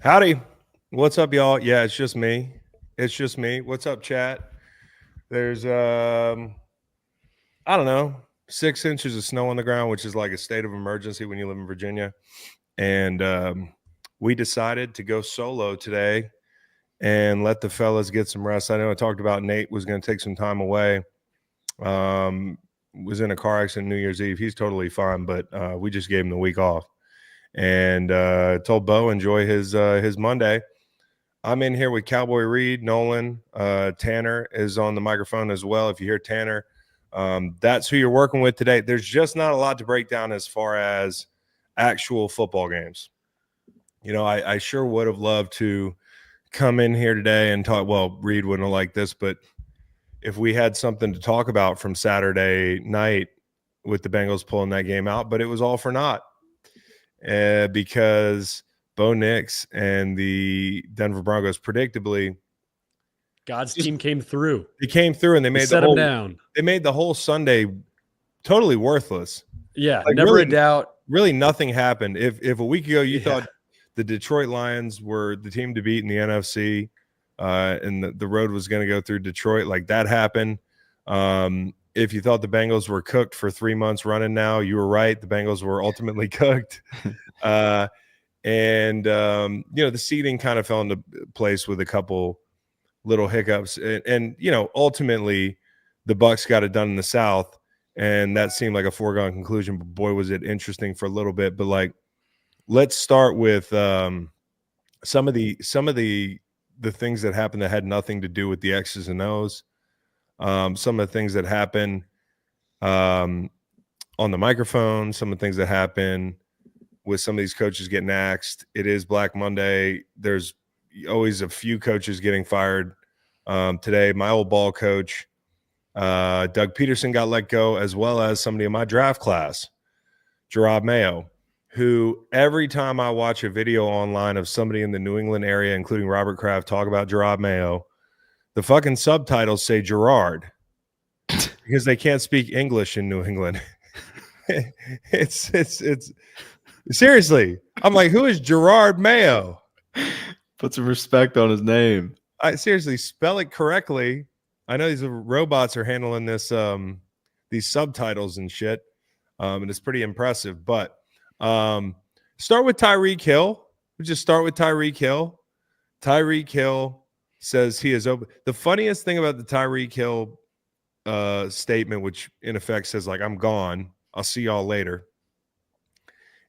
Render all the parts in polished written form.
Howdy. What's up, y'all? Yeah, it's just me. It's just me. What's up, chat? There's I don't know, 6 inches of snow on the ground, which is like a state of emergency when you live in Virginia. And we decided to go solo today and let the fellas get some rest. I know I talked about Nate was going to take some time away. Was in a car accident New Year's Eve. He's totally fine, but we just gave him the week off. And told Bo enjoy his Monday. I'm in here with Cowboy Reed, Nolan. Tanner is on the microphone as well. If you hear Tanner, that's who you're working with today. There's just not a lot to break down as far as actual football games. You know, I sure would have loved to come in here today and talk. Well, Reed wouldn't have liked this, but if we had something to talk about from Saturday night with the Bengals pulling that game out, but it was all for naught because Bo Nix and the Denver Broncos, predictably, God's team came through. They came through and they made set them down. They made the whole Sunday totally worthless. Yeah, like never really, a doubt. Really, nothing happened. If a week ago you thought the Detroit Lions were the team to beat in the NFC, and the road was going to go through Detroit, like that happened. If you thought the Bengals were cooked for 3 months running now, you were right. The Bengals were ultimately cooked. And the seeding kind of fell into place with a couple little hiccups. And ultimately, the Bucs got it done in the South, and that seemed like a foregone conclusion. But boy, was it interesting for a little bit. But let's start with some of the things that happened that had nothing to do with the X's and O's. Some of the things that happen on the microphone, some of the things that happen with some of these coaches getting axed. It is Black Monday. There's always a few coaches getting fired. Today, my old ball coach, Doug Pederson, got let go, as well as somebody in my draft class, Jerod Mayo, who every time I watch a video online of somebody in the New England area, including Robert Kraft, talk about Jerod Mayo, the fucking subtitles say Gerard because they can't speak English in New England. It's seriously. I'm like, who is Jerod Mayo? Put some respect on his name. I seriously spell it correctly. I know these robots are handling this, these subtitles and shit, and it's pretty impressive. But start with Tyreek Hill. We just start with Tyreek Hill. Tyreek Hill says he is open. The funniest thing about the Tyreek Hill statement, which in effect says I'm gone, I'll see y'all later,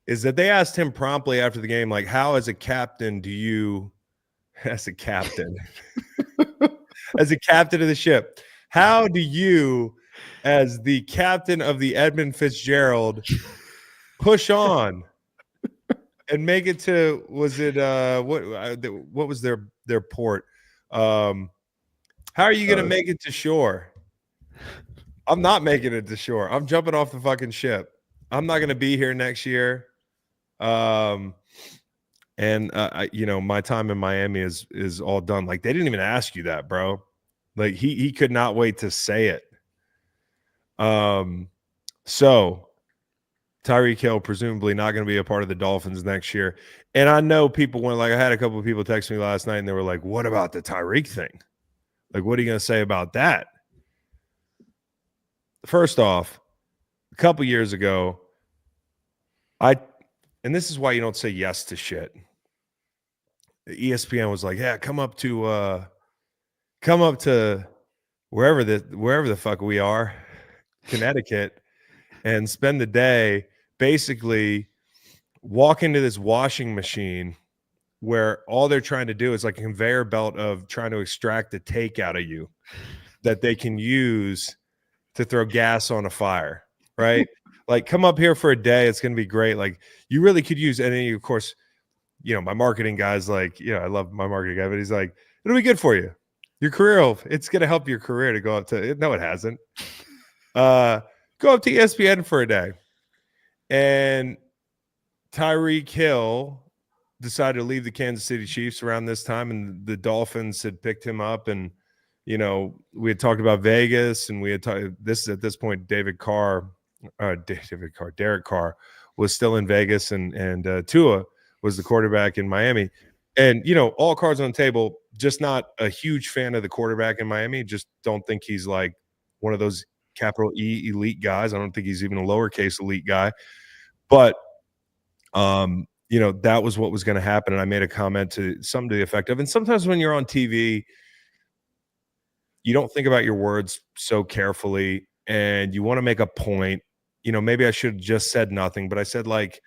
is that they asked him promptly after the game, how as a captain do you, as a captain, as a captain of the ship, how do you, as the captain of the Edmund Fitzgerald, push on and make it to, was it what was their port? How are you going to make it to shore? I'm not making it to shore. I'm jumping off the fucking ship. I'm not going to be here next year. My time in Miami is all done. They didn't even ask you that, bro. He could not wait to say it. So Tyreek Hill presumably not going to be a part of the Dolphins next year. And I know people went I had a couple of people text me last night and they were like, what about the Tyreek thing? What are you going to say about that? First off, a couple years ago, and this is why you don't say yes to shit. ESPN was like, yeah, come up to wherever the fuck we are, Connecticut, and spend the day, basically walk into this washing machine where all they're trying to do is a conveyor belt of trying to extract the take out of you that they can use to throw gas on a fire, right? Come up here for a day. It's going to be great. You really could use any, of course, my marketing guy's I love my marketing guy, but he's like, it'll be good for you. Your career, it's going to help your career to go up to, no, it hasn't. Go up to ESPN for a day. And Tyreek Hill decided to leave the Kansas City Chiefs around this time, and the Dolphins had picked him up. And, we had talked about Vegas, and we had talked, at this point, Derek Carr was still in Vegas, and Tua was the quarterback in Miami. And, all cards on the table, just not a huge fan of the quarterback in Miami. Just don't think he's like one of those capital E elite guys. I don't think he's even a lowercase elite guy. But, that was what was going to happen. And I made a comment to something to the effect of, and sometimes when you're on TV, you don't think about your words so carefully and you want to make a point. Maybe I should have just said nothing, but I said, like,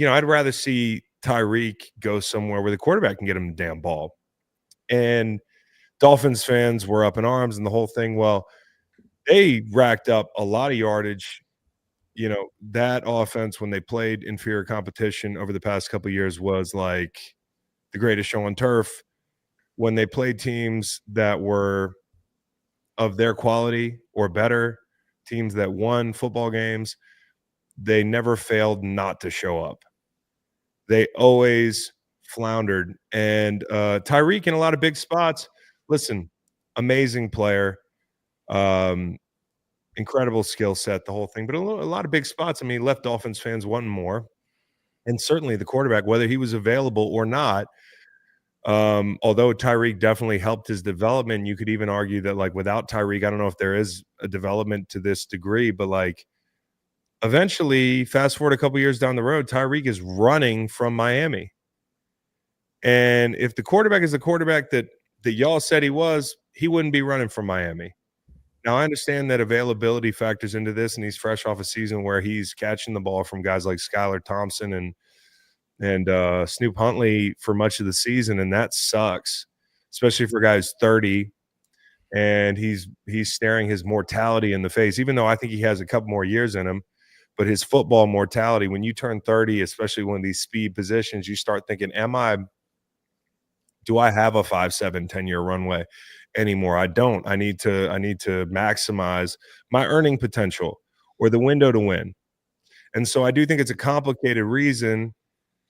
I'd rather see Tyreek go somewhere where the quarterback can get him the damn ball. And Dolphins fans were up in arms and the whole thing. Well, they racked up a lot of yardage. That offense, when they played inferior competition over the past couple of years, was like the greatest show on turf. When they played teams that were of their quality or better, teams that won football games, they never failed not to show up. They always floundered. And Tyreek in a lot of big spots, listen, amazing player, incredible skill set, the whole thing. But a lot of big spots, left Dolphins fans wanting more. And certainly the quarterback, whether he was available or not, although Tyreek definitely helped his development, you could even argue that, like, without Tyreek, I don't know if there is a development to this degree, but like eventually, fast forward a couple years down the road, Tyreek is running from Miami. And if the quarterback is the quarterback that y'all said he was, he wouldn't be running from Miami. Now, I understand that availability factors into this, and he's fresh off a season where he's catching the ball from guys like Skylar Thompson and Snoop Huntley for much of the season, and that sucks, especially for guys 30, and he's staring his mortality in the face, even though I think he has a couple more years in him. But his football mortality, when you turn 30, especially one of these speed positions, you start thinking, do I have a 5, 7, 10-year runway anymore? I don't. I need to maximize my earning potential or the window to win. And so I do think it's a complicated reason.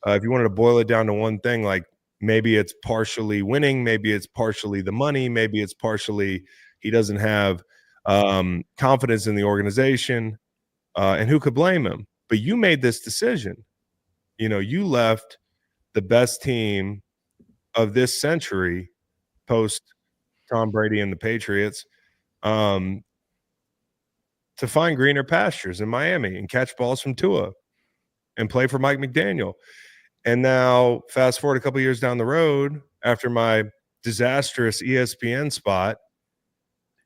If you wanted to boil it down to one thing, like maybe it's partially winning, maybe it's partially the money, maybe it's partially he doesn't have confidence in the organization, and who could blame him? But you made this decision. You left the best team of this century post Tom Brady and the Patriots to find greener pastures in Miami and catch balls from Tua and play for Mike McDaniel. And now fast forward a couple years down the road, after my disastrous ESPN spot,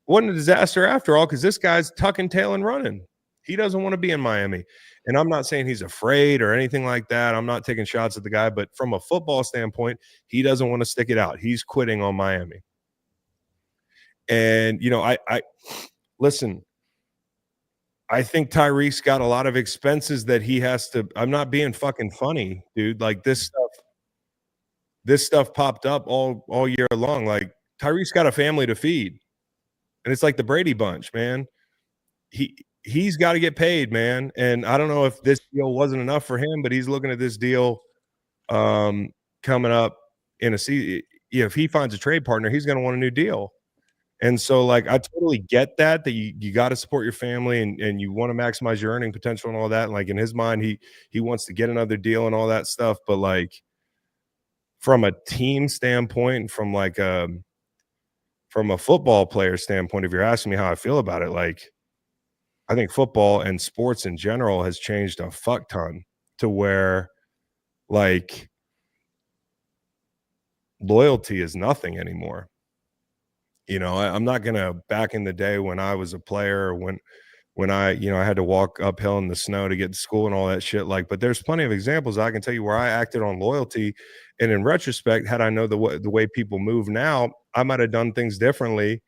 wasn't a disaster after all, because this guy's tucking tail and running. He doesn't want to be in Miami. And I'm not saying he's afraid or anything like that. I'm not taking shots at the guy, but from a football standpoint, he doesn't want to stick it out. He's quitting on Miami. And, I listen, I think Tyreek's got a lot of expenses that he has to. I'm not being fucking funny, dude. Like this stuff popped up all year long. Like Tyreek's got a family to feed. And it's like the Brady Bunch, man. He's got to get paid, man. And I don't know if this deal wasn't enough for him, but he's looking at this deal coming up in a season. If he finds a trade partner, he's going to want a new deal. And so, like, I totally get that you got to support your family and you want to maximize your earning potential and all that. And like in his mind, he wants to get another deal and all that stuff. But like from a team standpoint, from a football player standpoint, if you're asking me how I feel about it, like I think football and sports in general has changed a fuck ton to where like loyalty is nothing anymore. I'm not going to, back in the day when I was a player, when I had to walk uphill in the snow to get to school and all that shit, like, but there's plenty of examples I can tell you where I acted on loyalty. And in retrospect, had I know the way people move now, I might have done things differently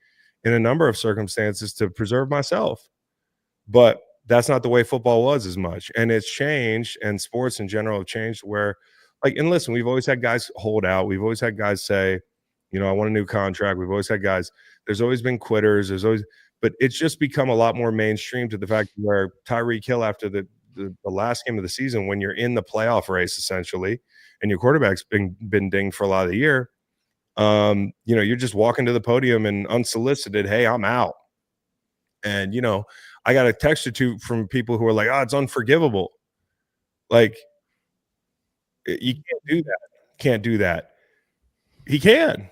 in a number of circumstances to preserve myself. But that's not the way football was as much. And it's changed, and sports in general have changed where, like, and listen, we've always had guys hold out. We've always had guys say, I want a new contract. We've always had guys, there's always been quitters. But it's just become a lot more mainstream to the fact where Tyreek Hill, after the last game of the season, when you're in the playoff race, essentially, and your quarterback's been dinged for a lot of the year, you're just walking to the podium and unsolicited, hey, I'm out. And, I got a text or two from people who are like, it's unforgivable. Like, you can't do that. He can.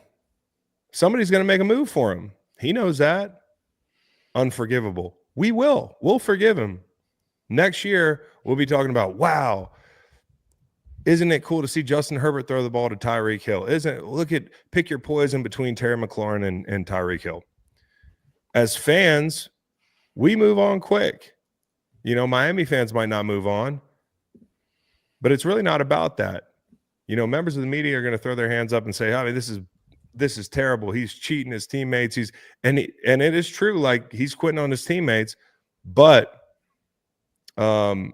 Somebody's going to make a move for him. He knows that. Unforgivable. We'll forgive him. Next year, we'll be talking about, wow, isn't it cool to see Justin Herbert throw the ball to Tyreek Hill? Pick your poison between Terry McLaurin and Tyreek Hill. As fans, we move on quick. Miami fans might not move on, but it's really not about that. Members of the media are going to throw their hands up and say, I mean, this is terrible. He's cheating his teammates. And it is true. Like, he's quitting on his teammates, but to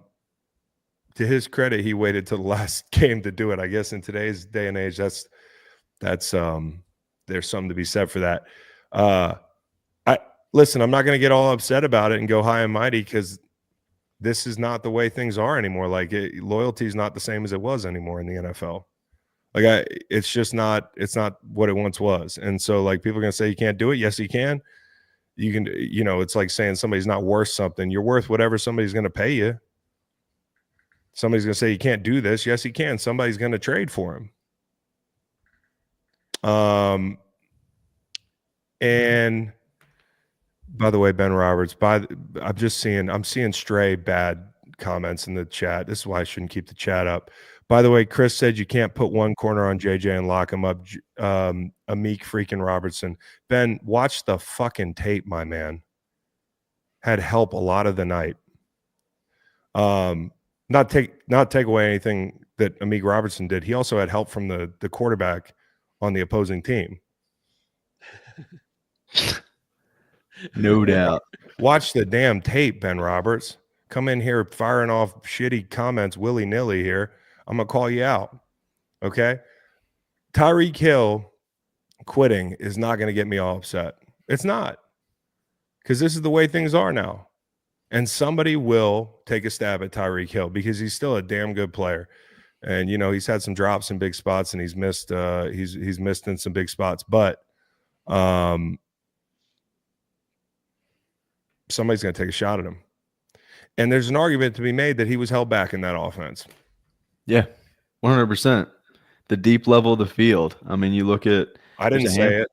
his credit, he waited till the last game to do it. I guess in today's day and age, that's there's something to be said for that. Listen, I'm not going to get all upset about it and go high and mighty, because this is not the way things are anymore. Like, loyalty is not the same as it was anymore in the NFL. Like, it's just not. It's not what it once was. And so, like, people are going to say you can't do it. Yes, you can. You can. It's like saying somebody's not worth something. You're worth whatever somebody's going to pay you. Somebody's going to say you can't do this. Yes, you can. Somebody's going to trade for him. And by the way, Ben Roberts, I'm seeing stray bad comments in the chat. This is why I shouldn't keep the chat up. By the way, Chris said you can't put one corner on JJ and lock him up. Amik freaking Robertson. Ben, watch the fucking tape, my man. Had help a lot of the night. Not take away anything that Amik Robertson did. He also had help from the quarterback on the opposing team. No doubt. Watch the damn tape, Ben Roberts. Come in here firing off shitty comments willy-nilly here. I'm going to call you out. Okay? Tyreek Hill quitting is not going to get me all upset. It's not. Because this is the way things are now. And somebody will take a stab at Tyreek Hill because he's still a damn good player. And, he's had some drops in big spots, and he's missed he's missed in some big spots. But somebody's going to take a shot at him. And there's an argument to be made that he was held back in that offense. Yeah, 100%. The deep level of the field. I mean, you look at – I didn't say it.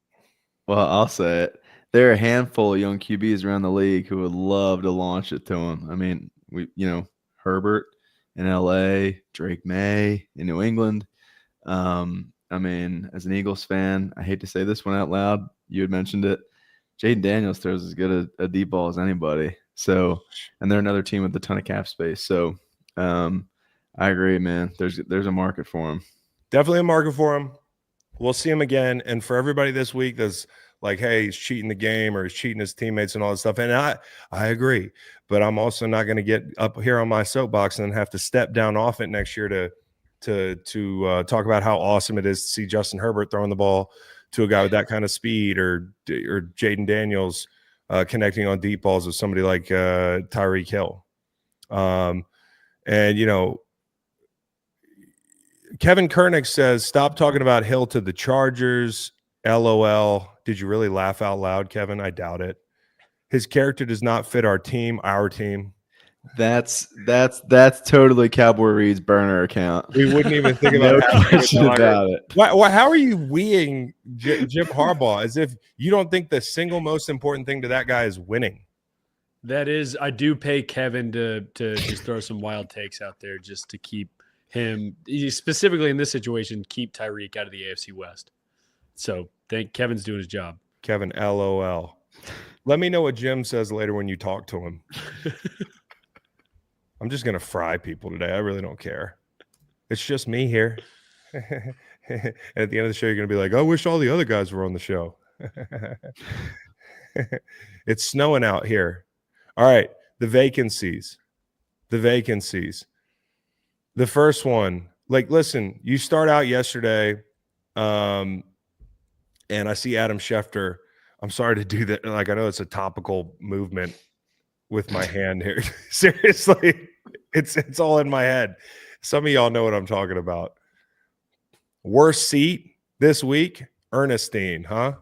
Well, I'll say it. There are a handful of young QBs around the league who would love to launch it to him. I mean, Herbert in LA, Drake Maye in New England. I mean, as an Eagles fan, I hate to say this one out loud. You had mentioned it. Jaden Daniels throws as good a deep ball as anybody. So, and they're another team with a ton of cap space. So, I agree, man. There's a market for him. Definitely a market for him. We'll see him again. And for everybody this week that's like, hey, he's cheating the game or he's cheating his teammates and all that stuff. And I agree. But I'm also not going to get up here on my soapbox and have to step down off it next year to talk about how awesome it is to see Justin Herbert throwing the ball to a guy with that kind of speed, or Jaden Daniels connecting on deep balls with somebody like Tyreek Hill. And, Kevin Kernick says, stop talking about Hill to the Chargers. LOL. Did you really laugh out loud, Kevin? I doubt it. His character does not fit our team. That's totally Cowboy Reed's burner account. We wouldn't even think about no question about it. How are you weeing Jim Harbaugh as if you don't think the single most important thing to that guy is winning? That is, I do pay Kevin to just throw some wild takes out there just to keep him, specifically in this situation, keep Tyreek out of the AFC West. So Kevin's doing his job. Kevin, LOL. Let me know what Jim says later when you talk to him. I'm just going to fry people today. I really don't care. It's just me here. And at the end of the show, you're going to be like, I wish all the other guys were on the show. It's snowing out here. All right. The vacancies. The first one, like, listen, you start out yesterday, and I see Adam Schefter. I'm sorry to do that. Like, I know it's a topical movement with my hand here. Seriously, it's all in my head. Some of y'all know what I'm talking about. Worst seat this week, Ernestine, huh?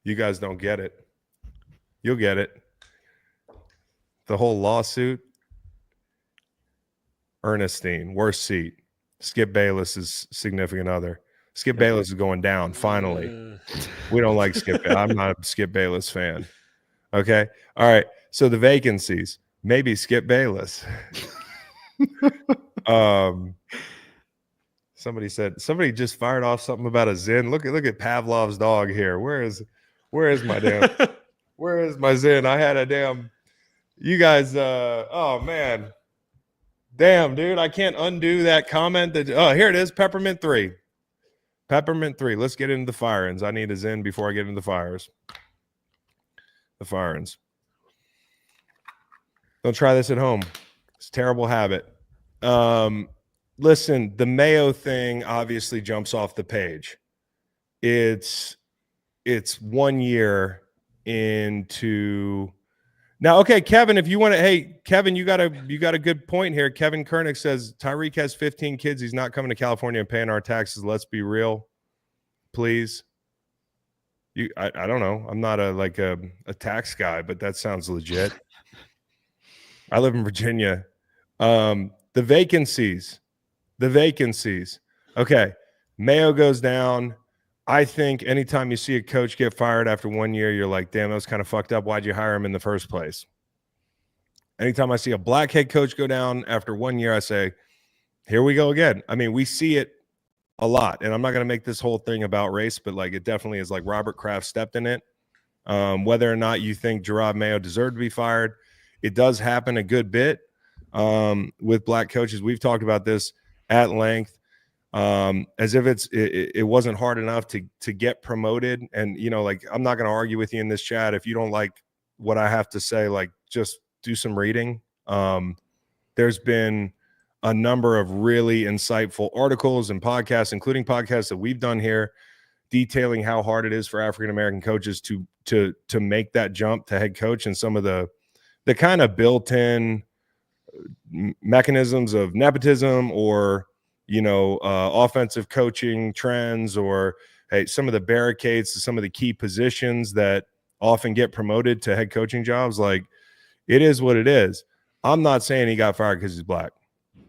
You guys don't get it. You'll get it. The whole lawsuit. Ernestine, worst seat. Skip Bayless's significant other. Skip Bayless is going down, finally. We don't like Skip. I'm not a Skip Bayless fan. Okay. All right. So the vacancies, maybe Skip Bayless. Somebody just fired off something about a Zen. Look at Pavlov's dog here. Where is my Zen? I had a damn, you guys, oh man. Damn, dude, I can't undo that comment. Here it is, Peppermint 3. Peppermint 3. Let's get into the fire-ins. I need a Zen before I get into the fires. The fire-ins. Don't try this at home. It's a terrible habit. Listen, the Mayo thing obviously jumps off the page. It's 1 year into now. Okay, Kevin, if you want to, hey, Kevin, you got a good point here. Kevin Kernick says Tyreek has 15 kids. He's not coming to California and paying our taxes. Let's be real, please. I don't know. I'm not a tax guy, but that sounds legit. I live in Virginia. The vacancies. Okay. Mayo goes down. I think anytime you see a coach get fired after 1 year, you're like, damn, that was kind of fucked up. Why'd you hire him in the first place? Anytime I see a black head coach go down after 1 year, I say, here we go again. I mean, we see it a lot. And I'm not going to make this whole thing about race, but it definitely is like Robert Kraft stepped in it. Whether or not you think Jerod Mayo deserved to be fired, it does happen a good bit with black coaches. We've talked about this at length. As if it wasn't hard enough to get promoted. And, I'm not going to argue with you in this chat. If you don't like what I have to say, just do some reading. There's been a number of really insightful articles and podcasts, including podcasts that we've done here, detailing how hard it is for African-American coaches to make that jump to head coach, and some of the kind of built-in mechanisms of nepotism or offensive coaching trends, or some of the barricades to some of the key positions that often get promoted to head coaching jobs. It is what it is. I'm not saying he got fired because he's black.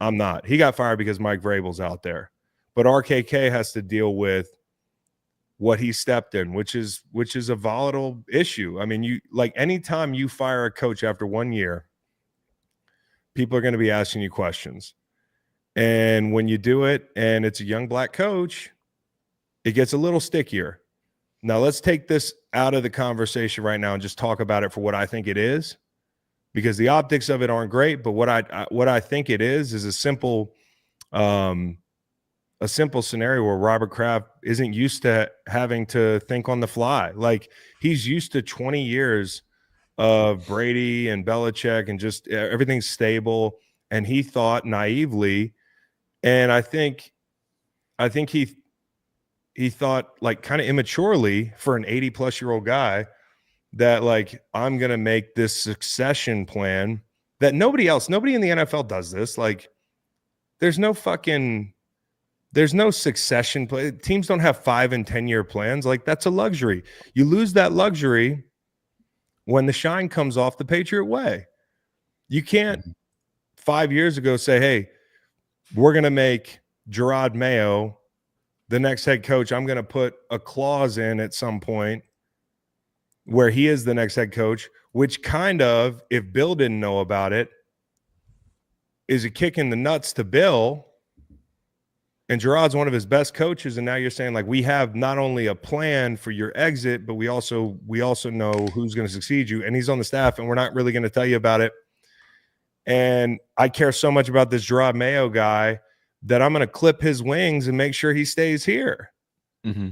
I'm not. He got fired because Mike Vrabel's out there. But RKK has to deal with what he stepped in, which is a volatile issue. I mean, anytime you fire a coach after 1 year, people are going to be asking you questions. And when you do it and it's a young black coach, it gets a little stickier. Now, let's take this out of the conversation right now and just talk about it for what I think it is, because the optics of it aren't great. But what I think it is a simple scenario where Robert Kraft isn't used to having to think on the fly. He's used to 20 years of Brady and Belichick and just everything's stable. And he thought naively, and I think he thought kind of immaturely for an 80-plus-year-old guy that I'm going to make this succession plan that nobody in the NFL does this. There's no succession plan. Teams don't have 5 and 10-year plans. That's a luxury. You lose that luxury when the shine comes off the Patriot way. You can't 5 years ago say, hey, we're going to make Jerod Mayo the next head coach. I'm going to put a clause in at some point where he is the next head coach, which kind of, if Bill didn't know about it, is a kick in the nuts to Bill. And Jerod's one of his best coaches. And now you're saying we have not only a plan for your exit, but we also know who's going to succeed you. And he's on the staff and we're not really going to tell you about it. And I care so much about this Jerod Mayo guy that I'm going to clip his wings and make sure he stays here. Mm-hmm.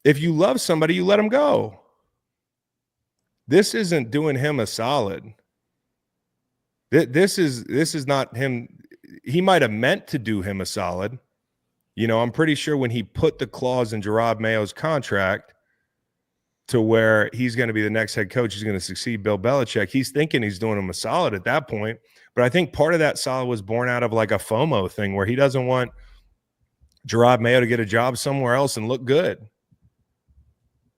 If you love somebody, you let him go. This isn't doing him a solid. This is not him. He might have meant to do him a solid. I'm pretty sure when he put the clause in Jerod Mayo's contract to where he's going to be the next head coach, he's going to succeed Bill Belichick, he's thinking he's doing him a solid at that point. But I think part of that solid was born out of a FOMO thing where he doesn't want Jerod Mayo to get a job somewhere else and look good,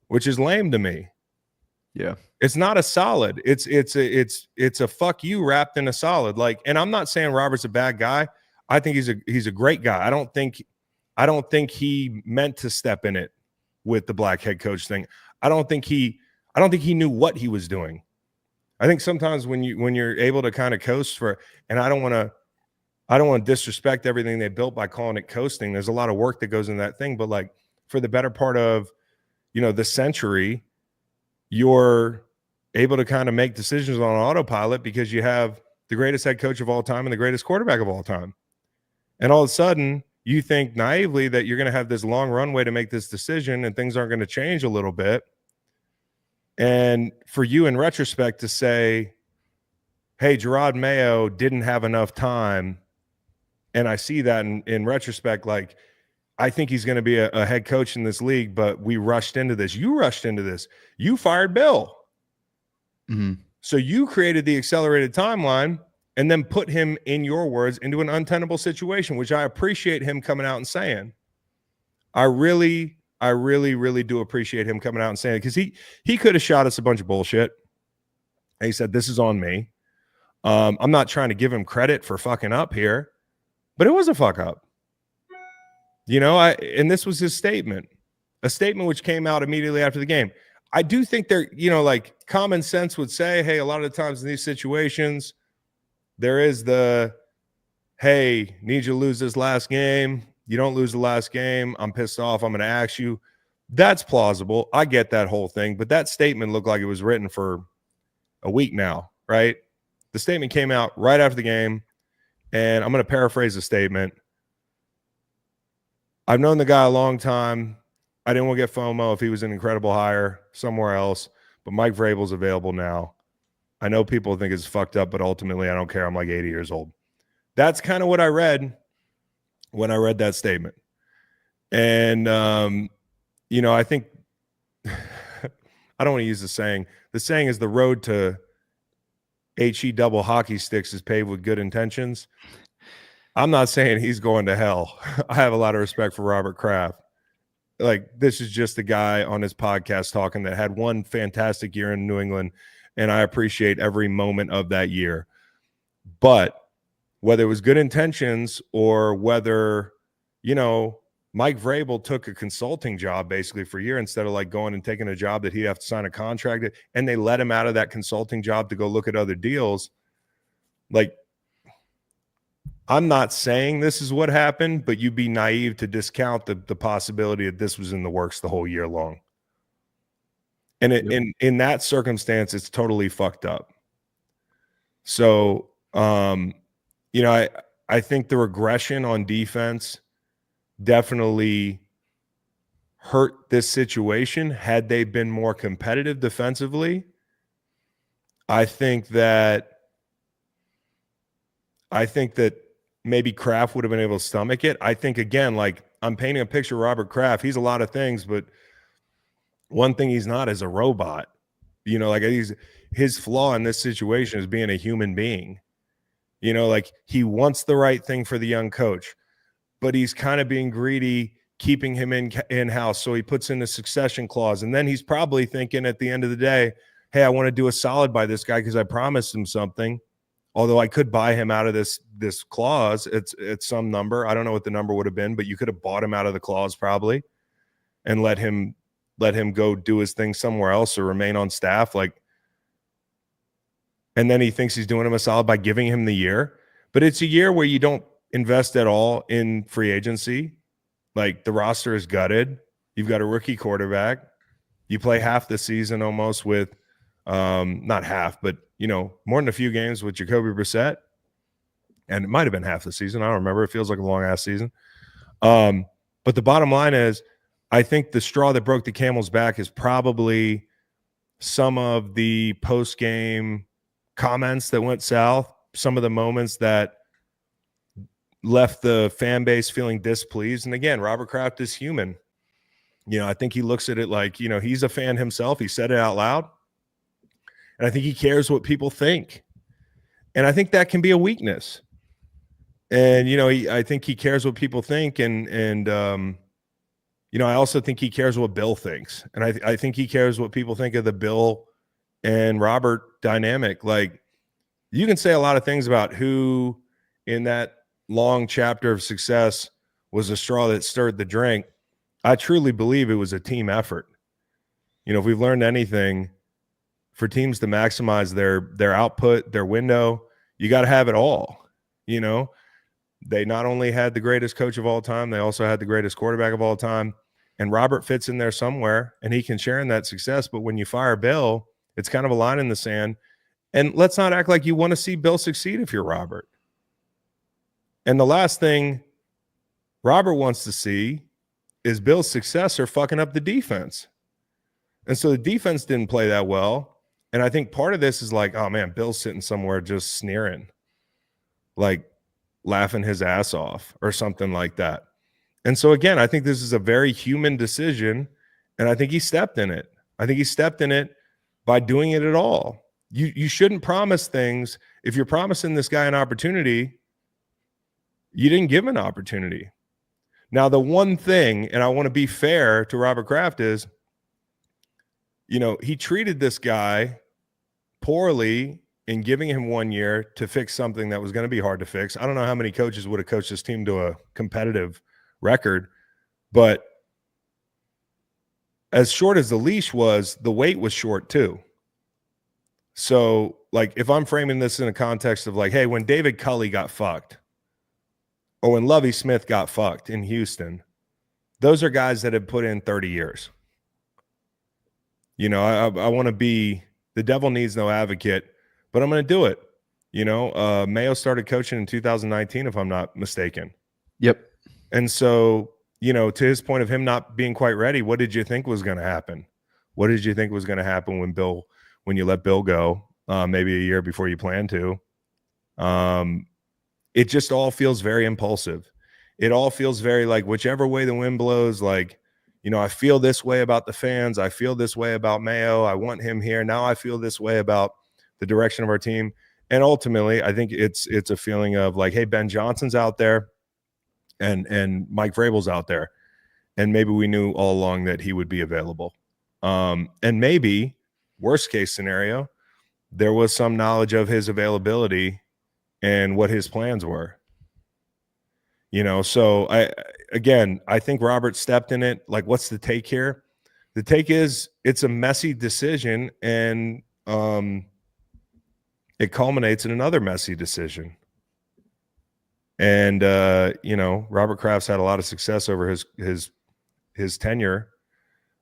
which is lame to me. Yeah. It's not a solid. It's a fuck you wrapped in a solid. And I'm not saying Robert's a bad guy. I think he's a great guy. I don't think he meant to step in it with the black head coach thing. I don't think he knew what he was doing. I think sometimes when you're able to kind of coast for, and I don't want to disrespect everything they built by calling it coasting. There's a lot of work that goes into that thing, but like for the better part of, the century, you're able to kind of make decisions on autopilot because you have the greatest head coach of all time and the greatest quarterback of all time. And all of a sudden you think naively that you're going to have this long runway to make this decision and things aren't going to change a little bit. And for you in retrospect to say, hey, Jerod Mayo didn't have enough time. And I see that in retrospect, like, I think he's going to be a head coach in this league, but we rushed into this. You rushed into this. You fired Bill. Mm-hmm. So you created the accelerated timeline and then put him, in your words, into an untenable situation, which I appreciate him coming out and saying. I really do appreciate him coming out and saying it, because he could have shot us a bunch of bullshit. And he said, this is on me. I'm not trying to give him credit for fucking up here, but it was a fuck up. And this was his statement, a statement which came out immediately after the game. I do think there, like common sense would say, hey, a lot of the times in these situations, there is the, hey, need you to lose this last game. You don't lose the last game. I'm pissed off. I'm going to ask you. That's plausible. I get that whole thing. But that statement looked like it was written for a week now, right? The statement came out right after the game. And I'm going to paraphrase the statement. I've known the guy a long time. I didn't want to get FOMO if he was an incredible hire somewhere else. But Mike Vrabel's available now. I know people think it's fucked up, but ultimately I don't care. I'm like 80 years old. That's kind of what I read when I read that statement. And, I think I don't want to use the saying. The saying is the road to HE double hockey sticks is paved with good intentions. I'm not saying he's going to hell. I have a lot of respect for Robert Kraft. Like, this is just a guy on his podcast talking that had one fantastic year in New England, and I appreciate every moment of that year. But whether it was good intentions or whether, Mike Vrabel took a consulting job basically for a year instead of like going and taking a job that he'd have to sign a contract, and they let him out of that consulting job to go look at other deals. Like, I'm not saying this is what happened, but you'd be naive to discount the possibility that this was in the works the whole year long. And in that circumstance, it's totally fucked up. So, I think the regression on defense definitely hurt this situation. Had they been more competitive defensively, I think that maybe Kraft would have been able to stomach it. I think, again, like, I'm painting a picture of Robert Kraft. He's a lot of things, but one thing he's not is a robot. Like, his flaw in this situation is being a human being. Like, he wants the right thing for the young coach, but he's kind of being greedy, keeping him in-house. So he puts in a succession clause. And then he's probably thinking at the end of the day, hey, I want to do a solid by this guy because I promised him something. Although I could buy him out of this clause, it's some number. I don't know what the number would have been, but you could have bought him out of the clause probably and let him go do his thing somewhere else or remain on staff. Like, and then he thinks he's doing him a solid by giving him the year. But it's a year where you don't invest at all in free agency. Like, the roster is gutted. You've got a rookie quarterback. You play half the season almost with not half, but more than a few games with Jacoby Brissett. And it might have been half the season. I don't remember. It feels like a long-ass season. But the bottom line is, I think the straw that broke the camel's back is probably some of the post-game comments that went south, some of the moments that left the fan base feeling displeased. And again, Robert Kraft is human. I think he looks at it like, he's a fan himself. He said it out loud. And I think he cares what people think. And I think that can be a weakness. And, I think he cares what people think. And I also think he cares what Bill thinks. And I think he cares what people think of the Bill and Robert dynamic. Like, you can say a lot of things about who in that long chapter of success was a straw that stirred the drink. I truly believe it was a team effort. You know, if we've learned anything, for teams to maximize their output, their window, you got to have it all. You know, they not only had the greatest coach of all time, they also had the greatest quarterback of all time. And Robert fits in there somewhere, and he can share in that success. But when you fire Bill, it's kind of a line in the sand. And let's not act like you want to see Bill succeed if you're Robert. And the last thing Robert wants to see is Bill's successor fucking up the defense. And so the defense didn't play that well. And I think part of this is like, oh, man, Bill's sitting somewhere just sneering, like laughing his ass off or something like that. And so, again, I think this is a very human decision, and I think he stepped in it. I think he stepped in it by doing it at all. You shouldn't promise things. If you're promising this guy an opportunity, you didn't give him an opportunity. Now, the one thing, and I want to be fair to Robert Kraft, is, you know, he treated this guy poorly in giving him 1 year to fix something that was going to be hard to fix. I don't know how many coaches would have coached this team to a competitive record, but as short as the leash was, the wait was short too. So, like, if I'm framing this in a context of like, hey, when David Culley got fucked, or when Lovie Smith got fucked in Houston, those are guys that have put in 30 years. You know, I want to be the devil needs no advocate, but I'm going to do it. You know, Mayo started coaching in 2019, if I'm not mistaken. Yep. And so, you know, to his point of him not being quite ready, what did you think was going to happen? What did you think was going to happen when you let Bill go, maybe a year before you planned to? It just all feels very impulsive. It all feels very like whichever way the wind blows, like, you know, I feel this way about the fans. I feel this way about Mayo. I want him here. Now I feel this way about the direction of our team. And ultimately, I think it's a feeling of like, hey, Ben Johnson's out there and Mike Vrabel's out there. And maybe we knew all along that he would be available. And maybe, worst case scenario, there was some knowledge of his availability and what his plans were. You know, so I think Robert stepped in it. Like, what's the take here? The take is it's a messy decision, and it culminates in another messy decision. And you know, Robert Kraft's had a lot of success over his tenure,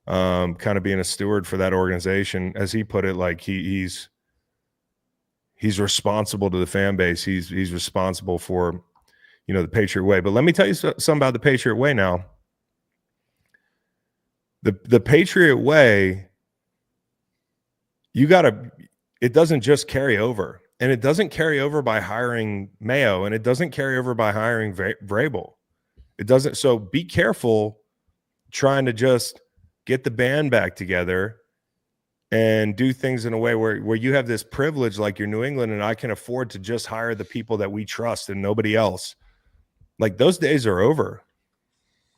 kind of being a steward for that organization, as he put it. Like he's responsible to the fan base. He's responsible for, you know, the Patriot way. But let me tell you something about the Patriot way now. The Patriot way, it doesn't just carry over. And it doesn't carry over by hiring Mayo, and it doesn't carry over by hiring Vrabel. It doesn't. So be careful trying to just get the band back together and do things in a way where you have this privilege like you're New England, and I can afford to just hire the people that we trust and nobody else. Like, those days are over.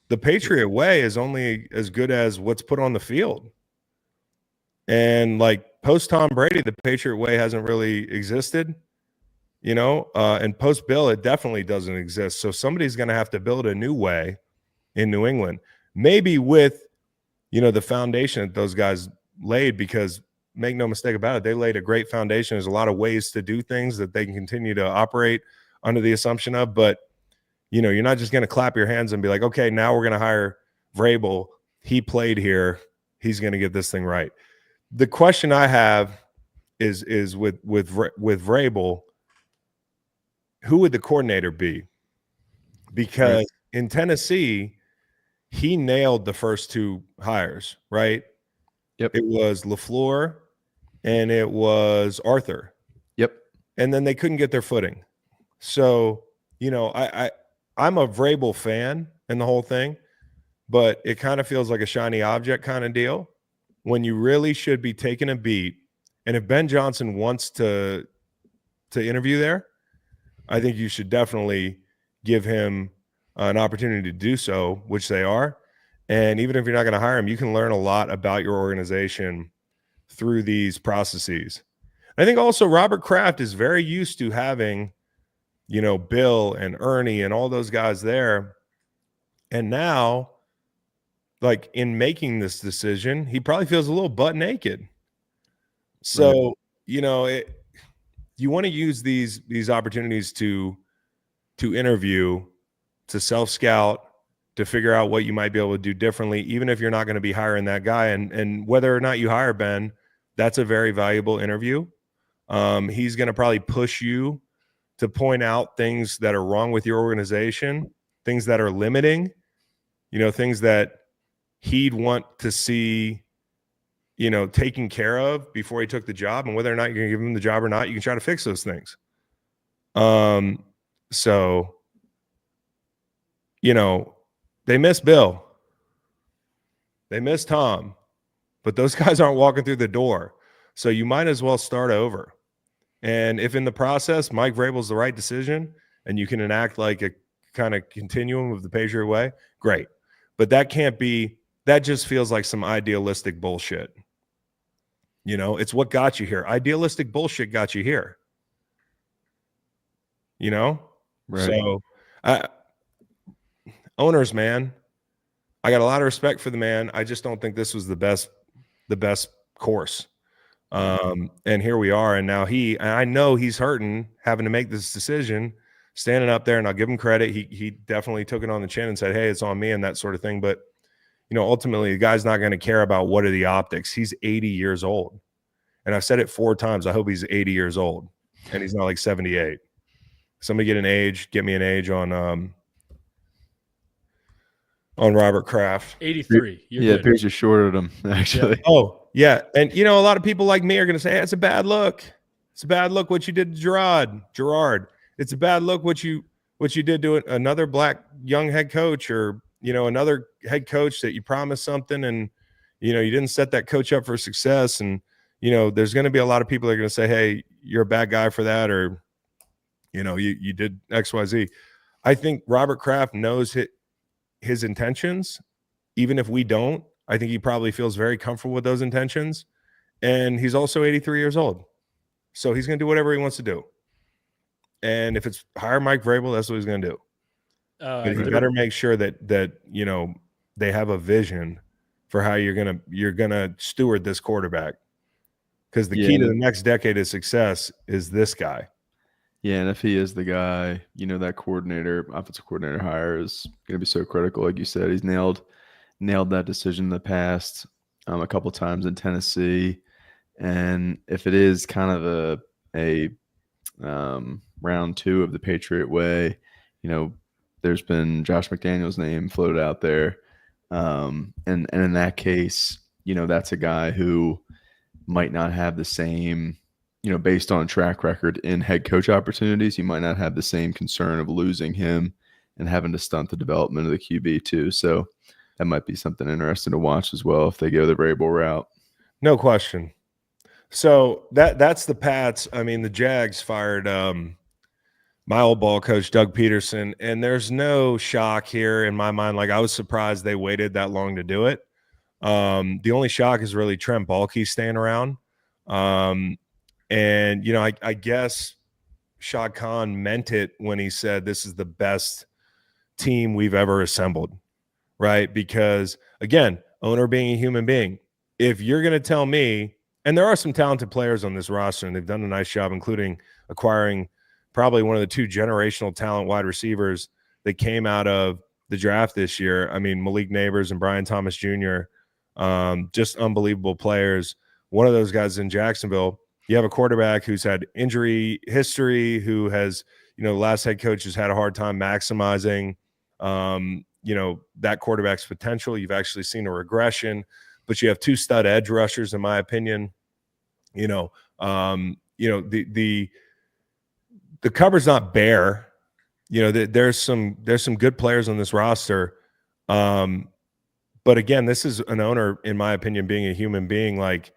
The Patriot way is only as good as what's put on the field. And like post Tom Brady, the Patriot way hasn't really existed, you know, and post Bill, it definitely doesn't exist. So somebody's going to have to build a new way in New England, maybe with, you know, the foundation that those guys laid, because make no mistake about it, they laid a great foundation. There's a lot of ways to do things that they can continue to operate under the assumption of, but, you know, you're not just going to clap your hands and be like, okay, now we're going to hire Vrabel. He played here. He's going to get this thing right. The question I have is with Vrabel, who would the coordinator be? Because in Tennessee, he nailed the first two hires, right? Yep. It was LaFleur and it was Arthur. Yep. And then they couldn't get their footing. So, you know, I'm a Vrabel fan in the whole thing, but it kind of feels like a shiny object kind of deal when you really should be taking a beat. And if Ben Johnson wants to interview there, I think you should definitely give him an opportunity to do so, which they are. And even if you're not going to hire him, you can learn a lot about your organization through these processes. I think also Robert Kraft is very used to having Bill and Ernie and all those guys there. And now, like, in making this decision, he probably feels a little butt naked. So, you want to use these opportunities to interview, to self-scout, to figure out what you might be able to do differently, even if you're not going to be hiring that guy. And whether or not you hire Ben, that's a very valuable interview. He's going to probably push you to point out things that are wrong with your organization, things that are limiting, things that he'd want to see, taken care of before he took the job. And whether or not you're going to give him the job or not, you can try to fix those things. So, they miss Bill. They miss Tom. But those guys aren't walking through the door. So you might as well start over. And if in the process Mike Vrabel's the right decision and you can enact like a kind of continuum of the Patriot way, great. But that can't be – that just feels like some idealistic bullshit. It's what got you here. Idealistic bullshit got you here. Right. So owners, man, I got a lot of respect for the man. I just don't think this was the best course. And here we are. And now I know he's hurting having to make this decision, standing up there, and I'll give him credit. He definitely took it on the chin and said, hey, it's on me and that sort of thing. But, ultimately the guy's not going to care about what are the optics. He's 80 years old. And I've said it 4 times. I hope he's 80 years old and he's not like 78. Somebody get me an age on Robert Kraft. 83. Yeah, Pierce just shorted him, actually. Yeah. Oh, yeah. And, a lot of people like me are going to say, hey, it's a bad look. It's a bad look what you did to Jerod. It's a bad look what you did to another black young head coach or, another head coach that you promised something and, you didn't set that coach up for success. And, there's going to be a lot of people that are going to say, hey, you're a bad guy for that or, you did X, Y, Z. I think Robert Kraft knows his intentions, even if we don't. I think he probably feels very comfortable with those intentions. And he's also 83 years old. So he's going to do whatever he wants to do. And if it's hire Mike Vrabel, that's what he's going to do. But he better make sure that they have a vision for how you're gonna steward this quarterback. Because the key to the next decade of success is this guy. Yeah, and if he is the guy, that offensive coordinator hire is going to be so critical. Like you said, he's nailed that decision in the past a couple times in Tennessee. And if it is kind of a round 2 of the Patriot way, there's been Josh McDaniels' name floated out there. And in that case, that's a guy who might not have the same – based on track record in head coach opportunities, you might not have the same concern of losing him and having to stunt the development of the QB too. So that might be something interesting to watch as well if they go the Vrabel route. No question. So that's the Pats. I mean, the Jags fired my old ball coach, Doug Pederson, and there's no shock here in my mind. Like, I was surprised they waited that long to do it. The only shock is really Trent Baalke staying around. And, I guess Shad Khan meant it when he said this is the best team we've ever assembled, right? Because, again, owner being a human being, if you're going to tell me, and there are some talented players on this roster, and they've done a nice job, including acquiring probably one of the 2 generational talent wide receivers that came out of the draft this year. I mean, Malik Neighbors and Brian Thomas Jr., just unbelievable players. One of those guys in Jacksonville. You have a quarterback who's had injury history, who has, the last head coach has had a hard time maximizing, that quarterback's potential. You've actually seen a regression, but you have 2 stud edge rushers, in my opinion. The cupboard's not bare. There's some good players on this roster. But again, this is an owner, in my opinion, being a human being. Like,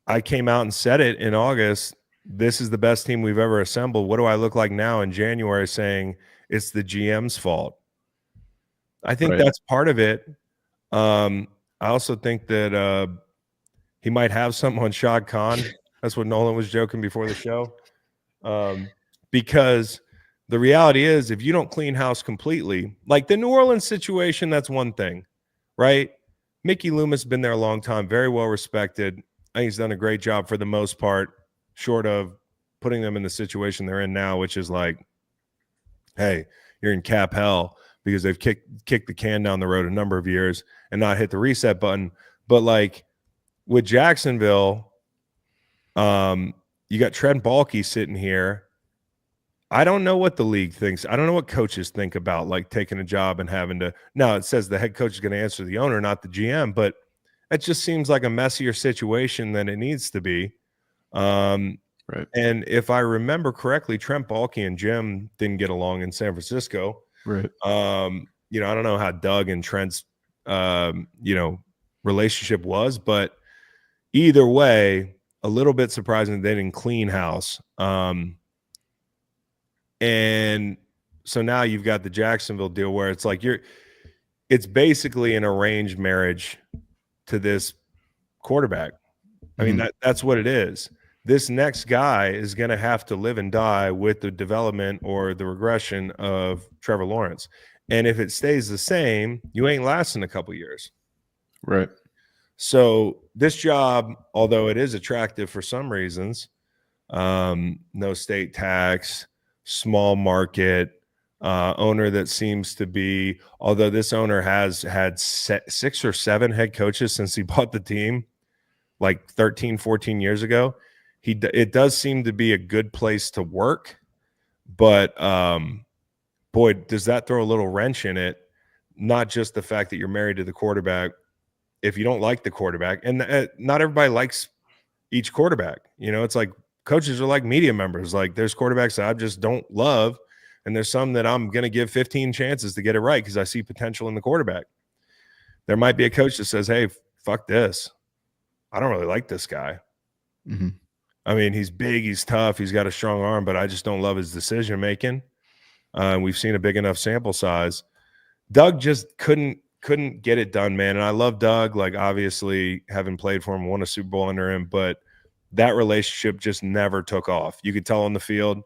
I came out and said it in August, this is the best team we've ever assembled. What do I look like now in January saying it's the GM's fault? I think that's part of it. I also think that he might have something on Shad Khan. That's what Nolan was joking before the show. because the reality is if you don't clean house completely, like the New Orleans situation, that's one thing, right? Mickey Loomis has been there a long time, very well respected. I think he's done a great job for the most part, short of putting them in the situation they're in now, which is like, hey, you're in cap hell because they've kicked the can down the road a number of years and not hit the reset button. But like with Jacksonville, you got Trent Baalke sitting here. I don't know what the league thinks. I don't know what coaches think about like taking a job and having to. Now it says the head coach is going to answer the owner, not the GM, but it just seems like a messier situation than it needs to be. Right. And if I remember correctly, Trent Baalke and Jim didn't get along in San Francisco. Right. I don't know how Doug and Trent's relationship was, but either way, a little bit surprising they didn't clean house. And so now you've got the Jacksonville deal where it's like it's basically an arranged marriage to this quarterback. I mean, that's what it is. This next guy is going to have to live and die with the development or the regression of Trevor Lawrence. And if it stays the same, you ain't lasting a couple years. Right. So this job, although it is attractive for some reasons, no state tax, small market, owner that seems to be, although this owner has had 6 or 7 head coaches since he bought the team, like 13, 14 years ago. It does seem to be a good place to work, but boy, does that throw a little wrench in it. Not just the fact that you're married to the quarterback. If you don't like the quarterback, and not everybody likes each quarterback, it's like coaches are like media members. Like there's quarterbacks that I just don't love, and there's some that I'm going to give 15 chances to get it right because I see potential in the quarterback. There might be a coach that says, hey, fuck this. I don't really like this guy. Mm-hmm. I mean, he's big, he's tough, he's got a strong arm, but I just don't love his decision making. We've seen a big enough sample size. Doug just couldn't get it done, man. And I love Doug, like obviously having played for him, won a Super Bowl under him, but that relationship just never took off. You could tell on the field.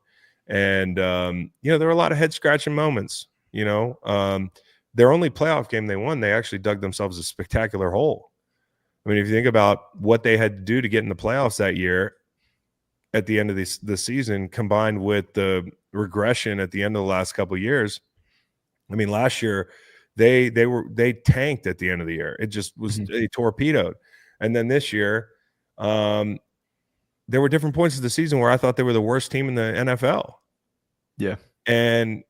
And, there were a lot of head scratching moments, their only playoff game they won, they actually dug themselves a spectacular hole. I mean, if you think about what they had to do to get in the playoffs that year at the end of the season, combined with the regression at the end of the last couple of years. I mean, last year they tanked at the end of the year. It just was torpedoed. And then this year, there were different points of the season where I thought they were the worst team in the NFL. Yeah. And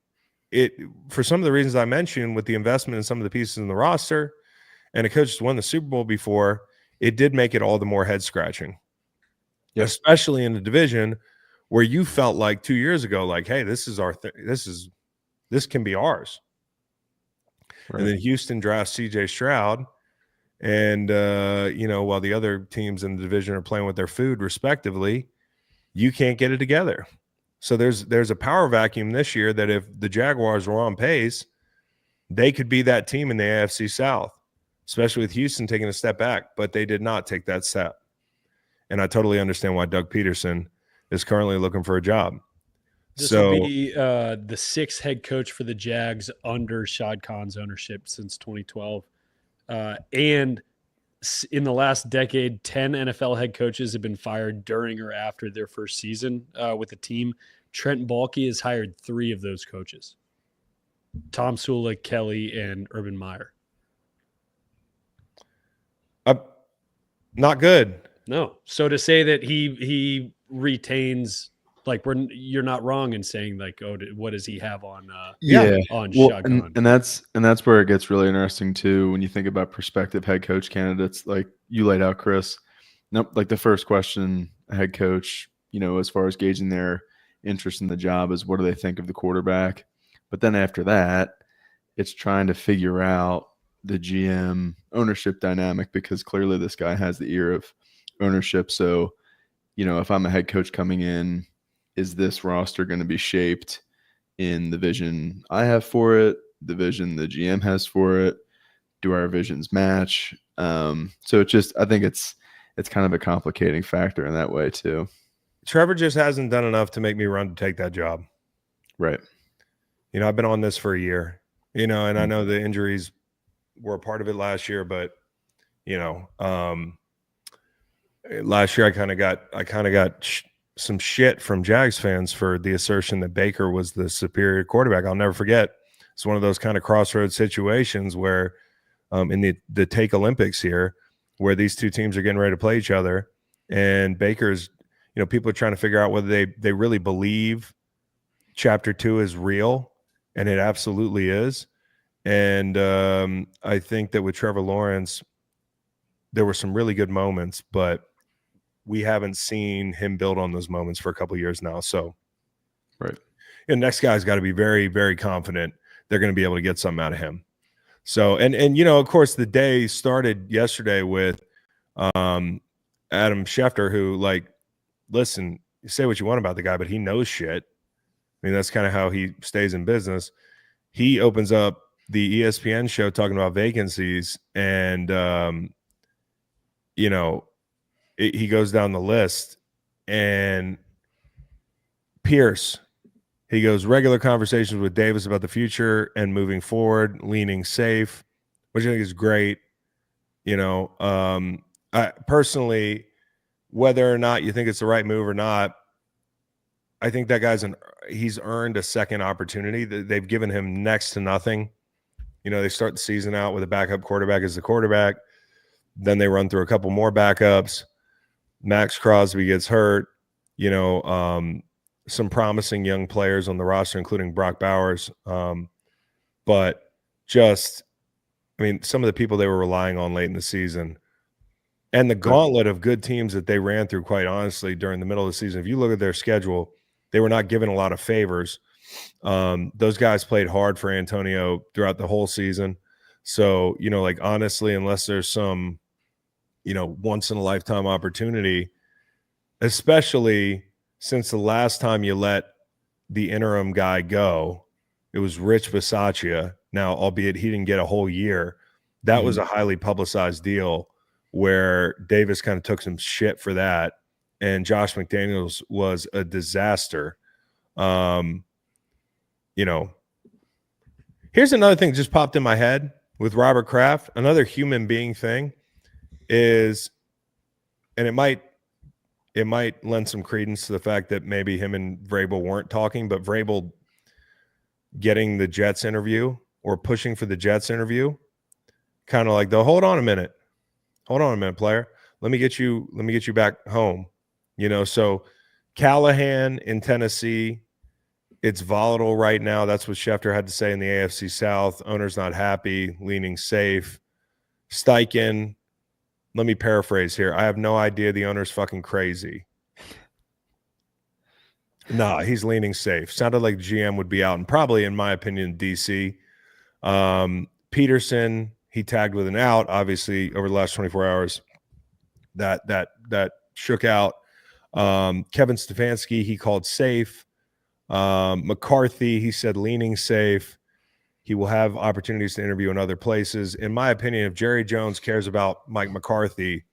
for some of the reasons I mentioned with the investment in some of the pieces in the roster, and a coach just won the Super Bowl before, it did make it all the more head scratching. Yeah. Especially in the division where you felt like 2 years ago, like, hey, this is this can be ours. Right. And then Houston drafts CJ Stroud. And, while the other teams in the division are playing with their food respectively, you can't get it together. So there's a power vacuum this year that if the Jaguars were on pace, they could be that team in the AFC South, especially with Houston taking a step back, but they did not take that step. And I totally understand why Doug Pederson is currently looking for a job. This will be the 6th head coach for the Jags under Shad Khan's ownership since 2012. And in the last decade, 10 NFL head coaches have been fired during or after their first season with the team. Trent Baalke has hired 3 of those coaches. Tom Sula, Kelly, and Urban Meyer. Not good. No. So to say that he retains, like, you're not wrong in saying, like, oh, what does he have on on Shad Khan? And that's where it gets really interesting too when you think about prospective head coach candidates, like you laid out, Chris. Nope, like the first question a head coach, as far as gauging their interest in the job is what do they think of the quarterback? But then after that, it's trying to figure out the GM ownership dynamic, because clearly this guy has the ear of ownership. So, if I'm a head coach coming in, is this roster going to be shaped in the vision I have for it, the vision the GM has for it? Do our visions match? So I think it's kind of a complicating factor in that way too. Trevor just hasn't done enough to make me run to take that job. Right. You know, I've been on this for a year, you know, and I Mm. know the injuries were a part of it last year, but you know, last year I kind of got some shit from Jags fans for the assertion that Baker was the superior quarterback. I'll never forget. It's one of those kind of crossroads situations where in the Take Olympics here, where these two teams are getting ready to play each other, and Baker's, you know, people are trying to figure out whether they really believe Chapter 2 is real, and it absolutely is. And I think that with Trevor Lawrence, there were some really good moments, but we haven't seen him build on those moments for a couple of years now. So, Right. and next guy's got to be very, very confident they're going to be able to get something out of him. So, and you know, of course, the day started yesterday with Adam Schefter, who, like, listen, you say what you want about the guy, but he knows shit. I mean, that's kind of how he stays in business. He opens up the ESPN show talking about vacancies, and you know, he goes down the list, and Pierce, he goes, regular conversations with Davis about the future and moving forward, leaning safe, which I think is great. You know, I personally, whether or not you think it's the right move or not, I think that he's earned a second opportunity. They've given him next to nothing. You know, they start the season out with a backup quarterback as the quarterback. Then they run through a couple more backups. Max Crosby gets hurt. You know, some promising young players on the roster, including Brock Bowers. But just, I mean, some of the people they were relying on late in the season and the gauntlet of good teams that they ran through, quite honestly, during the middle of the season. If you look at their schedule, they were not given a lot of favors. Those guys played hard for Antonio throughout the whole season. So, you know, like, honestly, unless there's some, you know, once in a lifetime opportunity, especially since the last time you let the interim guy go, it was Rich Bisaccia. Now, albeit he didn't get a whole year, that was a highly publicized deal where Davis kind of took some shit for that. And Josh McDaniels was a disaster. You know, here's another thing that just popped in my head with Robert Kraft. Another human being thing is, and it might lend some credence to the fact that maybe him and Vrabel weren't talking, but Vrabel getting the Jets interview or pushing for the Jets interview, kind of like, hold on a minute, player. Let me get you back home. You know, so Callahan in Tennessee, it's volatile right now. That's what Schefter had to say in the AFC South. Owner's not happy, leaning safe. Steichen, let me paraphrase here. I have no idea. The owner's fucking crazy. Nah, he's leaning safe. Sounded like GM would be out, and probably, in my opinion, DC. Pederson, he tagged with an out, obviously, over the last 24 hours. That shook out. Kevin Stefanski, he called safe. McCarthy, he said leaning safe. He will have opportunities to interview in other places. In my opinion, if Jerry Jones cares about Mike McCarthy,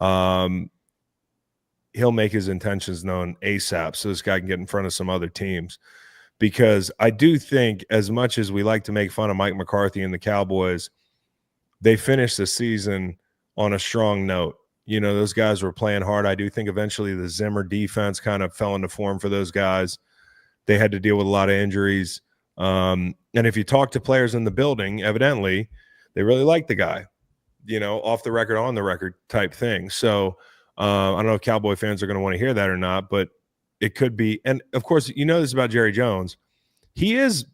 he'll make his intentions known ASAP so this guy can get in front of some other teams. Because I do think, as much as we like to make fun of Mike McCarthy and the Cowboys, they finished the season on a strong note. You know, those guys were playing hard. I do think eventually the Zimmer defense kind of fell into form for those guys. They had to deal with a lot of injuries. And if you talk to players in the building, evidently, they really like the guy, you know, off the record, on the record type thing. So I don't know if Cowboy fans are going to want to hear that or not, but it could be. And, of course, you know this about Jerry Jones. He is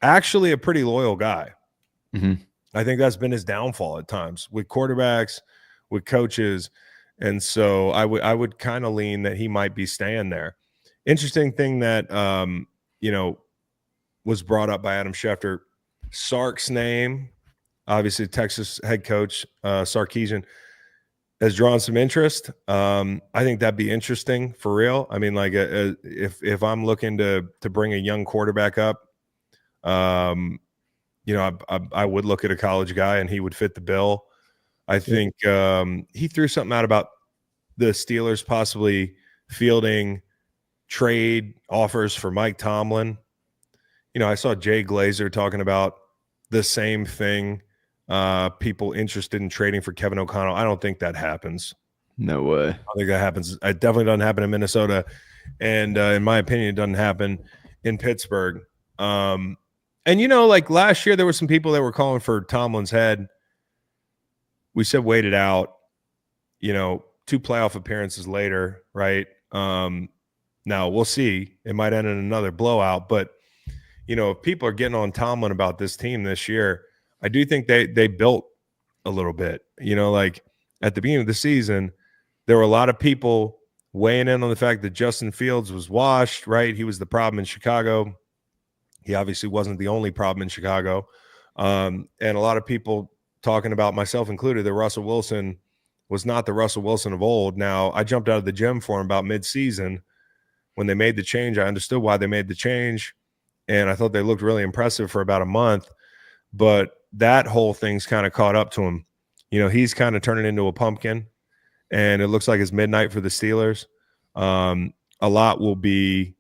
actually a pretty loyal guy. Mm-hmm. I think that's been his downfall at times with quarterbacks, with coaches. And so I would kind of lean that he might be staying there. Interesting thing that, you know, was brought up by Adam Schefter, Sark's name, obviously Texas head coach, Sarkisian, has drawn some interest. I think that'd be interesting for real. I mean, like, if I'm looking to bring a young quarterback up, you know, I would look at a college guy and he would fit the bill. I think he threw something out about the Steelers possibly fielding trade offers for Mike Tomlin. You know, I saw Jay Glazer talking about the same thing. People interested in trading for Kevin O'Connell. I don't think that happens. No way. I don't think that happens. It definitely doesn't happen in Minnesota. And in my opinion, it doesn't happen in Pittsburgh. And, you know, like last year, there were some people that were calling for Tomlin's head. We said wait it out, you know, 2 playoff appearances later, right? Now, we'll see. It might end in another blowout. But, you know, if people are getting on Tomlin about this team this year, I do think they built a little bit. You know, like at the beginning of the season, there were a lot of people weighing in on the fact that Justin Fields was washed, right? He was the problem in Chicago. He obviously wasn't the only problem in Chicago. And a lot of people talking about, myself included, that Russell Wilson was not the Russell Wilson of old. Now, I jumped out of the gym for him about mid-season. When they made the change, I understood why they made the change, and I thought they looked really impressive for about a month. But that whole thing's kind of caught up to him. You know, he's kind of turning into a pumpkin, and it looks like it's midnight for the Steelers. A lot will be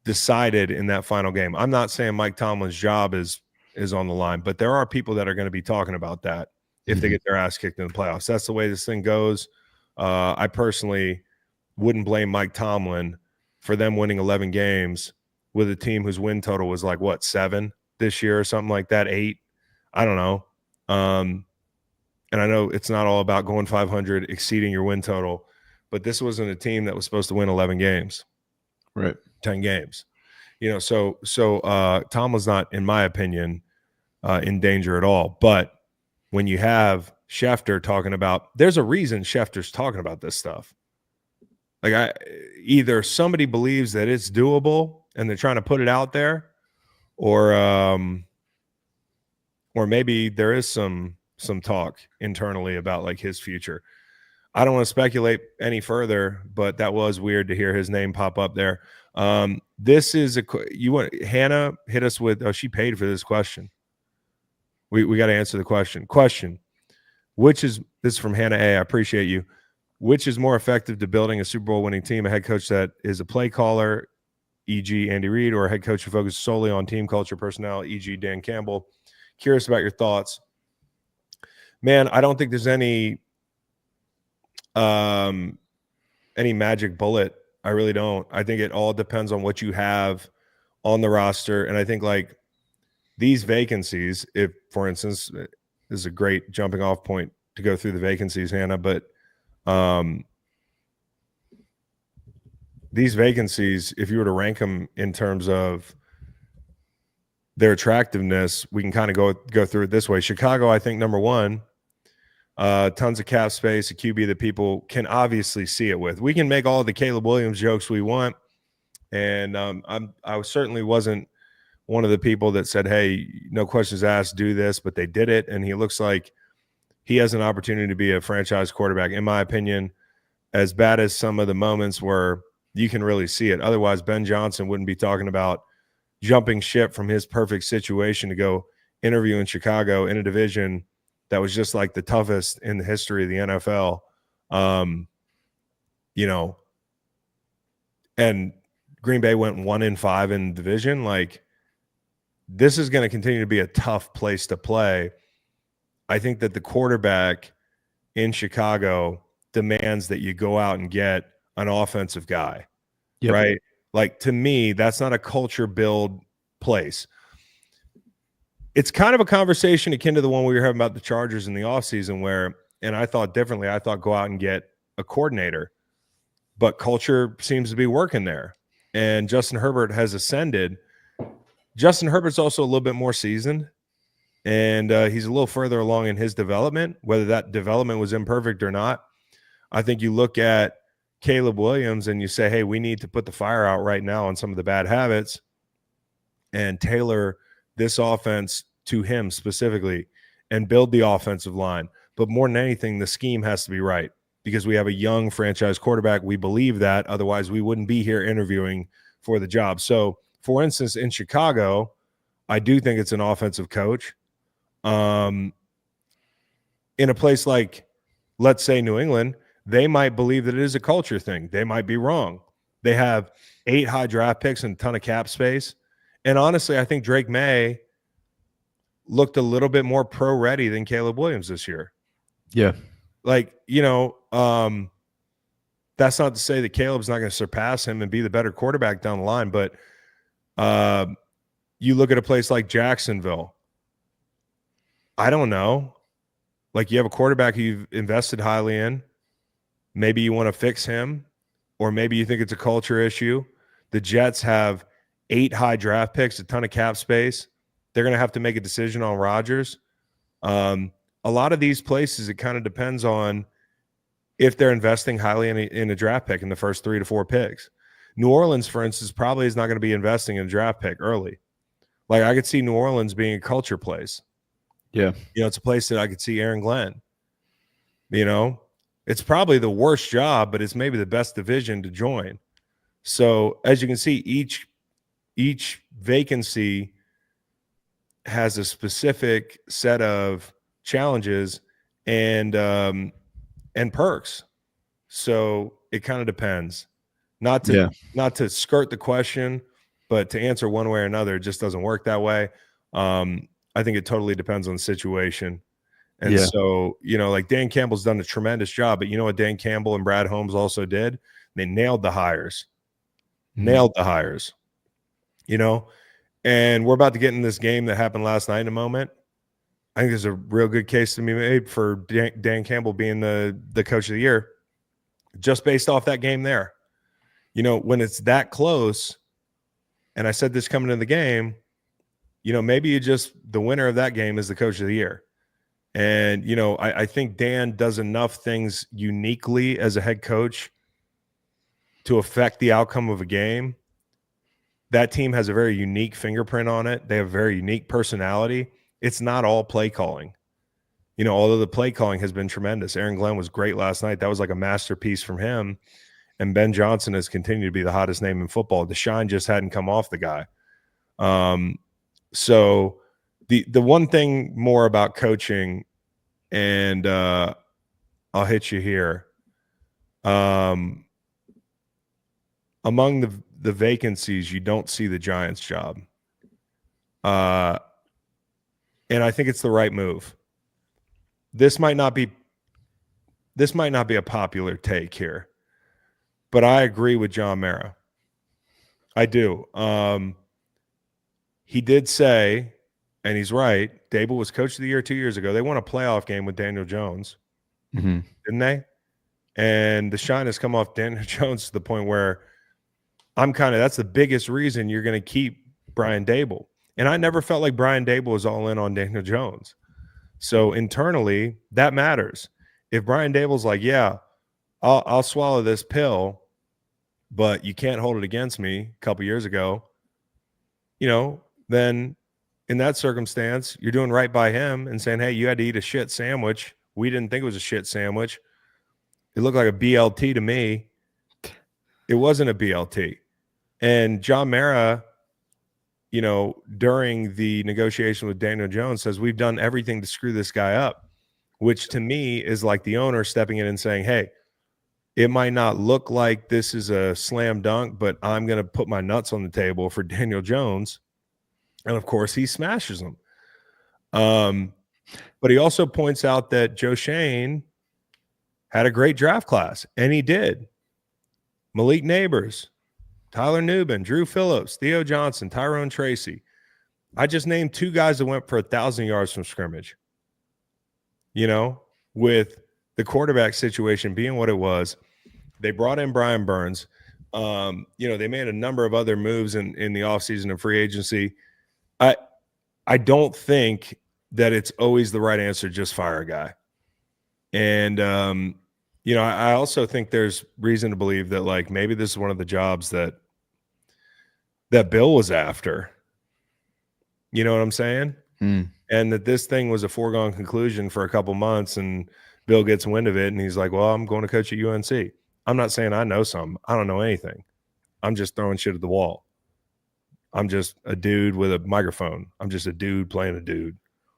decided in that final game. I'm not saying Mike Tomlin's job is on the line, but there are people that are going to be talking about that if they get their ass kicked in the playoffs. That's the way this thing goes. I personally wouldn't blame Mike Tomlin for them winning 11 games with a team whose win total was like, what, 7 this year or something like that, 8? I don't know. And I know it's not all about going 500, exceeding your win total, but this wasn't a team that was supposed to win 11 games. Right. 10 games. You know, so Tomlin's not, in my opinion, in danger at all. But when you have Schefter talking about, there's a reason Schefter's talking about this stuff. Like, either somebody believes that it's doable and they're trying to put it out there, or maybe there is some talk internally about like his future. I don't want to speculate any further, but that was weird to hear his name pop up there. This is Hannah hit us with, she paid for this question. We got to answer the question. This is from Hannah A. I appreciate you. Which is more effective to building a Super Bowl winning team, a head coach that is a play caller, e.g. Andy Reid, or a head coach who focuses solely on team culture, personnel, e.g. Dan Campbell? Curious about your thoughts. Man, I don't think there's any magic bullet. I really don't. I think it all depends on what you have on the roster. And I think like these vacancies, if, for instance, this is a great jumping off point to go through the vacancies, Hannah, but these vacancies, if you were to rank them in terms of their attractiveness, we can kind of go through it this way. Chicago, I think, number 1, tons of cap space, a QB that people can obviously see it with. We can make all the Caleb Williams jokes we want, and I certainly wasn't one of the people that said, hey, no questions asked, do this, but they did it, and he looks like he has an opportunity to be a franchise quarterback, in my opinion, as bad as some of the moments where you can really see it. Otherwise, Ben Johnson wouldn't be talking about jumping ship from his perfect situation to go interview in Chicago in a division that was just like the toughest in the history of the NFL. You know, and Green Bay went 1-5 in the division. Like, this is going to continue to be a tough place to play. I think that the quarterback in Chicago demands that you go out and get an offensive guy, right? Like, to me, that's not a culture build place. It's kind of a conversation akin to the one we were having about the Chargers in the offseason where, and I thought differently, I thought go out and get a coordinator, but culture seems to be working there. And Justin Herbert has ascended. Justin Herbert's also a little bit more seasoned, and he's a little further along in his development, whether that development was imperfect or not. I think you look at Caleb Williams and you say, hey, we need to put the fire out right now on some of the bad habits and tailor this offense to him specifically and build the offensive line. But more than anything, the scheme has to be right because we have a young franchise quarterback. We believe that. Otherwise, we wouldn't be here interviewing for the job. So, for instance, in Chicago, I do think it's an offensive coach. In a place like, let's say, New England, they might believe that it is a culture thing. They might be wrong. They have 8 high draft picks and a ton of cap space. And honestly, I think Drake Maye looked a little bit more pro ready than Caleb Williams this year. Yeah. Like, that's not to say that Caleb's not going to surpass him and be the better quarterback down the line, but you look at a place like Jacksonville. I don't know. Like, you have a quarterback who you've invested highly in. Maybe you want to fix him, or maybe you think it's a culture issue. The Jets have 8 high draft picks, a ton of cap space. They're going to have to make a decision on Rodgers. A lot of these places, it kind of depends on if they're investing highly in a draft pick in the first 3 to 4 picks. New Orleans, for instance, probably is not going to be investing in a draft pick early. Like, I could see New Orleans being a culture place. Yeah. It's a place that I could see Aaron Glenn. It's probably the worst job, but it's maybe the best division to join. So as you can see, each vacancy has a specific set of challenges and perks. So it kind of depends. Not to skirt the question, but to answer one way or another, it just doesn't work that way. I think it totally depends on the situation. And so, like, Dan Campbell's done a tremendous job, but you know what Dan Campbell and Brad Holmes also did? They nailed the hires. And we're about to get in this game that happened last night in a moment. I think there's a real good case to be made for Dan Campbell being the coach of the year, just based off that game there. When it's that close, and I said this coming into the game, maybe the winner of that game is the coach of the year. And, I think Dan does enough things uniquely as a head coach to affect the outcome of a game. That team has a very unique fingerprint on it. They have a very unique personality. It's not all play calling. Although the play calling has been tremendous. Aaron Glenn was great last night. That was like a masterpiece from him. And Ben Johnson has continued to be the hottest name in football. The shine just hadn't come off the guy. So the one thing more about coaching, and I'll hit you here. Among the vacancies, you don't see the Giants job. And I think it's the right move. This might not be a popular take here, but I agree with John Mara. I do. He did say, and he's right, Dable was coach of the year 2 years ago. They won a playoff game with Daniel Jones, didn't they? And the shine has come off Daniel Jones to the point where that's the biggest reason you're going to keep Brian Dable. And I never felt like Brian Dable was all in on Daniel Jones. So internally, that matters. If Brian Dable's like, yeah, I'll swallow this pill, but you can't hold it against me a couple years ago, then in that circumstance, you're doing right by him and saying, hey, you had to eat a shit sandwich. We didn't think it was a shit sandwich. It looked like a BLT to me. It wasn't a BLT. And John Mara, during the negotiation with Daniel Jones, says we've done everything to screw this guy up, which to me is like the owner stepping in and saying, hey, it might not look like this is a slam dunk, but I'm going to put my nuts on the table for Daniel Jones. And of course, he smashes them. But he also points out that Joe Shane had a great draft class, and he did. Malik Neighbors, Tyler Nubin, Drew Phillips, Theo Johnson, Tyrone Tracy. I just named 2 guys that went for 1,000 yards from scrimmage. With the quarterback situation being what it was, they brought in Brian Burns. They made a number of other moves in the offseason and free agency. I don't think that it's always the right answer, just fire a guy. And, I also think there's reason to believe that, like, maybe this is one of the jobs that Bill was after. You know what I'm saying? And that this thing was a foregone conclusion for a couple months, and Bill gets wind of it, and he's like, well, I'm going to coach at UNC. I'm not saying I know something. I don't know anything. I'm just throwing shit at the wall. I'm just a dude with a microphone. I'm just a dude playing a dude.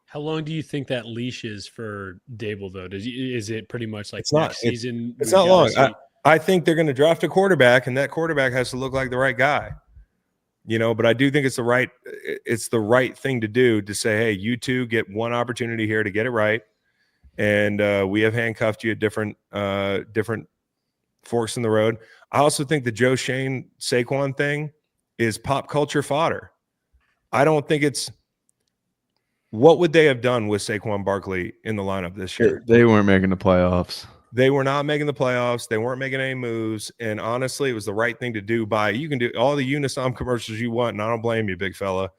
How long do you think that leash is for Dable, though? Is it pretty much like It's not- next season? It's we've not gotta long. see- I think they're going to draft a quarterback, and that quarterback has to look like the right guy. But I do think it's the right thing to do to say, hey, you two get one opportunity here to get it right, and we have handcuffed you at different forks in the road. I also think the Joe Shane Saquon thing is pop culture fodder. I don't think it's what would they have done with Saquon Barkley in the lineup this year? They weren't making the playoffs. They were not making the playoffs. They weren't making any moves. And honestly, it was the right thing to do. You can do all the Unisom commercials you want, and I don't blame you, big fella.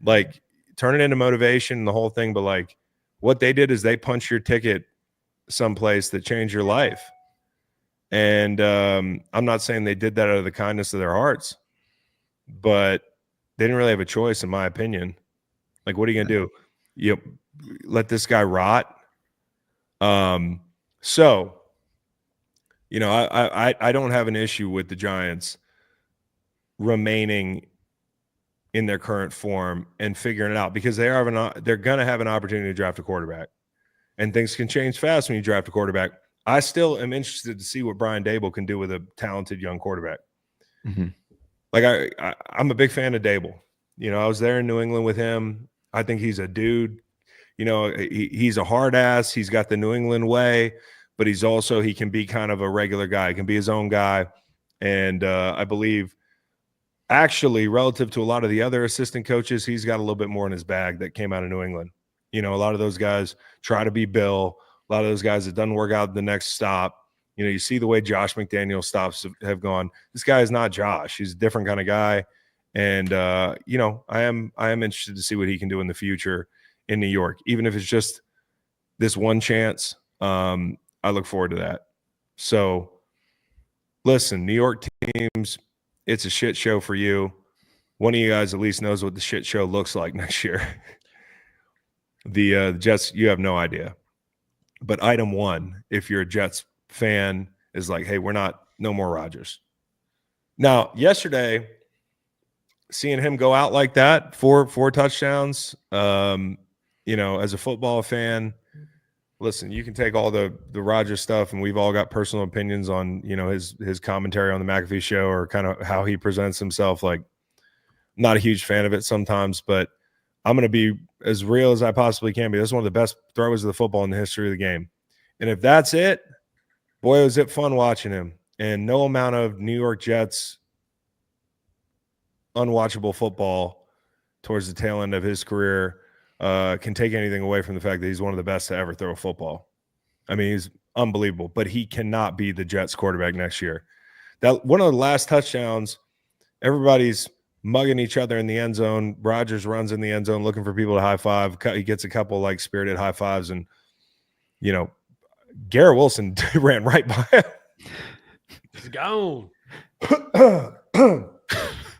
Like, turn it into motivation and the whole thing. But, like, what they did is they punched your ticket someplace that changed your life. And I'm not saying they did that out of the kindness of their hearts, but they didn't really have a choice, in my opinion. Like, what are you going to do? You let this guy rot? So, I don't have an issue with the Giants remaining in their current form and figuring it out, because they're going to have an opportunity to draft a quarterback, and things can change fast when you draft a quarterback. I still am interested to see what Brian Dable can do with a talented young quarterback. Mm-hmm. Like, I'm a big fan of Dable. I was there in New England with him. I think he's a dude. He's a hard ass. He's got the New England way, but he can be kind of a regular guy. He can be his own guy. And I believe, actually, relative to a lot of the other assistant coaches, he's got a little bit more in his bag that came out of New England. A lot of those guys try to be Bill. A lot of those guys, it doesn't work out the next stop. You see the way Josh McDaniels stops have gone. This guy is not Josh. He's a different kind of guy. And, I am interested to see what he can do in the future in New York, even if it's just this one chance. I look forward to that. So, listen, New York teams, it's a shit show for you. One of you guys at least knows what the shit show looks like next year. The Jets, you have no idea. But item one, if you're a Jets fan, is like, hey, no more Rodgers. Now, yesterday, seeing him go out like that, four touchdowns, as a football fan, listen, you can take all the Rodgers stuff, and we've all got personal opinions on, his commentary on the McAfee show, or kind of how he presents himself. Like, not a huge fan of it sometimes, but I'm going to be as real as I possibly can be. This is one of the best throwers of the football in the history of the game. And if that's it, boy, was it fun watching him. And no amount of New York Jets unwatchable football towards the tail end of his career can take anything away from the fact that he's one of the best to ever throw a football. I mean, he's unbelievable, but he cannot be the Jets quarterback next year. That one of the last touchdowns, everybody's mugging each other in the end zone. Rodgers runs in the end zone looking for people to high five. He gets a couple like spirited high fives, and Garrett Wilson ran right by him. He's gone.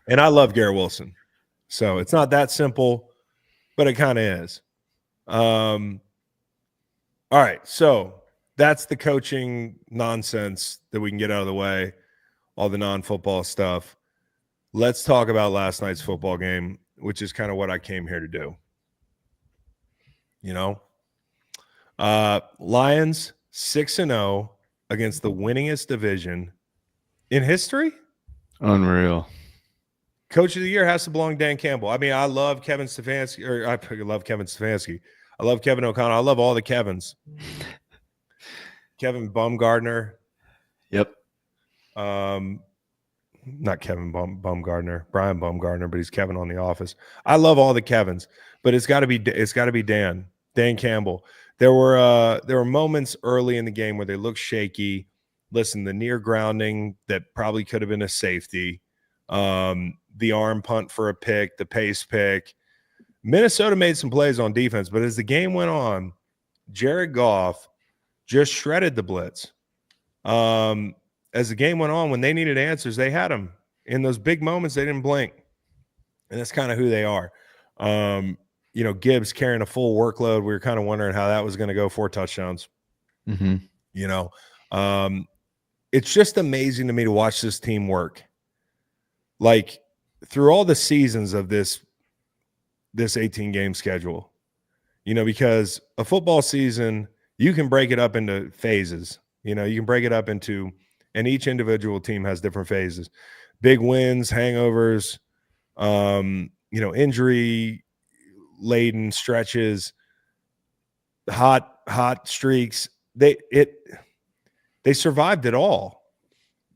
And I love Garrett Wilson. So it's not that simple, but it kind of is. All right. So that's the coaching nonsense that we can get out of the way, all the non-football stuff. Let's talk about last night's football game, which is kind of what I came here to do. Lions 6-0 against the winningest division in history. Unreal. Coach of the year has to belong to Dan Campbell. I mean, I love Kevin Stefanski, or I love Kevin Stefanski. I love Kevin O'Connell. I love all the Kevins. Kevin Baumgartner. Yep. Not Kevin Baumgartner, Brian Baumgartner, but he's Kevin on The Office. I love all the Kevins, but it's got to be Dan Campbell. There were moments early in the game where they looked shaky. Listen, the near grounding that probably could have been a safety, the arm punt for a pick, the pace pick. Minnesota made some plays on defense, but as the game went on, Jared Goff just shredded the blitz. As the game went on, when they needed answers, they had them. In those big moments, they didn't blink. And that's kind of who they are. Gibbs carrying a full workload. We were kind of wondering how that was going to go. 4 touchdowns. Mm-hmm. It's just amazing to me to watch this team work. Like, through all the seasons of this 18-game schedule, because a football season, you can break it up into phases. You can break it up into, and each individual team has different phases. Big wins, hangovers, injury laden stretches, hot streaks. They survived it all.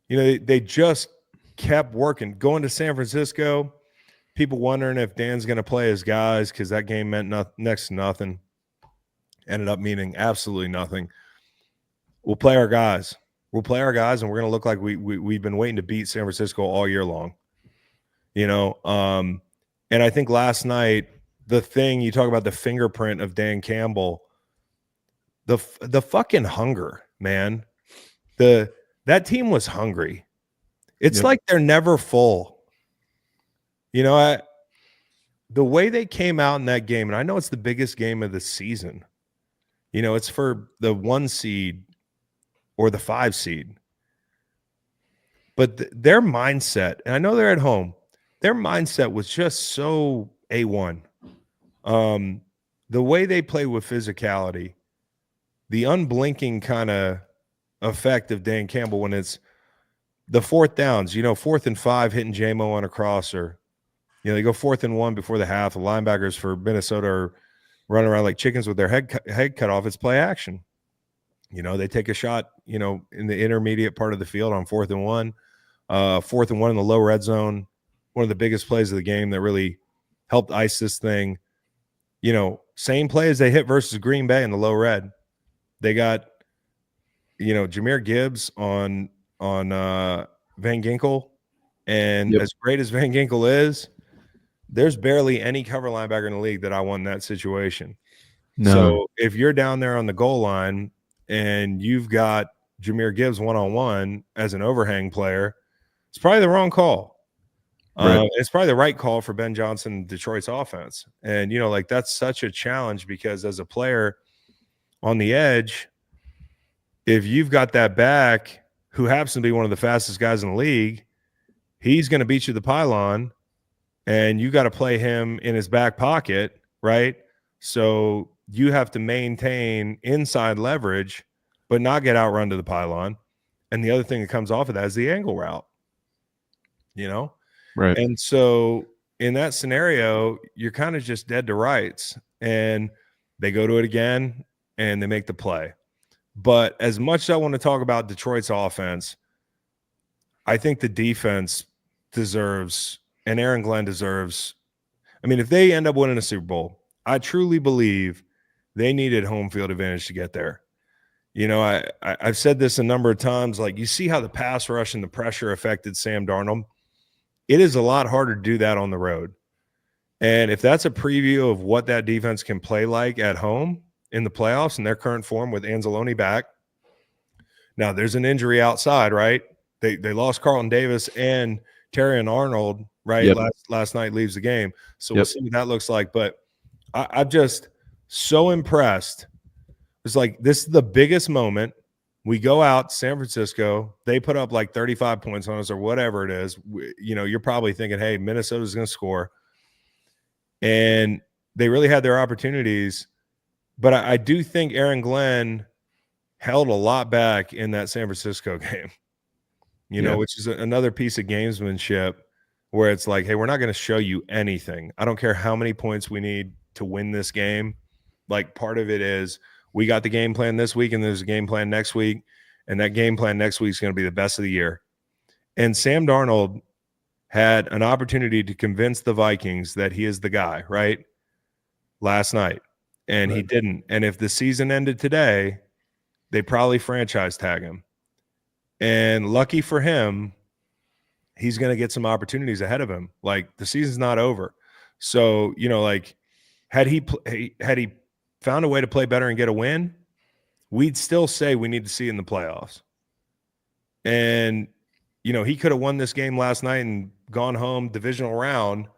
They just kept working. Going to San Francisco, people wondering if Dan's going to play his guys because that game meant next to nothing. Ended up meaning absolutely nothing. We'll play our guys. And we're going to look like we've been waiting to beat San Francisco all year long. And I think last night, the thing you talk about, the fingerprint of Dan Campbell, the fucking hunger, man. That team was hungry. It's like they're never full. The way they came out in that game, and I know it's the biggest game of the season. It's for the 1 seed or the 5 seed. But their mindset, and I know they're at home, their mindset was just so A1. The way they play with physicality, the unblinking kind of effect of Dan Campbell when it's the 4th downs, 4th and 5 hitting J-Mo on a crosser. They go 4th and 1 before the half. The linebackers for Minnesota are running around like chickens with their head cut off. It's play action. They take a shot, in the intermediate part of the field on 4th and 1. 4th and 1 in the low red zone. One of the biggest plays of the game that really helped ice this thing. Same play as they hit versus Green Bay in the low red. They got, Jahmyr Gibbs on Van Ginkel. And as great as Van Ginkel is, there's barely any cover linebacker in the league that I want in that situation. No. So if you're down there on the goal line and you've got Jahmyr Gibbs one-on-one as an overhang player, it's probably the wrong call. Right. It's probably the right call for Ben Johnson, Detroit's offense. And, that's such a challenge because as a player on the edge, if you've got that back who happens to be one of the fastest guys in the league, he's going to beat you the pylon, and you got to play him in his back pocket, right? So you have to maintain inside leverage, but not get outrun to the pylon. And the other thing that comes off of that is the angle route, Right. And so in that scenario, you're kind of just dead to rights, and they go to it again and they make the play. But as much as I want to talk about Detroit's offense, I think the defense deserves, and Aaron Glenn deserves. I mean, if they end up winning a Super Bowl, I truly believe they needed home field advantage to get there. I've said this a number of times, like you see how the pass rush and the pressure affected Sam Darnold. It is a lot harder to do that on the road. And if that's a preview of what that defense can play like at home in the playoffs in their current form with Anzalone back. Now, there's an injury outside, right? They lost Carlton Davis and Terry and Arnold, right? Yep. Last night leaves the game. So we'll see what that looks like. But I'm just so impressed. It's like this is the biggest moment. We go out to San Francisco. They put up like 35 points on us or whatever it is. You're probably thinking, hey, Minnesota's going to score. And they really had their opportunities. But I do think Aaron Glenn held a lot back in that San Francisco game, which is another piece of gamesmanship where it's like, hey, we're not going to show you anything. I don't care how many points we need to win this game. Like part of it is we got the game plan this week and there's a game plan next week. And that game plan next week is going to be the best of the year. And Sam Darnold had an opportunity to convince the Vikings that he is the guy, right? Last night. And he didn't. And if the season ended today, they probably franchise tag him. And lucky for him, he's going to get some opportunities ahead of him. Like the season's not over. So, had he found a way to play better and get a win, we'd still say we need to see in the playoffs. And, he could have won this game last night and gone home divisional round,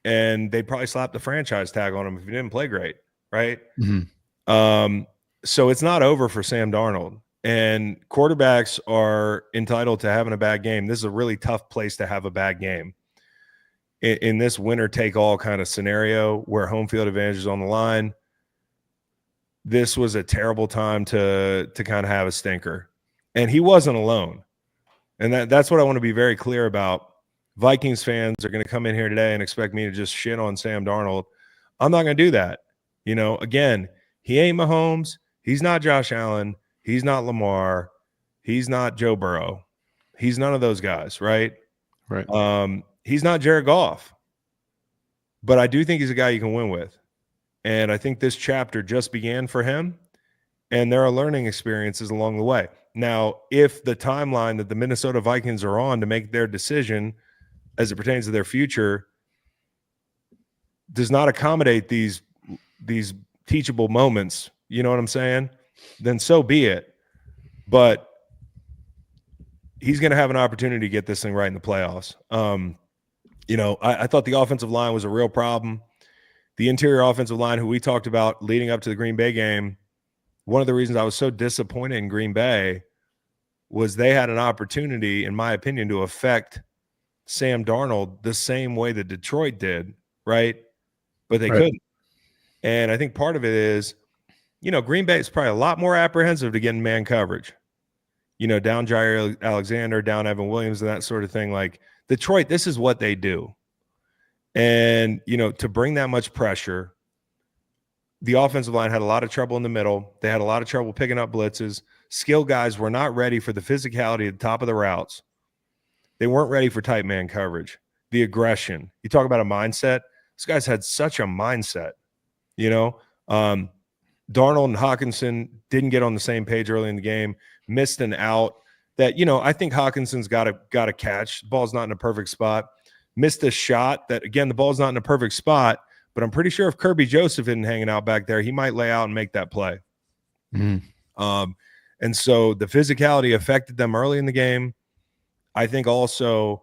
and they'd probably slap the franchise tag on him if he didn't play great, right? Mm-hmm. So it's not over for Sam Darnold. And quarterbacks are entitled to having a bad game. This is a really tough place to have a bad game. In this winner-take-all kind of scenario where home field advantage is on the line, this was a terrible time to kind of have a stinker. And he wasn't alone. And that's what I want to be very clear about. Vikings fans are going to come in here today and expect me to just shit on Sam Darnold. I'm not going to do that. You know, again, he ain't Mahomes. He's not Josh Allen. He's not Lamar. He's not Joe Burrow. He's none of those guys, right? Right. He's not Jared Goff. But I do think he's a guy you can win with. And I think this chapter just began for him. And there are learning experiences along the way. Now, if the timeline that the Minnesota Vikings are on to make their decision as it pertains to their future does not accommodate these teachable moments, you know what I'm saying? Then so be it. But he's going to have an opportunity to get this thing right in the playoffs. You know, I thought the offensive line was a real problem. The interior offensive line, who we talked about leading up to the Green Bay game, one of the reasons I was so disappointed in Green Bay was they had an opportunity, in my opinion, to affect Sam Darnold the same way that Detroit did, right? But they couldn't. And I think part of it is, you know, Green Bay is probably a lot more apprehensive to getting man coverage. You know, down Jair Alexander, down Evan Williams, and that sort of thing. Like Detroit, this is what they do. And, you know, to bring that much pressure, the offensive line had a lot of trouble in the middle. They had a lot of trouble picking up blitzes. Skill guys were not ready for the physicality at the top of the routes. They weren't ready for tight man coverage. The aggression. You talk about a mindset. These guys had such a mindset, you know. Darnold and Hawkinson didn't get on the same page early in the game, missed an out that, you know, I think Hawkinson's got to catch. The ball's not in a perfect spot. Missed a shot that, again, the ball's not in a perfect spot, but I'm pretty sure if Kirby Joseph isn't hanging out back there, he might lay out and make that play. And so the physicality affected them early in the game. I think also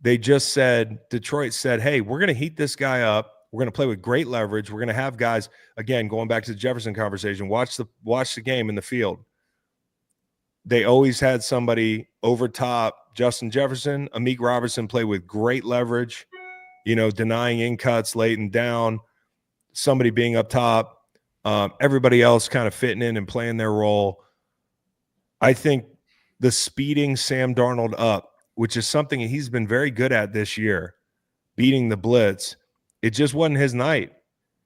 they just said, Detroit said, hey, we're going to heat this guy up. We're going to play with great leverage. We're going to have guys, again, going back to the Jefferson conversation, watch the game in the field. They always had somebody over top. Justin Jefferson, Amik Robertson play with great leverage, you know, denying in cuts late and down, somebody being up top, everybody else kind of fitting in and playing their role. I think the speeding Sam Darnold up, which is something he's been very good at this year, beating the blitz, it just wasn't his night.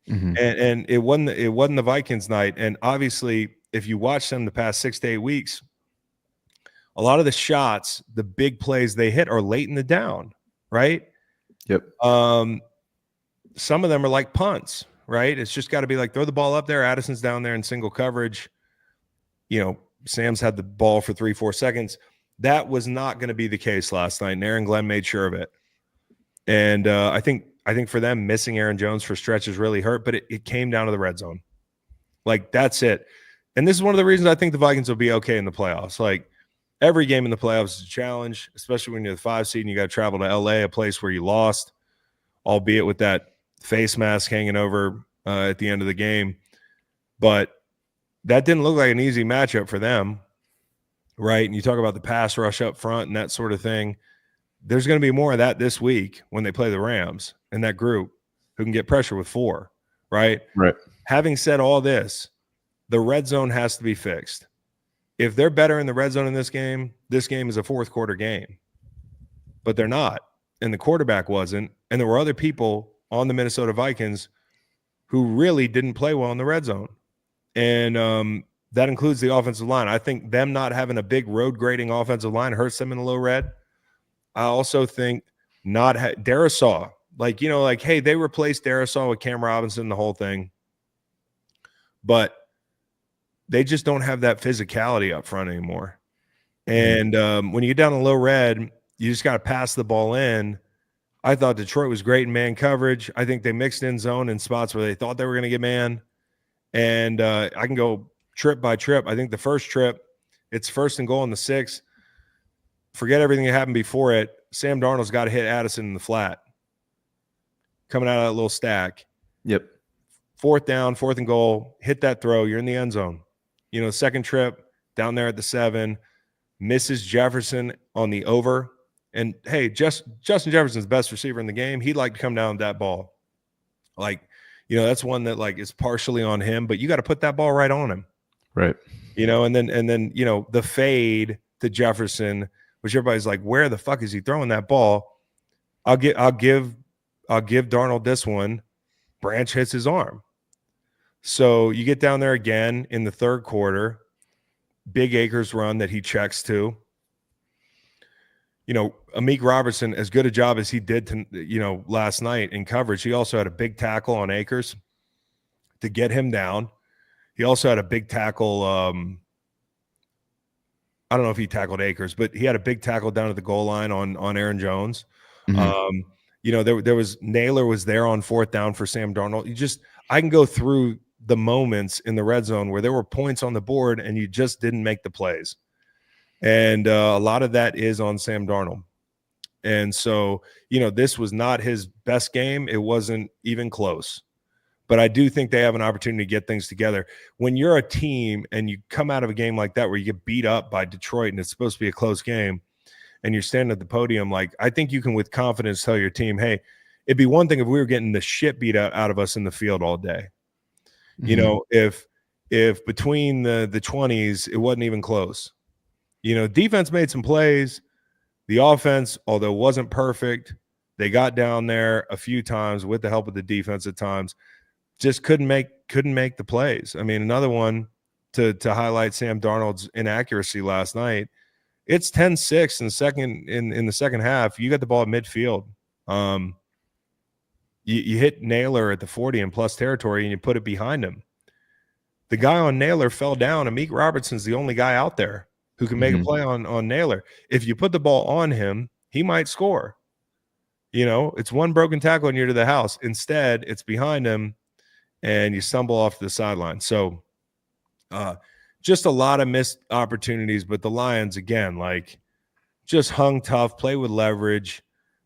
And it wasn't the Vikings' night. And obviously, if you watch them the past 6 to 8 weeks, a lot of the shots, the big plays they hit are late in the down, right? Yep. Some of them are like punts, right? It's just got to be like, throw the ball up there. Addison's down there in single coverage. You know, Sam's had the ball for 3-4 seconds. That was not going to be the case last night, and Aaron Glenn made sure of it. And I think for them, missing Aaron Jones for stretches really hurt, but it came down to the red zone. Like, that's it. And this is one of the reasons I think the Vikings will be okay in the playoffs. Like, every game in the playoffs is a challenge, especially when you're the 5 seed and you got to travel to LA, a place where you lost, albeit with that face mask hanging over at the end of the game. But that didn't look like an easy matchup for them, right? And you talk about the pass rush up front and that sort of thing. There's going to be more of that this week when they play the Rams and that group who can get pressure with 4, right? Right. Having said all this, the red zone has to be fixed. If they're better in the red zone in this game is a fourth quarter game. But they're not. And the quarterback wasn't. And there were other people on the Minnesota Vikings who really didn't play well in the red zone. And that includes the offensive line. I think them not having a big road grading offensive line hurts them in the low red. I also think not Darisaw, like, you know, like, hey, they replaced Darisaw with Cam Robinson, the whole thing. But they just don't have that physicality up front anymore. And when you get down to low red, you just got to pass the ball in. I thought Detroit was great in man coverage. I think they mixed in zone in spots where they thought they were going to get man. And I can go trip by trip. I think the first trip, it's 1st and goal in the 6. Forget everything that happened before it. Sam Darnold's got to hit Addison in the flat. Coming out of that little stack. Yep. 4th down, 4th and goal, hit that throw. You're in the end zone. You know, second trip down there at the 7, misses Jefferson on the over. And, hey, Justin Jefferson's the best receiver in the game. He'd like to come down with that ball. Like, that's one that like is partially on him, but you got to put that ball right on him. Right. And then the fade to Jefferson, which everybody's like, where the fuck is he throwing that ball? I'll give Darnold this one. Branch hits his arm. So you get down there again in the third quarter, big Akers run that he checks to. Amik Robertson, as good a job as he did to, last night in coverage, he also had a big tackle on Akers to get him down. He also had a big tackle. I don't know if he tackled Akers, but he had a big tackle down at the goal line on Aaron Jones. Mm-hmm. There was Naylor was there on fourth down for Sam Darnold. I can go through the moments in the red zone where there were points on the board and you just didn't make the plays. And a lot of that is on Sam Darnold. And so, this was not his best game. It wasn't even close. But I do think they have an opportunity to get things together. When you're a team and you come out of a game like that where you get beat up by Detroit and it's supposed to be a close game and you're standing at the podium, like I think you can with confidence tell your team, hey, it'd be one thing if we were getting the shit beat out of us in the field all day. Mm-hmm. If between the 20s, it wasn't even close. Defense made some plays. The offense, although wasn't perfect, they got down there a few times with the help of the defense at times, just couldn't make the plays. I mean, another one to highlight Sam Darnold's inaccuracy last night. It's 10-6 in the second half. You got the ball at midfield. You hit Naylor at the 40 in plus territory and you put it behind him. The guy on Naylor fell down. Amik Robertson's the only guy out there who can make a play on Naylor. If you put the ball on him, he might score. It's one broken tackle and you're to the house. Instead, it's behind him and you stumble off the sideline. So just a lot of missed opportunities, but the Lions, again, like just hung tough, play with leverage,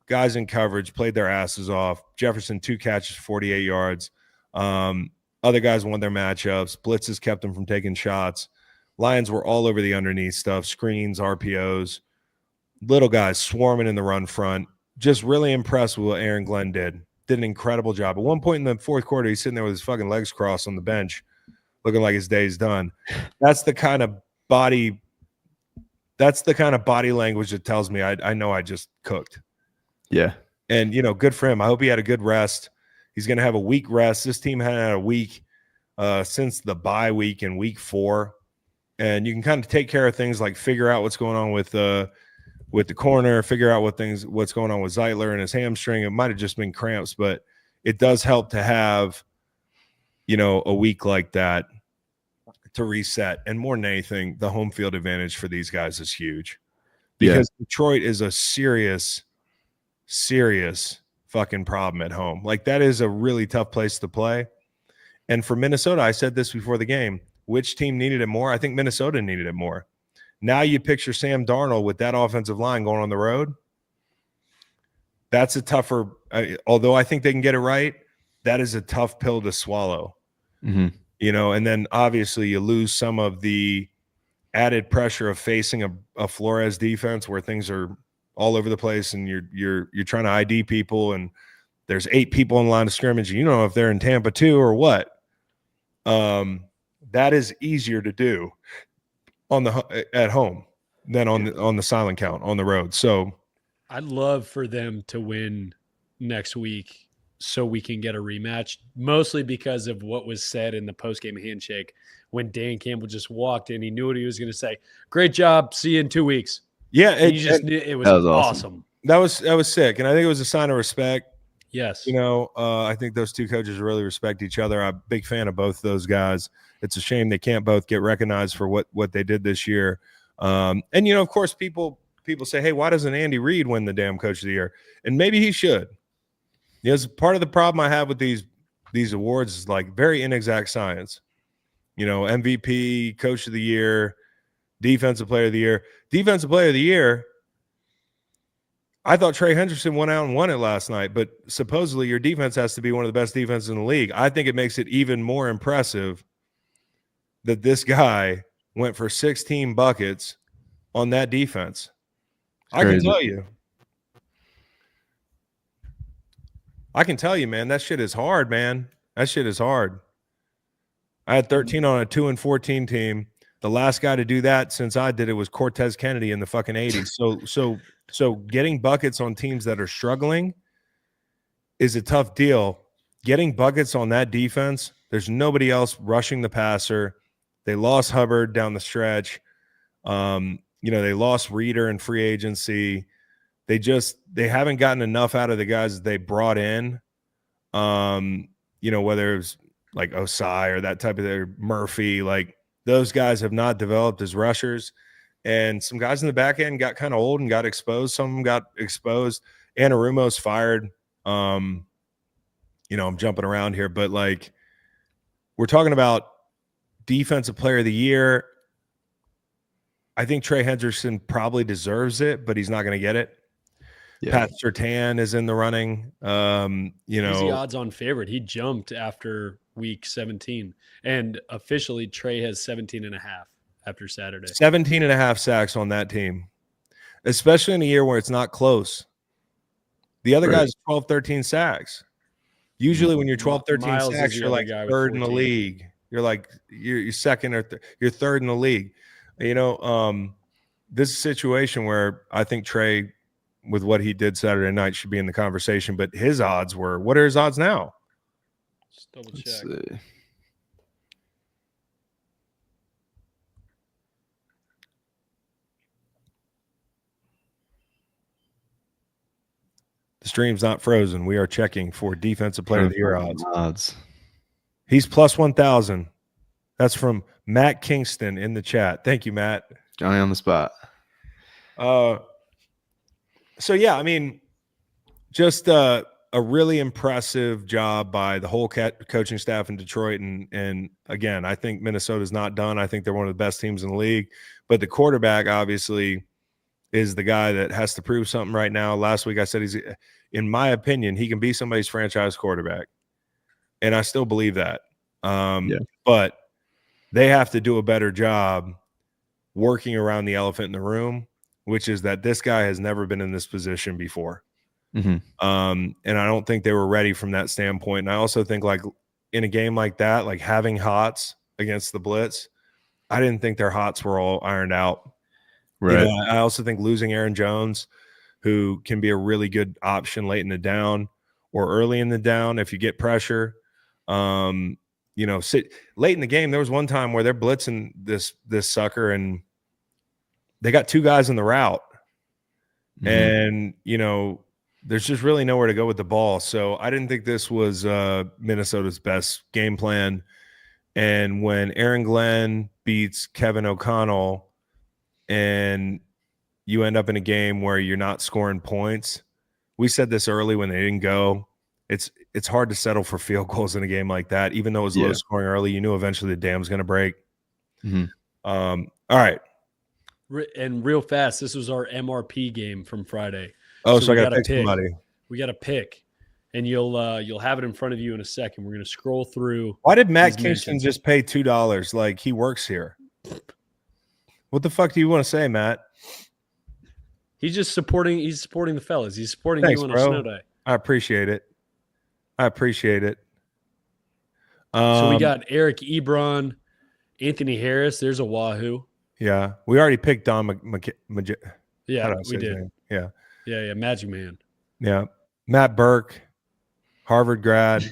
guys in coverage, played their asses off. Jefferson, 2 catches, 48 yards. Other guys won their matchups. Blitzes kept them from taking shots. Lions were all over the underneath stuff, screens, RPOs, little guys swarming in the run front. Just really impressed with what Aaron Glenn did. Did an incredible job. At one point in the fourth quarter, he's sitting there with his fucking legs crossed on the bench, looking like his day's done. That's the kind of body language that tells me I know I just cooked. Yeah. And, good for him. I hope he had a good rest. He's going to have a week rest. This team hadn't had a week since the bye week in week 4. And you can kind of take care of things like figure out what's going on with the corner, figure out what's going on with Zeitler and his hamstring. It might have just been cramps, but it does help to have, a week like that to reset. And more than anything, the home field advantage for these guys is huge because Detroit is a serious fucking problem at home. Like that is a really tough place to play. And for Minnesota, I said this before the game, which team needed it more? I think Minnesota needed it more. Now you picture Sam Darnold with that offensive line going on the road. That's a tougher, although I think they can get it right, that is a tough pill to swallow. Mm-hmm. And then obviously you lose some of the added pressure of facing a Flores defense where things are all over the place and you're trying to ID people and there's 8 people in the line of scrimmage. And you don't know if they're in Tampa too or what. That is easier to do at home than on the silent count on the road. So I'd love for them to win next week so we can get a rematch, mostly because of what was said in the postgame handshake when Dan Campbell just walked in. He knew what he was going to say. Great job. See you in 2 weeks. Yeah. It was awesome. That was sick. And I think it was a sign of respect. Yes. I think those two coaches really respect each other. I'm a big fan of both those guys. It's a shame they can't both get recognized for what they did this year. And, of course, people say, hey, why doesn't Andy Reid win the damn coach of the year? And maybe he should. Part of the problem I have with these awards is like very inexact science. MVP, coach of the year, defensive player of the year. Defensive player of the year, I thought Trey Hendrickson went out and won it last night, but supposedly your defense has to be one of the best defenses in the league. I think it makes it even more impressive that this guy went for 16 buckets on that defense. I can tell you, man, that shit is hard, man. That shit is hard. I had 13 on a 2-14 team. The last guy to do that since I did it was Cortez Kennedy in the fucking 80s. So getting buckets on teams that are struggling is a tough deal. Getting buckets on that defense, there's nobody else rushing the passer. They lost Hubbard down the stretch. They lost Reeder in free agency. They haven't gotten enough out of the guys that they brought in. Whether it was like Osai or that type of Murphy, like those guys have not developed as rushers. And some guys in the back end got kind of old and got exposed. Some of them got exposed. Anarumo's fired. I'm jumping around here, but like we're talking about defensive player of the year. I think Trey Hendrickson probably deserves it, but he's not going to get it. Yeah. Pat Surtain is in the running. He's the odds-on favorite. He jumped after week 17, and officially Trey has 17.5 after Saturday. 17.5 sacks on that team, especially in a year where it's not close. The other guy's 12, 13 sacks. Usually when you're 12, 13 sacks, you're like third in the league. You're like you're second or you're third in the league. This is a situation where I think Trey, with what he did Saturday night, should be in the conversation. But his odds were, what are his odds now? Just double check. The stream's not frozen. We are checking for defensive player of the year odds. He's plus 1,000. That's from Matt Kingston in the chat. Thank you, Matt. Johnny on the spot. Just a really impressive job by the whole coaching staff in Detroit. And again, I think Minnesota's not done. I think they're one of the best teams in the league. But the quarterback, obviously, is the guy that has to prove something right now. Last week I said in my opinion, he can be somebody's franchise quarterback. And I still believe that. But they have to do a better job working around the elephant in the room, which is that this guy has never been in this position before. Mm-hmm. And I don't think they were ready from that standpoint. And I also think, like, in a game like that, like having hots against the blitz, I didn't think their hots were all ironed out. Right. I also think losing Aaron Jones, who can be a really good option late in the down or early in the down if you get pressure. Late in the game, there was one time where they're blitzing this sucker and they got two guys in the route. Mm-hmm. And, there's just really nowhere to go with the ball. So I didn't think this was Minnesota's best game plan. And when Aaron Glenn beats Kevin O'Connell and you end up in a game where you're not scoring points, we said this early when they didn't go, it's hard to settle for field goals in a game like that. Even though it was low scoring early, you knew eventually the dam's going to break. Mm-hmm. All right. And real fast, this was our MRP game from Friday. Oh, so I got to pick somebody. We got to pick, and you'll have it in front of you in a second. We're going to scroll through. Why did Matt Kingston just pay $2? Like, he works here. What the fuck do you want to say, Matt? He's just supporting. He's supporting the fellas. He's supporting you on a snow day. I appreciate it. So we got Eric Ebron, Anthony Harris. There's a Wahoo. Yeah, we already picked Don Yeah, we did. Yeah, Magic Man. Yeah, Matt Burke, Harvard grad.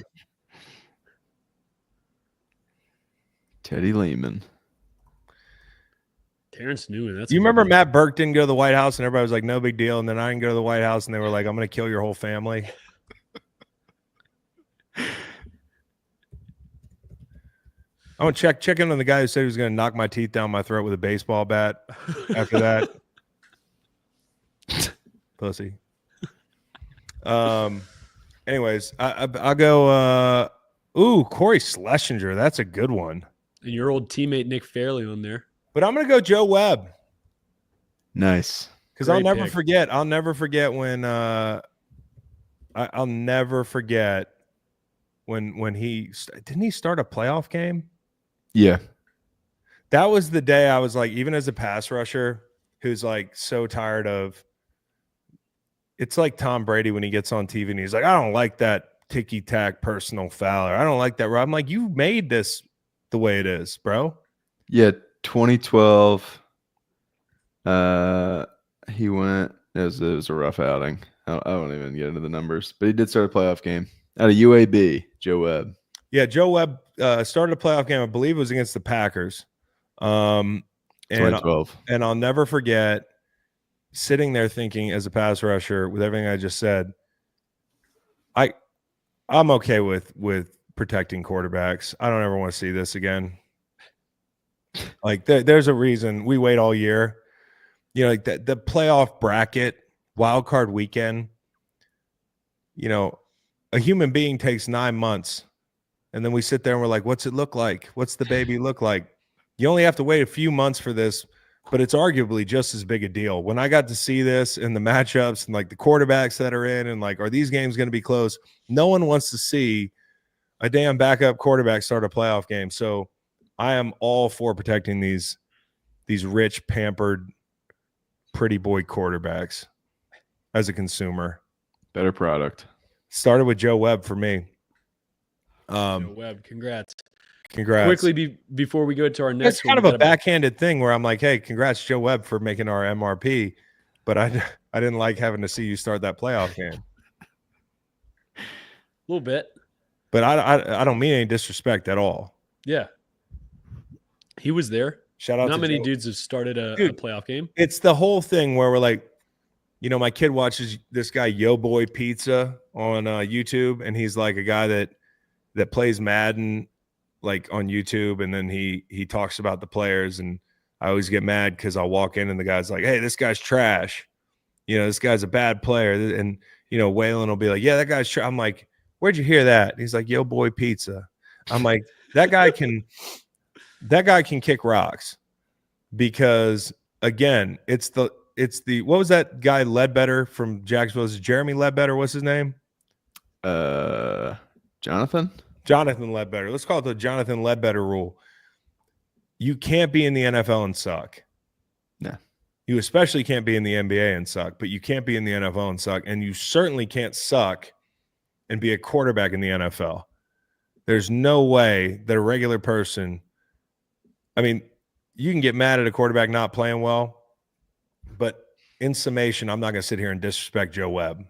Teddy Lehman. Terrence Newman. You remember Matt Burke didn't go to the White House and everybody was like, no big deal. And then I didn't go to the White House and they were like, I'm going to kill your whole family. I want to check in on the guy who said he was going to knock my teeth down my throat with a baseball bat after that. Pussy. Anyways, I'll go. Corey Schlesinger. That's a good one. And your old teammate Nick Fairley on there. But I'm going to go Joe Webb. Nice. Because I'll never forget. I'll never forget when I'll never forget when he didn't he start a playoff game? Yeah. That was the day I was like, even as a pass rusher who's like so tired of, it's like Tom Brady when he gets on TV and he's like, I don't like that ticky-tack personal foul. I don't like that. I'm like, you made this the way it is, bro. Yeah, 2012. He went. It was a rough outing. I won't even get into the numbers, but he did start a playoff game out of UAB. Joe Webb. Yeah, Joe Webb started a playoff game. I believe it was against the Packers. And 2012. And I'll never forget sitting there thinking, as a pass rusher, with everything I just said, I'm okay with protecting quarterbacks. I don't ever want to see this again. Like there's a reason we wait all year. You know, like the playoff bracket, wild card weekend. You know, a human being takes 9 months, and then we sit there and we're like, "What's it look like? What's the baby look like?" You only have to wait a few months for this, but it's arguably just as big a deal. When I got to see this and the matchups and like the quarterbacks that are in, and like, are these games going to be close? No one wants to see a damn backup quarterback start a playoff game. So I am all for protecting these rich, pampered, pretty boy quarterbacks as a consumer. Better product. Started with Joe Webb for me. Joe Webb, congrats. Quickly, before we go to our next it's kind of a backhanded thing where I'm like, hey, congrats, Joe Webb, for making our MRP. But I didn't like having to see you start that playoff game. A little bit. But I don't mean any disrespect at all. Yeah. He was there. Shout out Not to many Joe. dudes have started a playoff game. It's the whole thing where we're like, you know, my kid watches this guy Yo Boy Pizza on YouTube, and he's like a guy that plays Madden like on YouTube, and then he talks about the players, and I always get mad because I'll walk in and the guy's like, hey, this guy's trash. You know, this guy's a bad player. And, you know, Waylon will be like, yeah, that guy's trash. I'm like, where'd you hear that? And he's like, Yo Boy Pizza. I'm like, that guy can kick rocks, because again, it's the what was that guy Ledbetter from Jacksonville? Is it Jeremy Ledbetter? What's his name? Jonathan Ledbetter. Let's call it the Jonathan Ledbetter rule. You can't be in the NFL and suck. No. You especially can't be in the NBA and suck, but you can't be in the NFL and suck. And you certainly can't suck and be a quarterback in the NFL. There's no way that a regular person, I mean, you can get mad at a quarterback not playing well, but in summation, I'm not going to sit here and disrespect Joe Webb.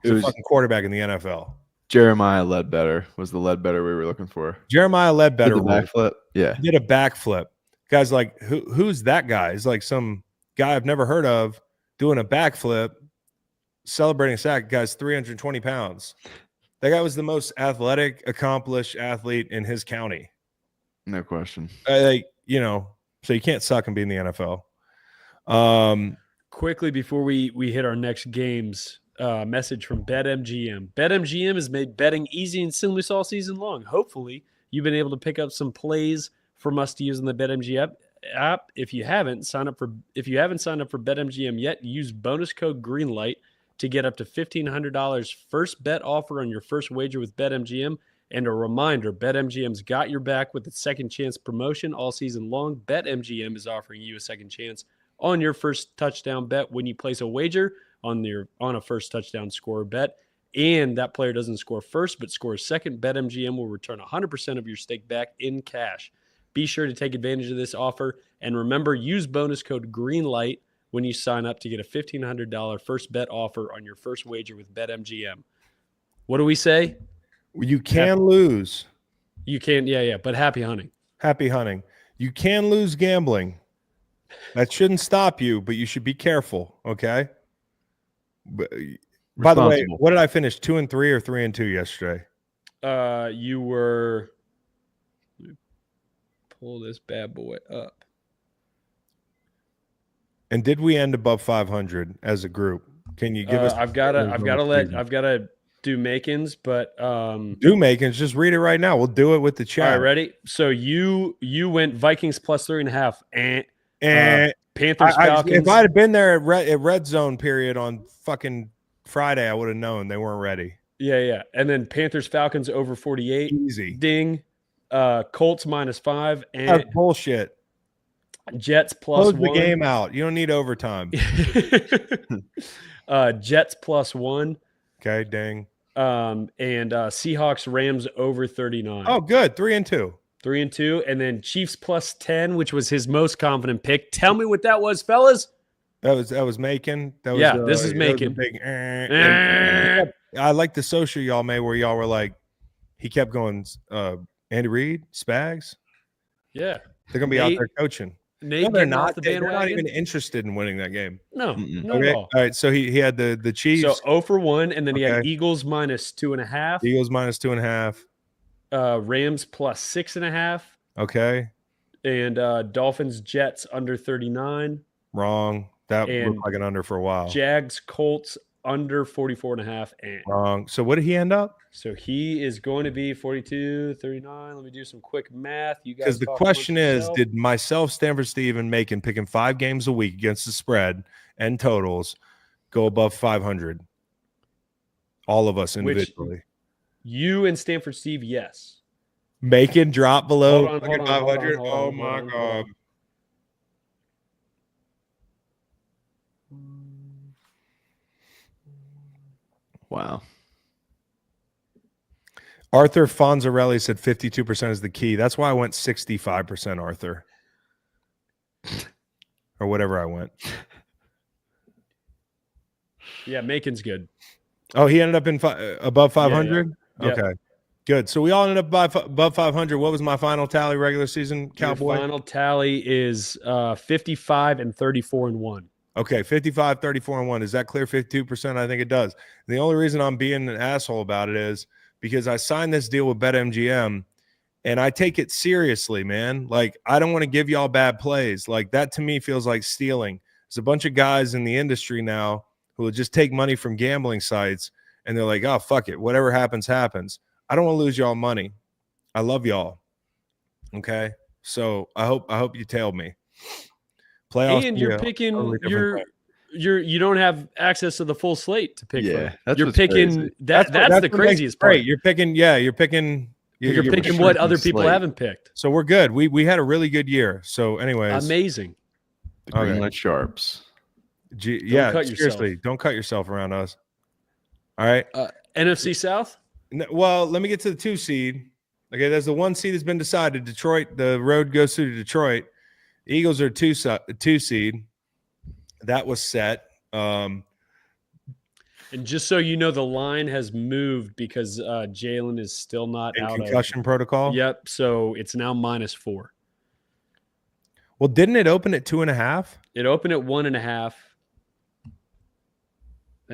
He's a fucking quarterback in the NFL. Jeremiah Ledbetter was the Ledbetter we were looking for. Jeremiah Ledbetter. Did the backflip? Yeah. He did a backflip. Guy's like, who's that guy? He's like some guy I've never heard of doing a backflip, celebrating a sack. Guy's 320 pounds. That guy was the most athletic, accomplished athlete in his county. No question. You know, so you can't suck and be in the NFL. Quickly before we hit our next games, message from BetMGM. BetMGM has made betting easy and seamless all season long. Hopefully, you've been able to pick up some plays from us to use in the BetMGM app. If you haven't signed up for BetMGM yet, use bonus code GREENLIGHT to get up to $1,500 first bet offer on your first wager with BetMGM. And a reminder, BetMGM's got your back with its second chance promotion all season long. BetMGM is offering you a second chance on your first touchdown bet when you place a wager on a first touchdown score bet, and that player doesn't score first but scores second. BetMGM will return 100% of your stake back in cash. Be sure to take advantage of this offer, and remember, use bonus code GREENLIGHT when you sign up to get a $1,500 first bet offer on your first wager with BetMGM. What do we say? You can lose. You can, yeah, but happy hunting. Happy hunting. You can lose gambling. That shouldn't stop you, but you should be careful, okay? By the way, what did I finish? 2-3 or 3-2 yesterday? You were. Let me pull this bad boy up. And did we end above 500 as a group? Can you give us? I've got to do Makins, but do Makins. Just read it right now. We'll do it with the chat. All right, ready? So you went Vikings plus 3.5 and Panthers Falcons. If I'd have been there at red zone period on fucking Friday, I would have known they weren't ready. Yeah. And then Panthers Falcons over 48. Easy. Ding. Colts -5 and that's bullshit. Jets +1. Close the game out. You don't need overtime. Jets +1. Okay, dang. And Seahawks Rams over 39. Oh, good. 3-2. 3-2, and then Chiefs plus 10, which was his most confident pick. Tell me what that was, fellas. That was Macon. That was, Yeah, this is that was a Macon. big, and I like the social y'all made where y'all were like, he kept going, Andy Reid, Spags. Yeah. They're gonna be out there coaching. Nate, No, they're getting off not. the They're not bandwagon? even interested in winning that game. No, Mm-mm. not Okay. at all. All right. So he had the Chiefs. So 0 for 1, and then he had Okay. Eagles minus 2.5, Eagles minus 2.5. Rams plus 6.5, Okay. and Dolphins Jets under 39, Wrong. That And looked like an under for a while. Jags Colts under 44.5. And Wrong. So what did he end up? so he is going to be 42, 39. Let me do some quick math. You guys, Because the talk question amongst is, yourself. did myself, Stanford Steve, and Macon picking 5 games a week against the spread and totals go above 500? All of us individually. You and Stanford Steve, yes. Macon drop below Hold on, fucking hold on, hold on, 500. hold on, Oh hold my on, hold god. on. Wow. Arthur Fonzarelli said 52% is the key. That's why I went 65%, Arthur. Or whatever I went. Yeah, Macon's good. Oh, he ended up in above 500? Yeah. Yep. Okay. Good. So we all ended up above 500. What was my final tally regular season, Cowboy? Your final tally is 55 and 34 and 1. Okay, 55, 34, and 1. Does that clear 52%? I think it does. The only reason I'm being an asshole about it is because I signed this deal with BetMGM, and I take it seriously, man. Like, I don't want to give y'all bad plays. Like, that to me feels like stealing. There's a bunch of guys in the industry now who will just take money from gambling sites, and they're like, oh, fuck it. Whatever happens, happens. I don't want to lose y'all money. I love y'all. Okay? So I hope you tailed me. Playoffs, And you're picking totally different thing. you don't have access to the full slate to pick Yeah, from. that's You're what's picking crazy. that's the what makes craziest it great. part. You're picking You're picking what restricting other people slate. haven't picked. So we're good. We had a really good year. So anyways, Amazing. The Okay. Greenlight Sharps. yeah, cut seriously, yourself. don't cut yourself around us. All right. NFC South? Well, let me get to the 2 seed. Okay, there's the 1 seed that's been decided. Detroit, the road goes through to Detroit. Eagles are 2 seed. That was set. And just so you know, the line has moved because Jalen is still not In out concussion of. protocol. Yep. So it's now -4. Well, didn't it open at 2.5? It opened at 1.5.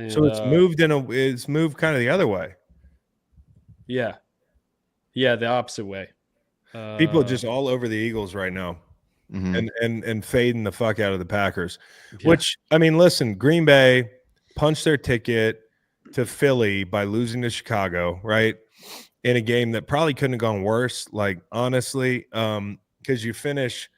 So it's moved kind of the other way. Yeah. Yeah, the opposite way. People are just all over the Eagles right now. Mhm. And fading the fuck out of the Packers. Yeah. Which, I mean, listen, Green Bay punched their ticket to Philly by losing to Chicago, right? In a game that probably couldn't have gone worse. Like, honestly, because you finish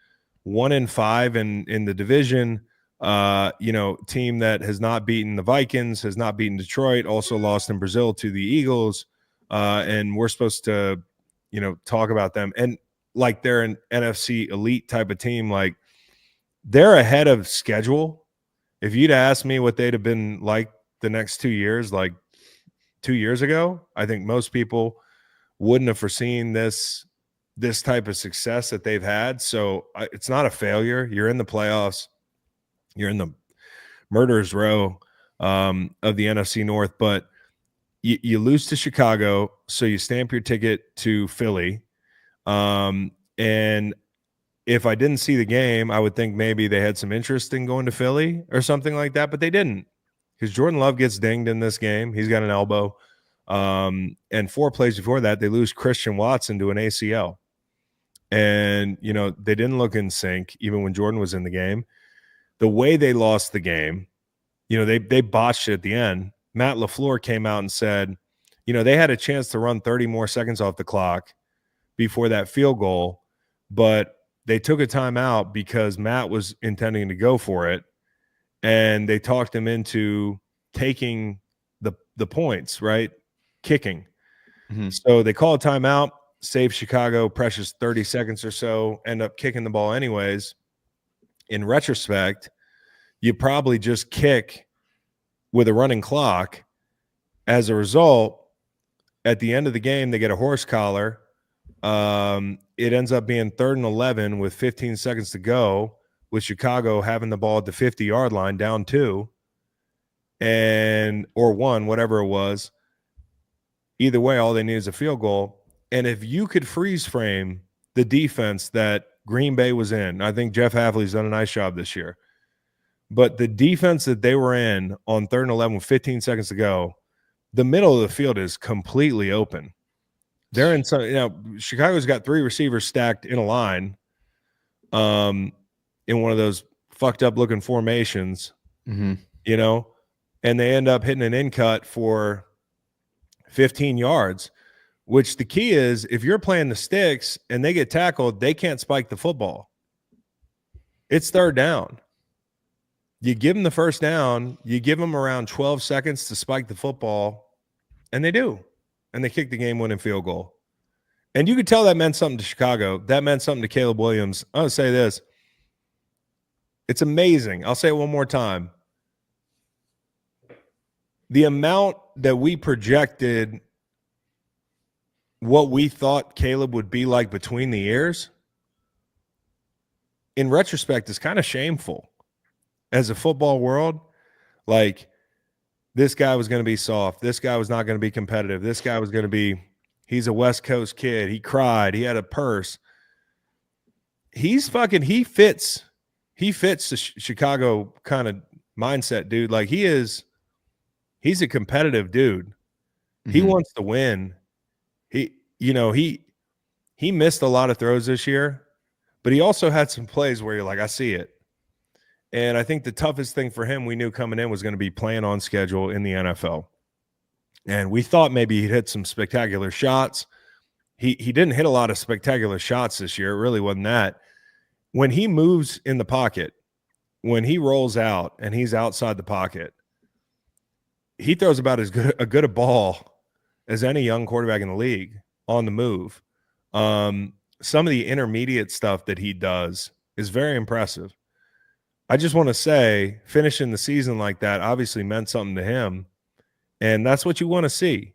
1-5 in the division. Team that has not beaten the Vikings, has not beaten Detroit, also lost in Brazil to the Eagles. And we're supposed to, talk about them. And like they're an NFC elite type of team. Like, they're ahead of schedule. If you'd asked me what they'd have been like the next 2 years, like 2 years ago, I think most people wouldn't have foreseen this type of success that they've had. So it's not a failure. You're in the playoffs. You're in the murderer's row of the NFC North, but you lose to Chicago, so you stamp your ticket to Philly. And if I didn't see the game, I would think maybe they had some interest in going to Philly or something like that, but they didn't, because Jordan Love gets dinged in this game. He's got an elbow. And 4 plays before that, they lose Christian Watson to an ACL. And, they didn't look in sync even when Jordan was in the game. The way they lost the game, they botched it at the end. Matt LaFleur came out and said, they had a chance to run 30 more seconds off the clock before that field goal, but they took a timeout because Matt was intending to go for it, and they talked him into taking the points, right? Kicking. Mm-hmm. So they call a timeout, save Chicago precious 30 seconds or so, end up kicking the ball anyways. In retrospect, you probably just kick with a running clock. As a result, at the end of the game, they get a horse collar. It ends up being 3rd and 11 with 15 seconds to go, with Chicago having the ball at the 50-yard line, down 2 or 1, whatever it was. Either way, all they need is a field goal. And if you could freeze frame the defense that Green Bay was in, I think Jeff Hafley's done a nice job this year. But the defense that they were in on 3rd and 11 with 15 seconds to go, the middle of the field is completely open. They're in some, Chicago's got 3 receivers stacked in a line, in one of those fucked up looking formations, and they end up hitting an in cut for 15 yards, which the key is, if you're playing the sticks and they get tackled, they can't spike the football. It's 3rd down. You give them the first down, you give them around 12 seconds to spike the football, and they do. And they kick the game-winning field goal. And you could tell that meant something to Chicago. That meant something to Caleb Williams. I'm going to say this. It's amazing. I'll say it one more time. The amount that we projected what we thought Caleb would be like between the ears, in retrospect, is kind of shameful. As a football world, like, this guy was going to be soft. This guy was not going to be competitive. This guy was going to be, he's a West Coast kid. He cried. He had a purse. He fits the Chicago kind of mindset, dude. Like, he's a competitive dude. He wants to win. He missed a lot of throws this year, but he also had some plays where you're like, I see it. And I think the toughest thing for him, we knew coming in, was going to be playing on schedule in the NFL. And we thought maybe he'd hit some spectacular shots. He didn't hit a lot of spectacular shots this year. It really wasn't that. When he moves in the pocket, when he rolls out and he's outside the pocket, he throws about as good a ball as any young quarterback in the league on the move. Some of the intermediate stuff that he does is very impressive. I just want to say, finishing the season like that obviously meant something to him, and that's what you want to see.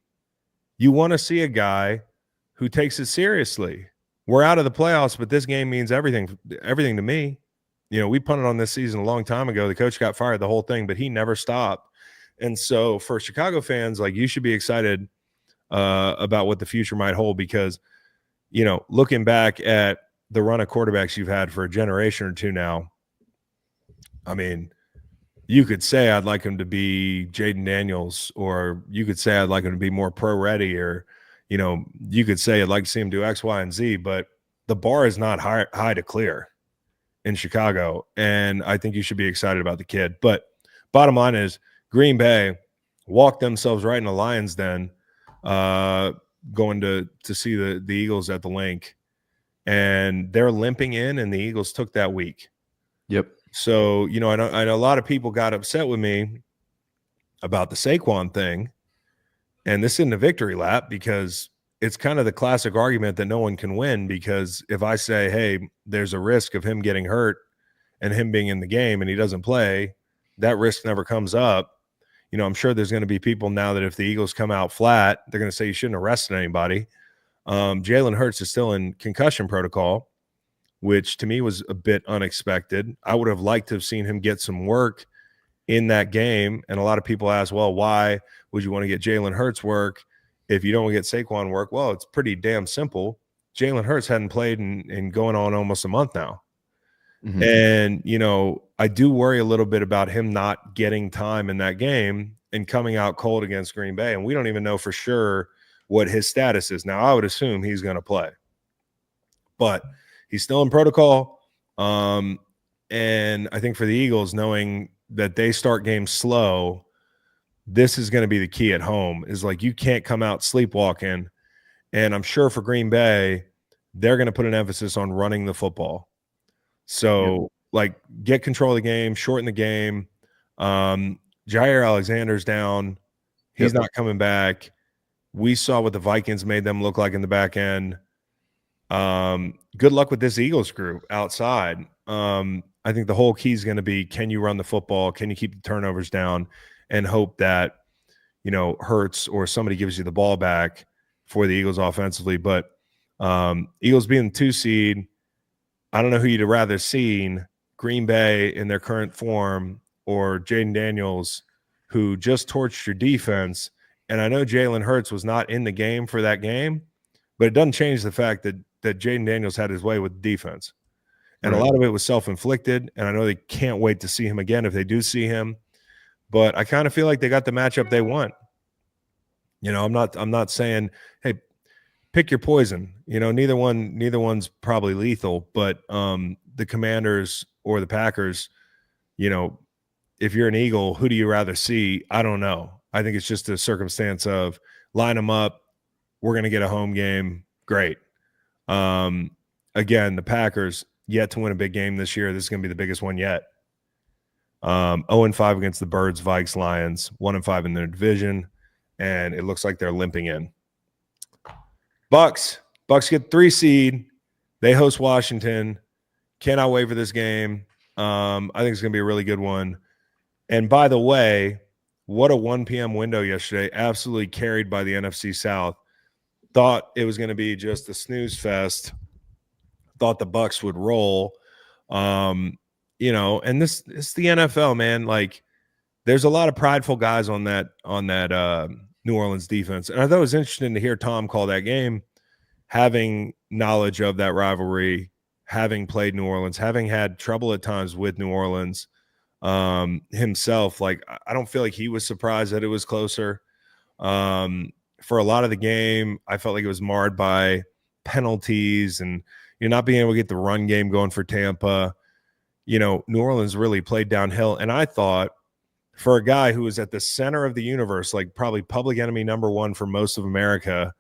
You want to see a guy who takes it seriously. We're out of the playoffs, but this game means everything to me. We punted on this season a long time ago. The coach got fired, the whole thing, but he never stopped. And so for Chicago fans, like, you should be excited about what the future might hold, because, looking back at the run of quarterbacks you've had for a generation or two now, I mean, you could say I'd like him to be Jaden Daniels, or you could say I'd like him to be more pro ready, or, you could say I'd like to see him do X, Y, and Z, but the bar is not high to clear in Chicago. And I think you should be excited about the kid. But bottom line is, Green Bay walked themselves right in the lion's den, going to see the Eagles at the Link, and they're limping in, and the Eagles took that week. Yep. So, I know a lot of people got upset with me about the Saquon thing, and this isn't a victory lap, because it's kind of the classic argument that no one can win, because if I say, hey, there's a risk of him getting hurt and him being in the game and he doesn't play, that risk never comes up. I'm sure there's going to be people now that if the Eagles come out flat, they're going to say you shouldn't arrest anybody. Jalen Hurts is still in concussion protocol, which to me was a bit unexpected. I would have liked to have seen him get some work in that game. And a lot of people ask, well, why would you want to get Jalen Hurts work if you don't get Saquon work? Well, it's pretty damn simple. Jalen Hurts hadn't played in going on almost a month now. And, I do worry a little bit about him not getting time in that game and coming out cold against Green Bay. And we don't even know for sure what his status is. Now, I would assume he's going to play, but he's still in protocol. And I think for the Eagles, knowing that they start games slow, this is going to be the key at home, is like, you can't come out sleepwalking. And I'm sure for Green Bay, they're going to put an emphasis on running the football. So, get control of the game, shorten the game. Jair Alexander's down. He's not coming back. We saw what the Vikings made them look like in the back end. Good luck with this Eagles group outside. I think the whole key is going to be, can you run the football? Can you keep the turnovers down, and hope that, Hurts or somebody gives you the ball back for the Eagles offensively. But Eagles being the 2 seed, I don't know who you'd rather seen, Green Bay in their current form or Jaden Daniels, who just torched your defense. And I know Jalen Hurts was not in the game for that game, but it doesn't change the fact that Jaden Daniels had his way with defense. And a lot of it was self-inflicted, and I know they can't wait to see him again if they do see him. But I kind of feel like they got the matchup they want. I'm not saying, hey, pick your poison. Neither one's probably lethal, but the Commanders or the Packers, if you're an Eagle, who do you rather see? I don't know. I think it's just a circumstance of line them up. We're going to get a home game. Great. Again, the Packers yet to win a big game this year. This is going to be the biggest one yet. 0-5 against the Birds, Vikes, Lions, 1-5 in their division, and it looks like they're limping in. Bucs get 3 seed. They host Washington. Cannot wait for this game. I think it's going to be a really good one. And by the way, what a 1 p.m. window yesterday. Absolutely carried by the NFC South. Thought it was going to be just a snooze fest. Thought the Bucs would roll. And this is the NFL, man. Like, there's a lot of prideful guys on that New Orleans defense. And I thought it was interesting to hear Tom call that game, having knowledge of that rivalry, having played New Orleans, having had trouble at times with New Orleans himself. Like, I don't feel like he was surprised that it was closer. For a lot of the game, I felt like it was marred by penalties and you're not being able to get the run game going for Tampa. New Orleans really played downhill. And I thought, for a guy who was at the center of the universe, like probably public enemy number 1 for most of America,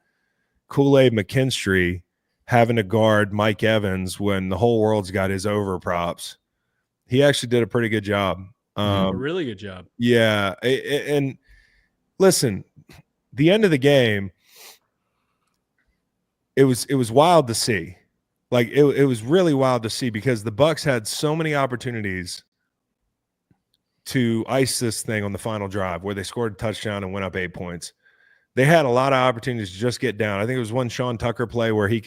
Kool-Aid McKinstry having to guard Mike Evans when the whole world's got his over props, he actually did a pretty good job. A really good job. Yeah. And listen, the end of the game, it was wild to see. Like, it was really wild to see because the Bucs had so many opportunities to ice this thing on the final drive where they scored a touchdown and went up 8 points. They had a lot of opportunities to just get down. I think it was one Sean Tucker play where he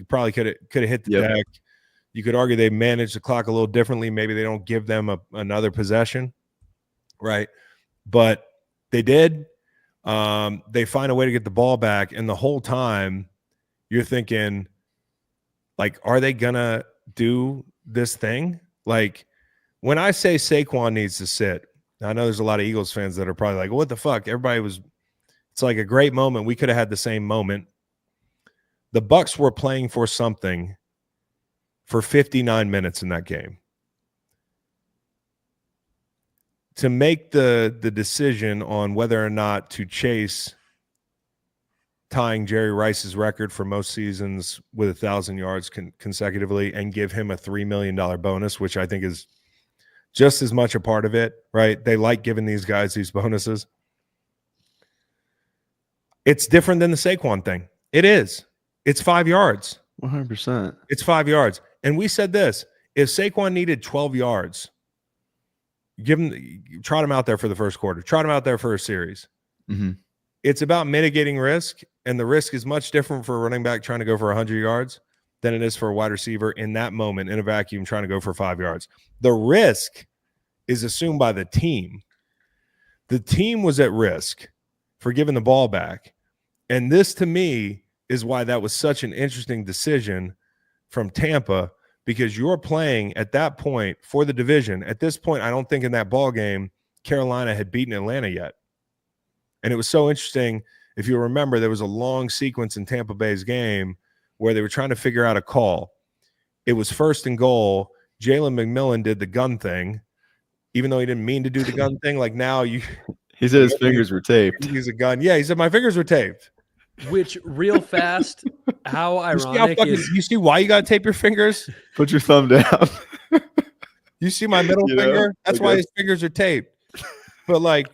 probably could have hit the deck. You could argue they managed the clock a little differently. Maybe they don't give them another possession, right? But they did. They find a way to get the ball back, and the whole time you're thinking, like, are they gonna do this thing? Like, when I say Saquon needs to sit, I know there's a lot of Eagles fans that are probably like, what the fuck? It's like a great moment. We could have had the same moment. The Bucs were playing for something for 59 minutes in that game. To make the decision on whether or not to chase tying Jerry Rice's record for most seasons with 1,000 yards consecutively and give him a $3 million bonus, which I think is just as much a part of it, right? They like giving these guys these bonuses. It's different than the Saquon thing. It is. It's 5 yards. 100%. It's 5 yards. And we said this, if Saquon needed 12 yards, trot him out there for the first quarter, trot him out there for a series. Mm-hmm. It's about mitigating risk, and the risk is much different for a running back trying to go for 100 yards than it is for a wide receiver in that moment in a vacuum trying to go for 5 yards. The risk is assumed by the team. The team was at risk for giving the ball back. And this, to me, is why that was such an interesting decision from Tampa, because you're playing at that point for the division. At this point, I don't think in that ball game Carolina had beaten Atlanta yet. And it was so interesting. If you remember, there was a long sequence in Tampa Bay's game where they were trying to figure out a call. It was 1st and goal. Jalen McMillan did the gun thing, even though he didn't mean to do the gun thing. Like, now he said his fingers were taped. He's a gun. Yeah, he said my fingers were taped. Which, real fast, how ironic you see why you got to tape your fingers? Put your thumb down. You see my middle finger? That's why his fingers are taped. But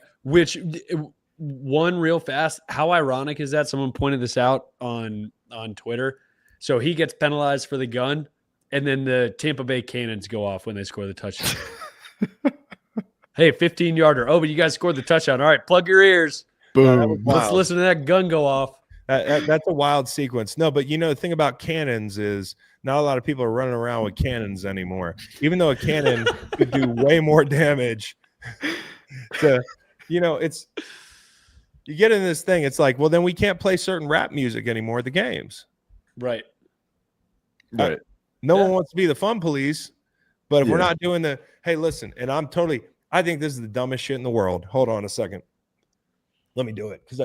one real fast, how ironic is that? Someone pointed this out on Twitter. So he gets penalized for the gun, and then the Tampa Bay cannons go off when they score the touchdown. Hey, 15-yarder. Oh, but you guys scored the touchdown. All right, plug your ears. Boom. Let's listen to that gun go off. That's a wild sequence. No, but the thing about cannons is not a lot of people are running around with cannons anymore. Even though a cannon could do way more damage it's you get in this thing, it's like, well, then we can't play certain rap music anymore at the games. Right. No one wants to be the fun police, but if we're not doing hey, listen, and I think this is the dumbest shit in the world. Hold on a second. Let me do it. Because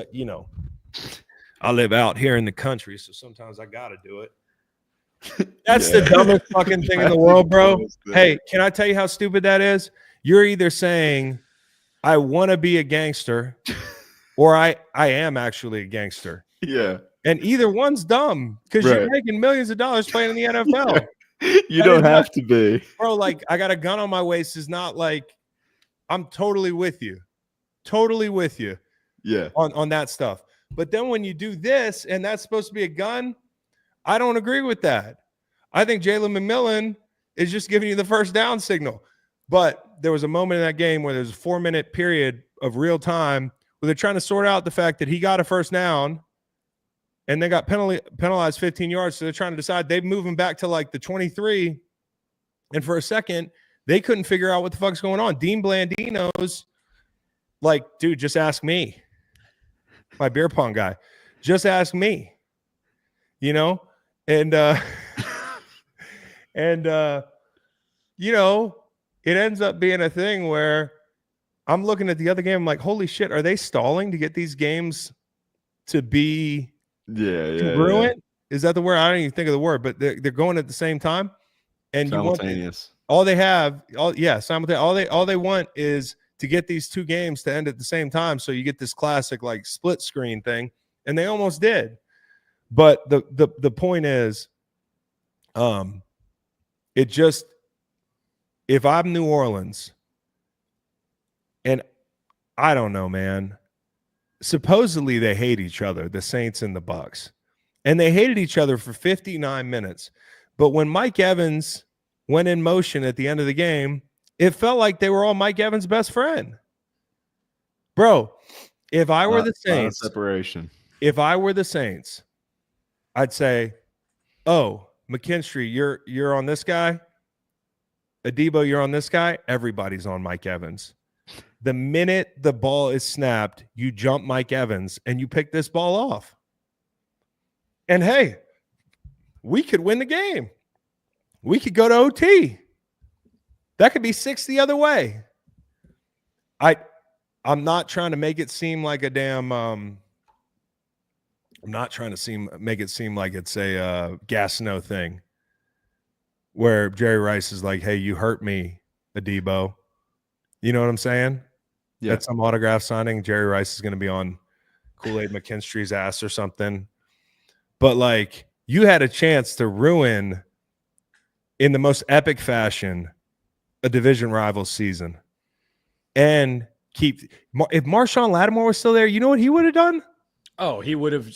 I live out here in the country, so sometimes I gotta do it. That's the dumbest fucking thing in the world, bro. Hey, can I tell you how stupid that is? You're either saying I want to be a gangster or I am actually a gangster. Yeah. And either one's dumb because you're making millions of dollars playing in the NFL. You don't have to be. Bro, like, I got a gun on my waist is not like I'm totally with you. Totally with you. Yeah. On that stuff. But then when you do this and that's supposed to be a gun, I don't agree with that. I think Jalen McMillan is just giving you the first down signal. But there was a moment in that game where there's a 4-minute period of real time where they're trying to sort out the fact that he got a first down and they got penalized 15 yards. So they're trying to decide they move him back to like the 23. And for a second, they couldn't figure out what the fuck's going on. Dean Blandino's like, dude, just ask me. My beer pong guy. Just ask me. And it ends up being a thing where I'm looking at the other game. I'm like, holy shit, are they stalling to get these games to be congruent? Yeah. Is that the word? I don't even think of the word, but they're going at the same time. And simultaneous. Simultaneous. All they want is to get these two games to end at the same time. So you get this classic like split screen thing. And they almost did. But the point is, it just, if I'm New Orleans, and I don't know, man, supposedly they hate each other, the Saints and the Bucs, and they hated each other for 59 minutes. But when Mike Evans went in motion at the end of the game, it felt like they were all Mike Evans' best friend. Bro, if I were the Saints, separation. If I were the Saints, I'd say, oh, McKinstry, you're on this guy. Adebo, you're on this guy. Everybody's on Mike Evans. The minute the ball is snapped, you jump Mike Evans and you pick this ball off. And hey, we could win the game. We could go to OT. That could be 6 the other way. I'm not trying to make it seem like a damn I'm not trying to make it seem like it's a gas snow thing where Jerry Rice is like, hey, you hurt me, Adebo. You know what I'm saying? Yeah. That's some autograph signing. Jerry Rice is going to be on Kool-Aid McKinstry's ass or something. But, like, you had a chance to ruin, in the most epic fashion, a division rival season. And if Marshawn Lattimore was still there, you know what he would have done? Oh, he would have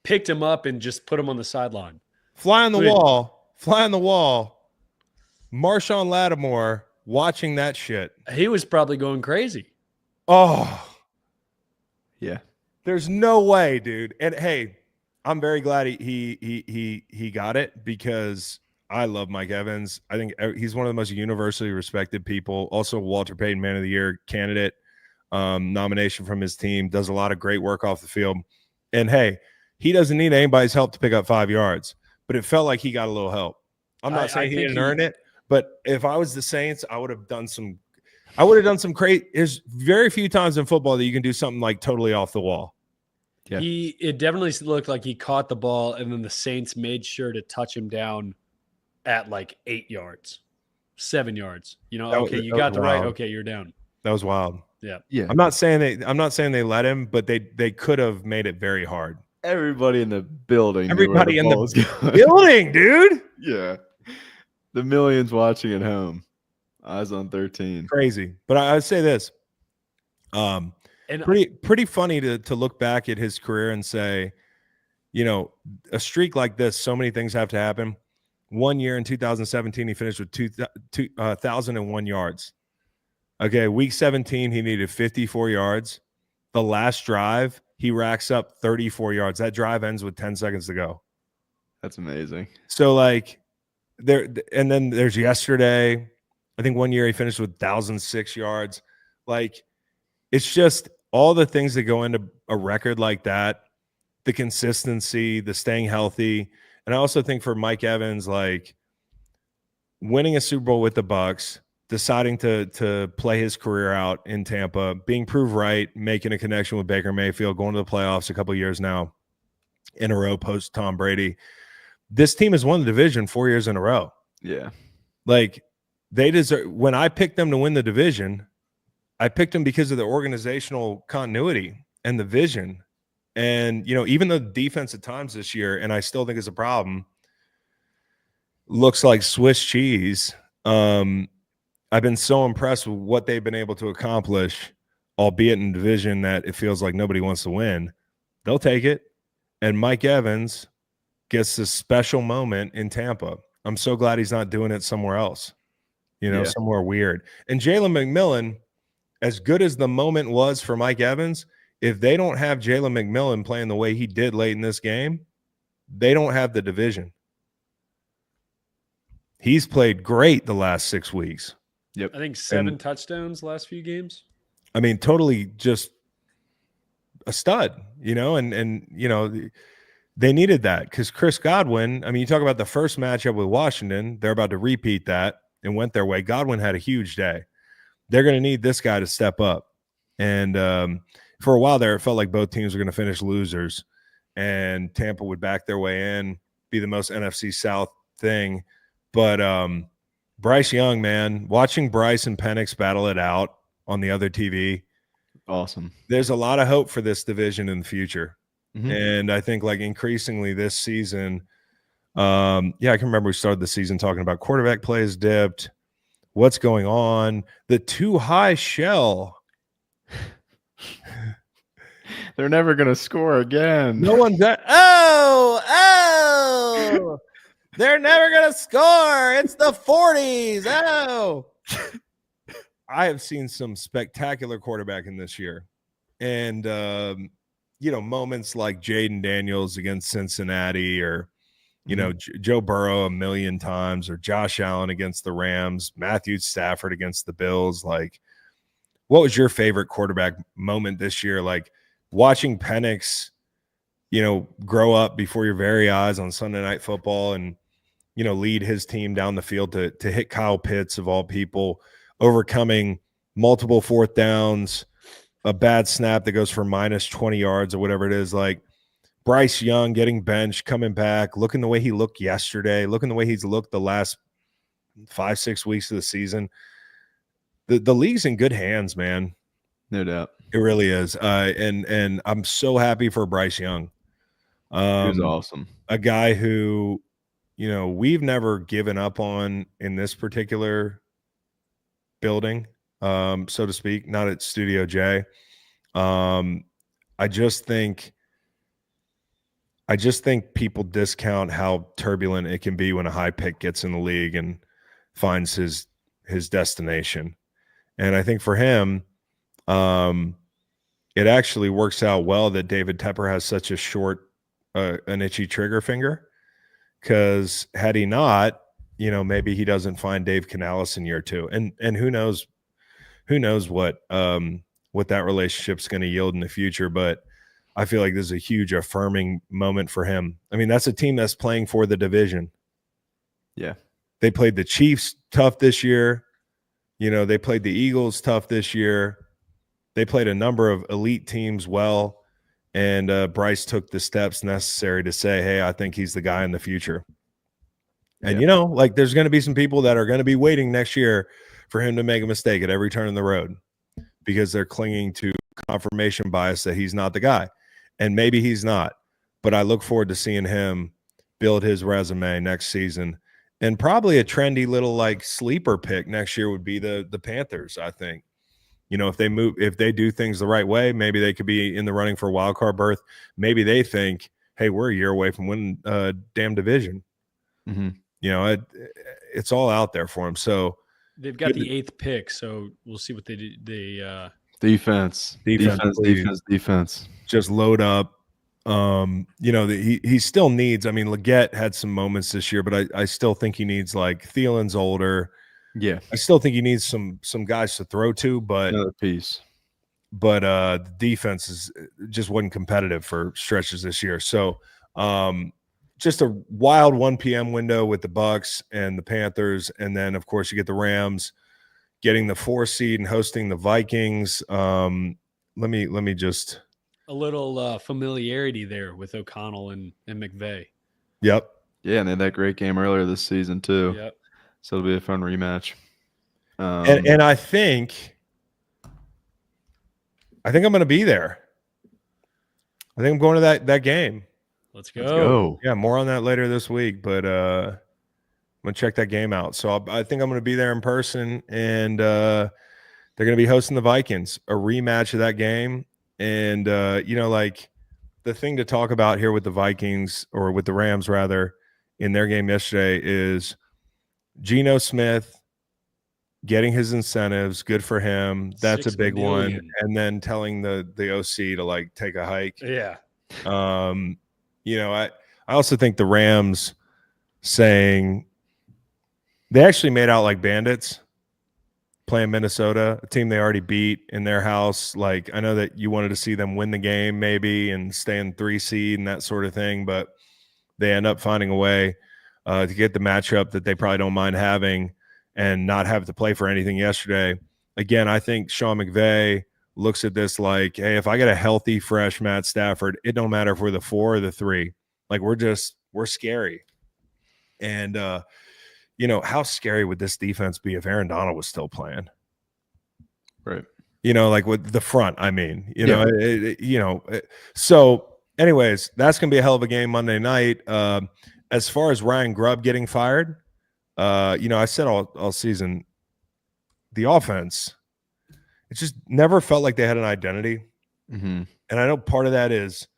picked him up and just put him on the sideline. Fly on the wall. Marshawn Lattimore watching that shit. He was probably going crazy. Oh. Yeah. There's no way, dude. And hey, I'm very glad he got it because I love Mike Evans. I think he's one of the most universally respected people. Also, Walter Payton Man of the Year candidate. Nomination from his team, does a lot of great work off the field. And hey, he doesn't need anybody's help to pick up 5 yards, but it felt like he got a little help. I'm not saying he didn't earn it, but if I was the Saints, I would have done some crazy. There's very few times in football that you can do something like totally off the wall. Yeah. It definitely looked like he caught the ball and then the Saints made sure to touch him down at like 8 yards, 7 yards. You got the right. Okay, you're down. That was wild. Yeah. I'm not saying they let him, but they could have made it very hard. Everybody in the building. Everybody in the building, dude. Yeah. The millions watching at home. Eyes on 13. Crazy. But I would say this. And pretty funny to look back at his career and say, a streak like this, so many things have to happen. 1 year in 2017, he finished with 2,001 yards. Okay, week 17, he needed 54 yards. The last drive, he racks up 34 yards. That drive ends with 10 seconds to go. That's amazing. So like and then there's yesterday. I think one year he finished with 1,006 yards. Like, it's just all the things that go into a record like that, the consistency, the staying healthy. And I also think for Mike Evans, like winning a Super Bowl with the Bucs, deciding to play his career out in Tampa, being proved right, making a connection with Baker Mayfield, going to the playoffs a couple of years now in a row post Tom Brady. This team has won the division 4 years in a row. Yeah. Like, they deserve. When I picked them to win the division, I picked them because of the organizational continuity and the vision. And, you know, even though the defense at times this year, and I still think it's a problem, looks like Swiss cheese. I've been so impressed with what they've been able to accomplish, albeit in a division that it feels like nobody wants to win. They'll take it. And Mike Evans gets this special moment in Tampa. I'm so glad he's not doing it somewhere else, you know, somewhere weird. And Jalen McMillan, as good as the moment was for Mike Evans, if they don't have Jalen McMillan playing the way he did late in this game, they don't have the division. He's played great the last 6 weeks. Yep. I think 7 touchdowns last few games. I mean, totally just a stud, you know, and you know, they needed that because Chris Godwin, I mean, you talk about the first matchup with Washington, they're about to repeat that and went their way. Godwin had a huge day. They're going to need this guy to step up. And for a while there, it felt like both teams were going to finish losers and Tampa would back their way in, be the most NFC South thing. But Bryce Young, man, watching Bryce and Penix battle it out on the other TV. Awesome. There's a lot of hope for this division in the future. Mm-hmm. And I think like increasingly this season, I can remember we started the season talking about quarterback plays dipped. What's going on? The too high shell. They're never going to score again. No one's that. Oh, they're never going to score. It's the 40s. Oh, I have seen some spectacular quarterbacking this year. And, you know, moments like Jaden Daniels against Cincinnati or, you know, Joe Burrow a million times or Josh Allen against the Rams, Matthew Stafford against the Bills. Like, what was your favorite quarterback moment this year? Like watching Penix, you know, grow up before your very eyes on Sunday Night Football and, you know, lead his team down the field to hit Kyle Pitts of all people, overcoming multiple fourth downs, a bad snap that goes for minus 20 yards or whatever it is. Like Bryce Young getting benched, coming back, looking the way he looked yesterday, looking the way he's looked the last 5-6 weeks of the season. The league's in good hands, man. No doubt. It really is. And I'm so happy for Bryce Young. He was awesome. A guy who, you know, we've never given up on in this particular building, so to speak, not at Studio J. I just think people discount how turbulent it can be when a high pick gets in the league and finds his destination. And I think for him, it actually works out well that David Tepper has such a short, an itchy trigger finger, because had he not, you know, maybe he doesn't find Dave Canales in year 2, and who knows what that relationship's going to yield in the future. But I feel like this is a huge affirming moment for him. I mean, that's a team that's playing for the division. Yeah, they played the Chiefs tough this year. You know, they played the Eagles tough this year. They played a number of elite teams well, and Bryce took the steps necessary to say, hey, I think he's the guy in the future. And, you know, like there's going to be some people that are going to be waiting next year for him to make a mistake at every turn in the road because they're clinging to confirmation bias that he's not the guy. And maybe he's not. But I look forward to seeing him build his resume next season. And probably a trendy little like sleeper pick next year would be the Panthers, I think. You know, if they do things the right way, maybe they could be in the running for a wild card berth. Maybe they think, hey, we're a year away from winning a damn division. Mm-hmm. You know, it's all out there for them. So they've got the 8th pick, so we'll see what they do. Defense. just load up. He still needs. I mean, Leggett had some moments this year, but I still think he needs, like, Thielen's older. Yeah, I still think he needs some guys to throw to, but another piece. the defense just wasn't competitive for stretches this year. So just a wild 1 p.m. window with the Bucs and the Panthers, and then of course you get the Rams getting the 4 seed and hosting the Vikings. Let me just A little familiarity there with O'Connell and McVay. Yep. Yeah, and they had that great game earlier this season too. Yep. So it'll be a fun rematch. And I think I'm going to be there. I think I'm going to that game. Let's go. Let's go. Yeah, more on that later this week, but I'm going to check that game out. So I think I'm going to be there in person, and they're going to be hosting the Vikings, a rematch of that game. And, like, the thing to talk about here with the Vikings, or with the Rams rather, in their game yesterday is Geno Smith getting his incentives. Good for him. That's a big one. And then telling the OC to, like, take a hike. Yeah. I also think the Rams saying they actually made out like bandits playing Minnesota, a team they already beat in their house. Like, I know that you wanted to see them win the game maybe and stay in 3 seed and that sort of thing, but they end up finding a way to get the matchup that they probably don't mind having and not have to play for anything yesterday. Again, I think Sean McVay looks at this like, hey, if I get a healthy, fresh Matt Stafford, it don't matter if we're the 4 or the 3. Like, we're scary. And, how scary would this defense be if Aaron Donald was still playing? Right. Like with the front, I mean, so anyways, that's going to be a hell of a game Monday night. As far as Ryan Grubb getting fired, I said all season, the offense, it just never felt like they had an identity. Mm-hmm. And I know part of that is,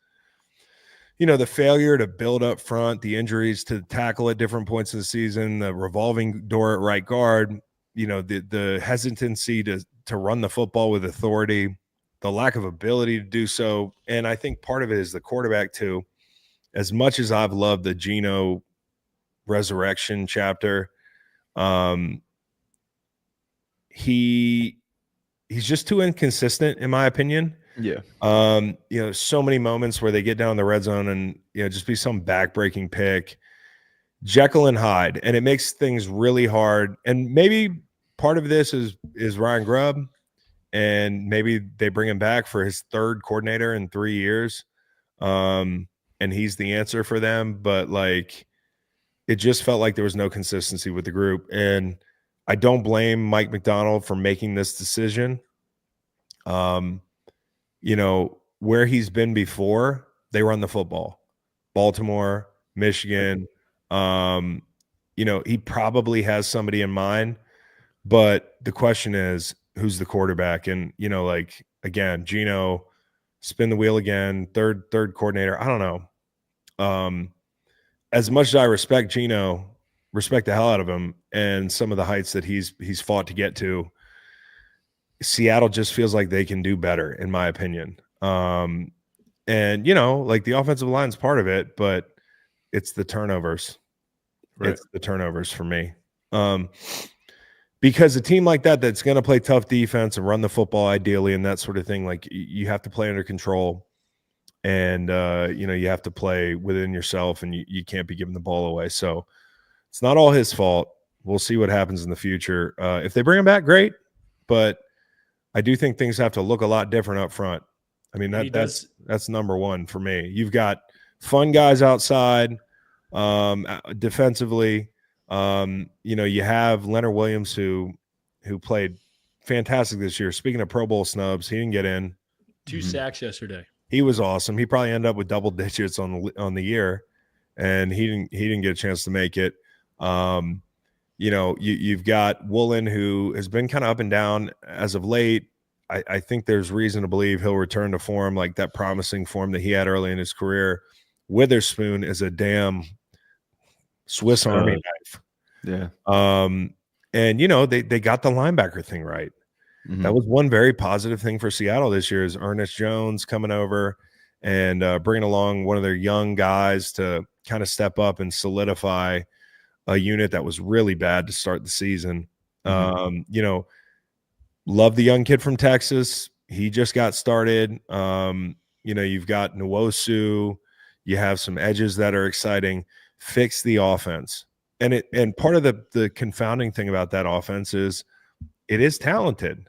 the failure to build up front, the injuries to tackle at different points of the season, the revolving door at right guard, the hesitancy to run the football with authority, the lack of ability to do so. And I think part of it is the quarterback too. As much as I've loved the Geno resurrection chapter, he's just too inconsistent, in my opinion. Yeah. So many moments where they get down the red zone and, just be some backbreaking pick, Jekyll and Hyde. And it makes things really hard. And maybe part of this is Ryan Grubb, and maybe they bring him back for his 3rd coordinator in 3 years. And he's the answer for them. But, like, it just felt like there was no consistency with the group. And I don't blame Mike McDonald for making this decision. Where he's been before, they run the football. Baltimore, Michigan. He probably has somebody in mind, but the question is, who's the quarterback? And, again, Geno, spin the wheel again, third coordinator. I don't know. As much as I respect Geno, respect the hell out of him and some of the heights that he's fought to get to, Seattle just feels like they can do better, in my opinion. And, the offensive line's part of it, but it's the turnovers. Right. It's the turnovers for me. Because a team like that's going to play tough defense and run the football ideally and that sort of thing, like, you have to play under control, and, you have to play within yourself, and you can't be giving the ball away. So it's not all his fault. We'll see what happens in the future. If they bring him back, great. But I do think things have to look a lot different up front. I mean, that's number one for me. You've got fun guys outside, defensively. You have Leonard Williams who played fantastic this year. Speaking of Pro Bowl snubs, he didn't get in. 2 sacks yesterday. He was awesome. He probably ended up with double digits on the year, and he didn't get a chance to make it. You've got Woolen, who has been kind of up and down as of late. I think there's reason to believe he'll return to form, like that promising form that he had early in his career. Witherspoon is a damn Swiss Army knife. Yeah. And they got the linebacker thing right. Mm-hmm. That was one very positive thing for Seattle this year, is Ernest Jones coming over. and bringing along one of their young guys to kind of step up and solidify a unit that was really bad to start the season. You know, love the young kid from Texas. He just got started. You know, you've got Nwosu. You have some edges that are exciting. Fix the offense. And part of the confounding thing about that offense is it is talented.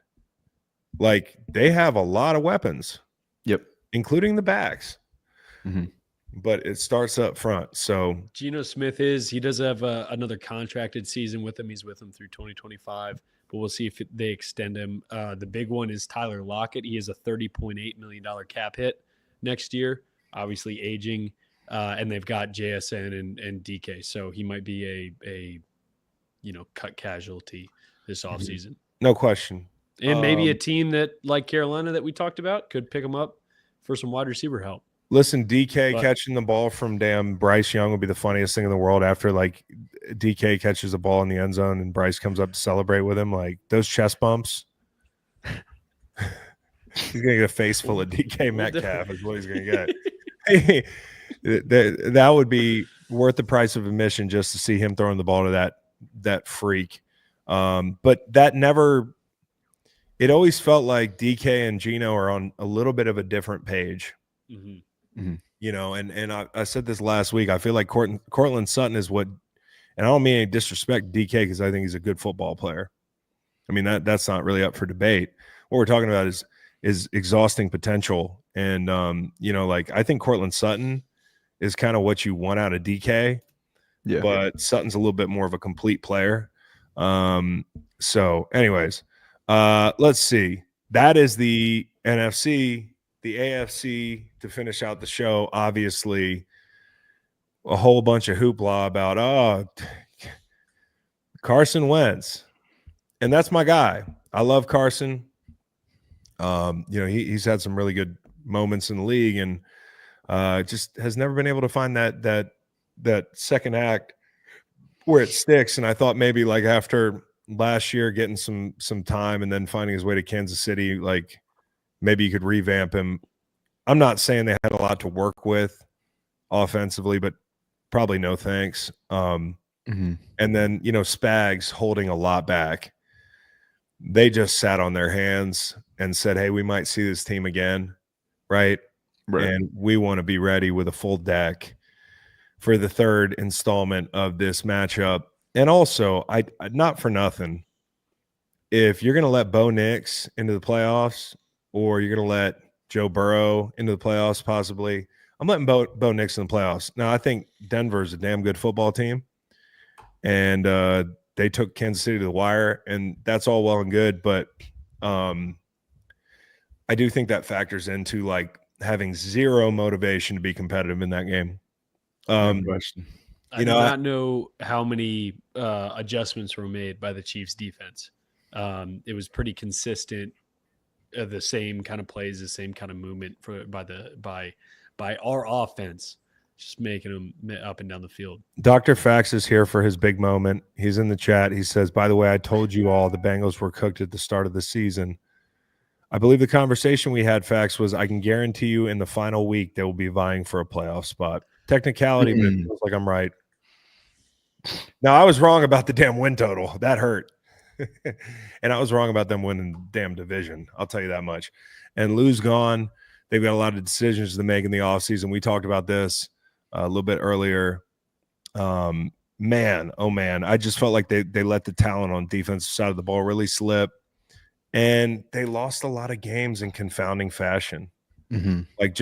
Like, they have a lot of weapons. Yep. Including the backs. But it starts up front. So Geno Smith he does have another contracted season with him. He's with him through 2025, but we'll see if they extend him. The big one is Tyler Lockett. He has a $30.8 million cap hit next year, obviously aging, and they've got JSN and DK. So he might be a cut casualty this offseason. No question. And maybe a team that, like Carolina that we talked about, could pick him up for some wide receiver help. Listen, DK catching the ball from damn Bryce Young would be the funniest thing in the world after, like, DK catches the ball in the end zone and Bryce comes up to celebrate with him. Like, those chest bumps. He's going to get a face full of DK Metcalf is what he's going to get. That would be worth the price of admission just to see him throwing the ball to that freak. But that never – it always felt like DK and Geno are on a little bit of a different page. You know, and I said this last week. I feel like Cortland Sutton is what, and I don't mean any disrespect to DK because I think he's a good football player. I mean, that's not really up for debate. What we're talking about is exhausting potential, and you know, like, I think Cortland Sutton is kind of what you want out of DK, but Sutton's a little bit more of a complete player. So, anyways, let's see. That is the NFC. The AFC, to finish out the show, obviously a whole bunch of hoopla about, Carson Wentz. And that's my guy. I love Carson. You know, he's had some really good moments in the league, and just has never been able to find that second act where it sticks. And I thought maybe, like, after last year getting some time and then finding his way to Kansas City, like, maybe you could revamp him. I'm not saying they had a lot to work with offensively, but probably no thanks. And then, you know, Spags holding a lot back. They just sat on their hands and said, hey, we might see this team again, right? And we want to be ready with a full deck for the third installment of this matchup. And also, I not for nothing, if you're going to let Bo Nix into the playoffs, or you're going to let Joe Burrow into the playoffs possibly, I'm letting Bo Nix in the playoffs. Now, I think Denver's a damn good football team, and they took Kansas City to the wire, and that's all well and good, but I do think that factors into, like, having zero motivation to be competitive in that game. I do not know how many adjustments were made by the Chiefs defense. It was pretty consistent. The same kind of plays, the same kind of movement by our offense, just making them up and down the field. Dr. Fax is here for his big moment. He's in the chat. He says, by the way, I told you all the Bengals were cooked at the start of the season. I believe the conversation we had, Fax, was I can guarantee you in the final week they will be vying for a playoff spot. Technicality, but it feels like I'm right. Now, I was wrong about the damn win total. That hurt. And I was wrong about them winning the damn division. I'll tell you that much. And Lou's gone. They've got a lot of decisions to make in the offseason. We talked about this a little bit earlier. Man, oh man, I just felt like they let the talent on defensive side of the ball really slip. And they lost a lot of games in confounding fashion. Like,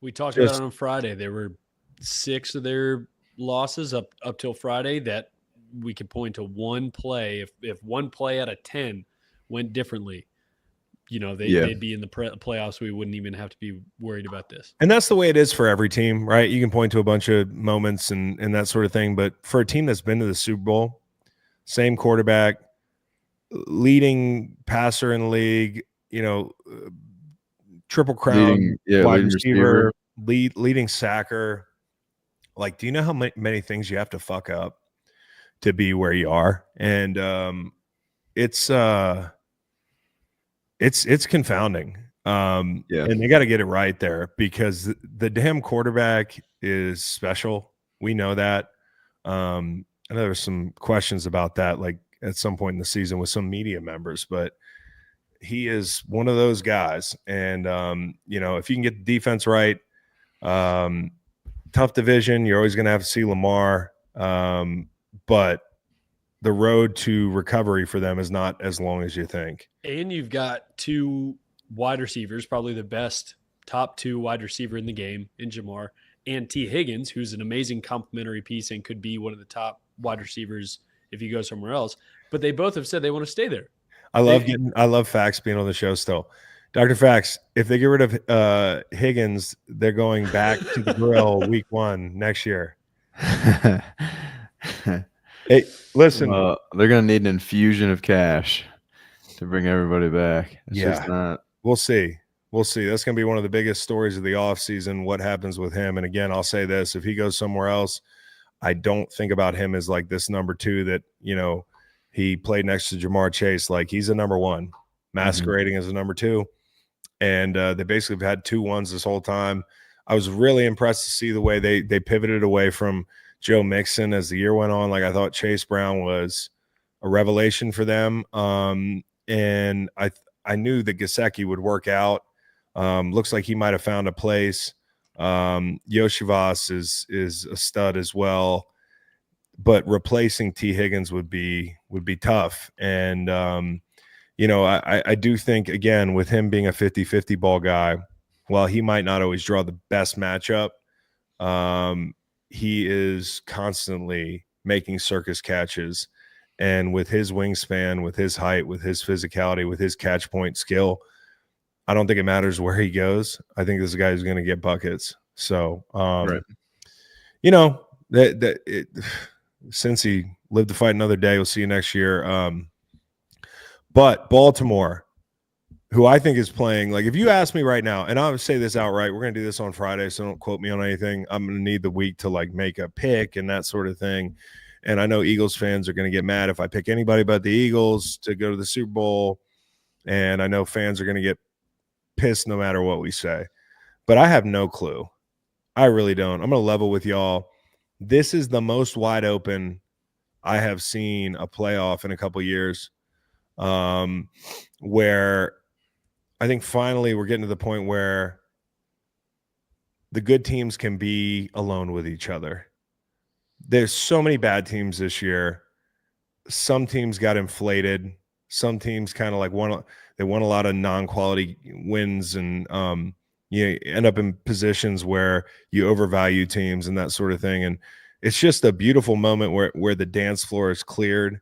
we talked about it on Friday. There were 6 of their losses up till Friday that we could point to one play. If one play out of 10 went differently, you know, they'd be in the playoffs. We wouldn't even have to be worried about this. And that's the way it is for every team, right? You can point to a bunch of moments and that sort of thing. But for a team that's been to the Super Bowl, same quarterback, leading passer in the league, you know, triple crown, wide receiver, leading sacker. Like, do you know how many things you have to fuck up to be where you are? And it's confounding. And they got to get it right there because the damn quarterback is special. We know that. I know there were some questions about that, like at some point in the season with some media members, but he is one of those guys. And, if you can get the defense right, tough division, you're always going to have to see Lamar. But the road to recovery for them is not as long as you think. And you've got two wide receivers, probably the best top two wide receiver in the game in Jamar and T. Higgins, who's an amazing complementary piece and could be one of the top wide receivers if he goes somewhere else. But they both have said they want to stay there. I love Fax being on the show still. Dr. Fax, if they get rid of Higgins, they're going back to the grill week 1 next year. Hey, listen. They're going to need an infusion of cash to bring everybody back. It's just not. We'll see. We'll see. That's going to be one of the biggest stories of the offseason, what happens with him. And again, I'll say this. If he goes somewhere else, I don't think about him as like this number 2 that, he played next to Jamar Chase. Like he's a number 1, masquerading as a number 2. And they basically have had 2 1s this whole time. I was really impressed to see the way they pivoted away from Joe Mixon as the year went on. Like I thought Chase Brown was a revelation for them. And I knew that Gesicki would work out. Looks like he might have found a place. Yoshivas is a stud as well. But replacing T. Higgins would be tough. And I do think, again, with him being a 50-50 ball guy, while he might not always draw the best matchup, he is constantly making circus catches. And with his wingspan, with his height, with his physicality, with his catch point skill, I don't think it matters where he goes. I think this is a guy who's going to get buckets. So, right. Since he lived to fight another day, we'll see you next year. But Baltimore, who I think is playing, like if you ask me right now, and I'll say this outright, we're going to do this on Friday, so don't quote me on anything. I'm going to need the week to like make a pick and that sort of thing. And I know Eagles fans are going to get mad if I pick anybody but the Eagles to go to the Super Bowl. And I know fans are going to get pissed no matter what we say. But I have no clue. I really don't. I'm going to level with y'all. This is the most wide open I have seen a playoff in a couple years, where I think finally we're getting to the point where the good teams can be alone with each other. There's so many bad teams this year. Some teams got inflated. Some teams kind of like won a lot of non-quality wins, and you end up in positions where you overvalue teams and that sort of thing. And it's just a beautiful moment where the dance floor is cleared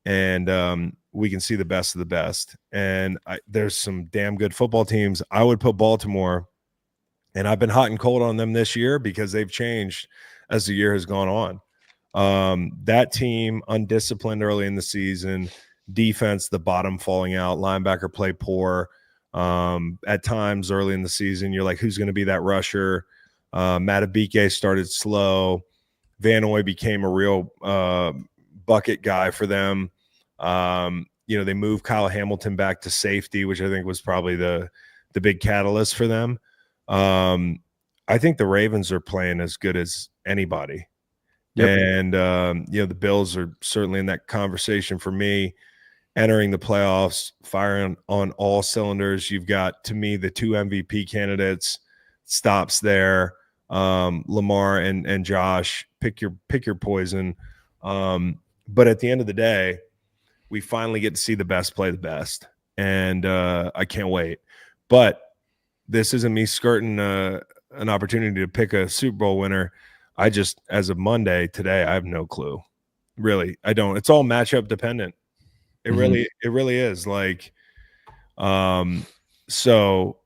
and we can see the best of the best. And there's some damn good football teams. I would put Baltimore, and I've been hot and cold on them this year because they've changed as the year has gone on. That team, undisciplined early in the season, defense, the bottom falling out, linebacker play poor. At times early in the season, you're like, who's going to be that rusher? Matabike started slow. Van Noy became a real bucket guy for them. They moved Kyle Hamilton back to safety, which I think was probably the big catalyst for them. I think the Ravens are playing as good as anybody. Yep. And, the Bills are certainly in that conversation for me. Entering the playoffs, firing on all cylinders. You've got, to me, the 2 MVP candidates. Stops there. Lamar and Josh, pick your poison. But at the end of the day, we finally get to see the best play the best. And I can't wait. But this isn't me skirting an opportunity to pick a Super Bowl winner. I just, as of Monday today, I have no clue. Really, I don't. It's all matchup dependent. It really is. Like, so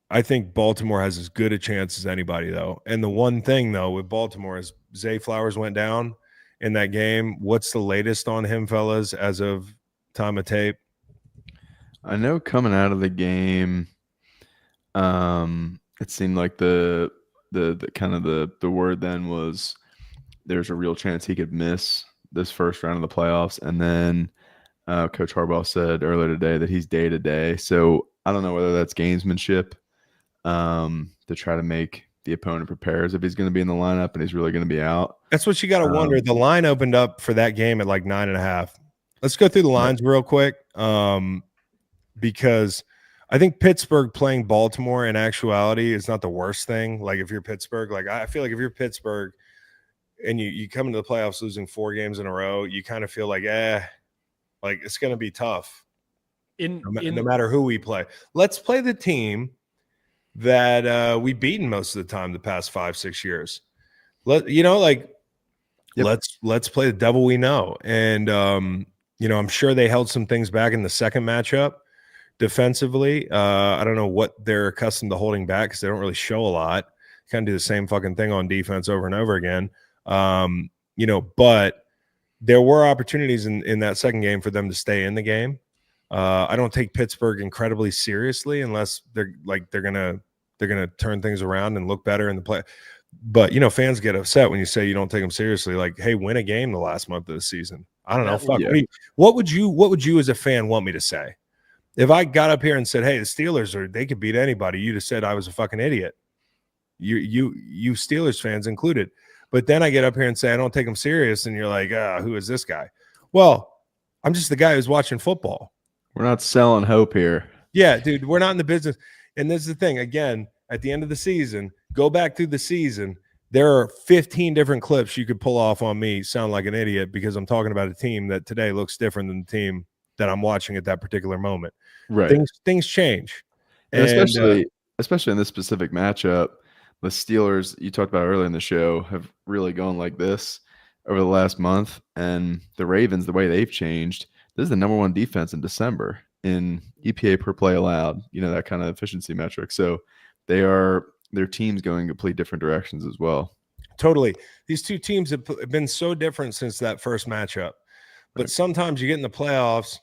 I think Baltimore has as good a chance as anybody, though. And the one thing, though, with Baltimore is Zay Flowers went down in that game. What's the latest on him, fellas, as of time of tape? I know coming out of the game, it seemed like the kind of the word then was there's a real chance he could miss this first round of the playoffs. And then Coach Harbaugh said earlier today that he's day-to-day. So I don't know whether that's gamesmanship to try to make the opponent prepares if he's going to be in the lineup and he's really going to be out. That's what you got to wonder. The line opened up for that game at like 9.5. Let's go through the lines real quick, because I think Pittsburgh playing Baltimore in actuality is not the worst thing. Like if you're Pittsburgh, like I feel like if you're Pittsburgh and you come into the playoffs losing 4 games in a row, you kind of feel like, like it's going to be tough. No matter who we play. Let's play the team that we've beaten most of the time the past 5-6 years. Let's play the devil we know. And I'm sure they held some things back in the second matchup defensively. I don't know what they're accustomed to holding back because they don't really show a lot. Kind of do the same fucking thing on defense over and over again. But there were opportunities in that second game for them to stay in the game. I don't take Pittsburgh incredibly seriously unless they're gonna turn things around and look better in the play. But fans get upset when you say you don't take them seriously. Like, hey, win a game the last month of the season. I don't know. Fuck me. What would you as a fan want me to say? If I got up here and said, hey, the Steelers they could beat anybody, you'd have said I was a fucking idiot. You Steelers fans included. But then I get up here and say I don't take them serious, and you're like, who is this guy? Well, I'm just the guy who's watching football. We're not selling hope here. Yeah, dude, we're not in the business. And this is the thing. Again, at the end of the season, go back through the season. There are 15 different clips you could pull off on me sound like an idiot because I'm talking about a team that today looks different than the team that I'm watching at that particular moment. Right. Things change. And especially in this specific matchup, the Steelers, you talked about earlier in the show, have really gone like this over the last month. And the Ravens, the way they've changed, this is the number 1 defense in December in EPA per play allowed, that kind of efficiency metric. So their team's going complete different directions as well. Totally. These two teams have been so different since that first matchup. But sometimes you get in the playoffs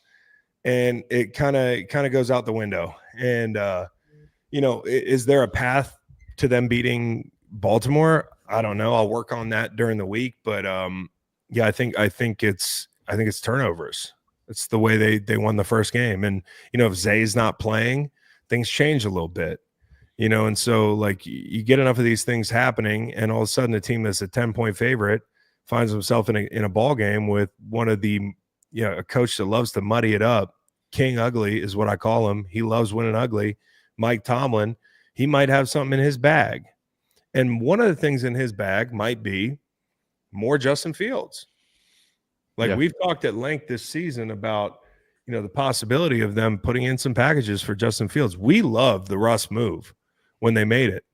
and it kind of goes out the window. And, is there a path to them beating Baltimore? I don't know. I'll work on that during the week. But, I think it's turnovers. It's the way they won the first game. And, if Zay's not playing, things change a little bit, and so like you get enough of these things happening and all of a sudden a team that's a 10-point favorite finds himself in a ball game with one of the, a coach that loves to muddy it up. King Ugly is what I call him. He loves winning ugly. Mike Tomlin, he might have something in his bag. And one of the things in his bag might be more Justin Fields. We've talked at length this season about, the possibility of them putting in some packages for Justin Fields. We loved the Russ move when they made it,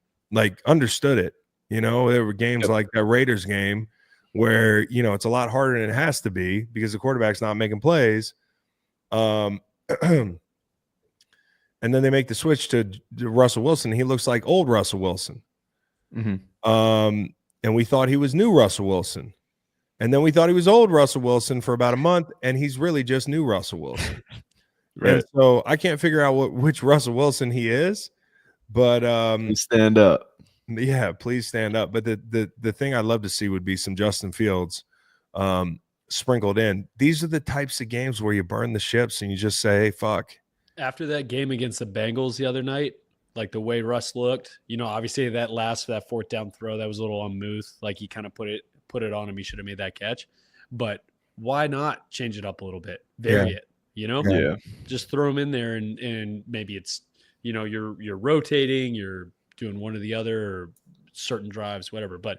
understood it. There were games like that Raiders game where, it's a lot harder than it has to be because the quarterback's not making plays. And then they make the switch to Russell Wilson. He looks like old Russell Wilson. Mm-hmm. And we thought he was new Russell Wilson. And then we thought he was old Russell Wilson for about a month, and he's really just new Russell Wilson. Right. And so I can't figure out which Russell Wilson he is, but please stand up. Yeah, please stand up. But the thing I'd love to see would be some Justin Fields sprinkled in. These are the types of games where you burn the ships and you just say, hey, fuck. After that game against the Bengals the other night, like the way Russ looked, obviously that 4th down throw, that was a little uncouth. Like he kind of put it on him. He should have made that catch. But why not change it up a little bit? Vary it, Yeah. Just throw him in there and maybe it's, you're rotating, you're doing one or the other or certain drives, whatever. But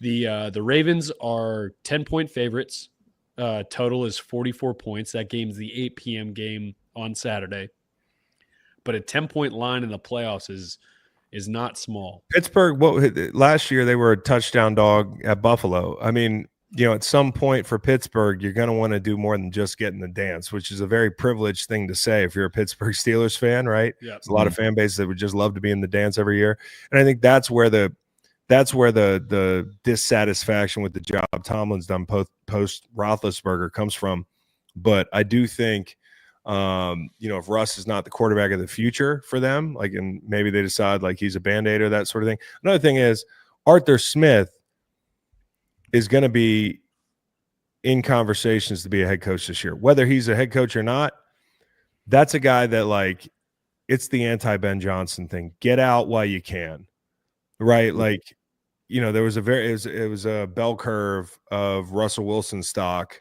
the Ravens are 10-point favorites. Total is 44 points. That game's the 8 p.m. game on Saturday. But a 10-point line in the playoffs is not small. Pittsburgh, last year they were a touchdown dog at Buffalo. I mean, at some point for Pittsburgh, you're going to want to do more than just getting the dance, which is a very privileged thing to say if you're a Pittsburgh Steelers fan, right? Yeah. There's a lot of fan bases that would just love to be in the dance every year. And I think that's where the dissatisfaction with the job Tomlin's done post Roethlisberger comes from. But I do think, if Russ is not the quarterback of the future for them, and maybe they decide he's a Band-Aid or that sort of thing. Another thing is Arthur Smith is going to be in conversations to be a head coach this year. Whether he's a head coach or not, that's a guy that it's the anti-Ben Johnson thing. Get out while you can, right? Like, there was it was a bell curve of Russell Wilson stock,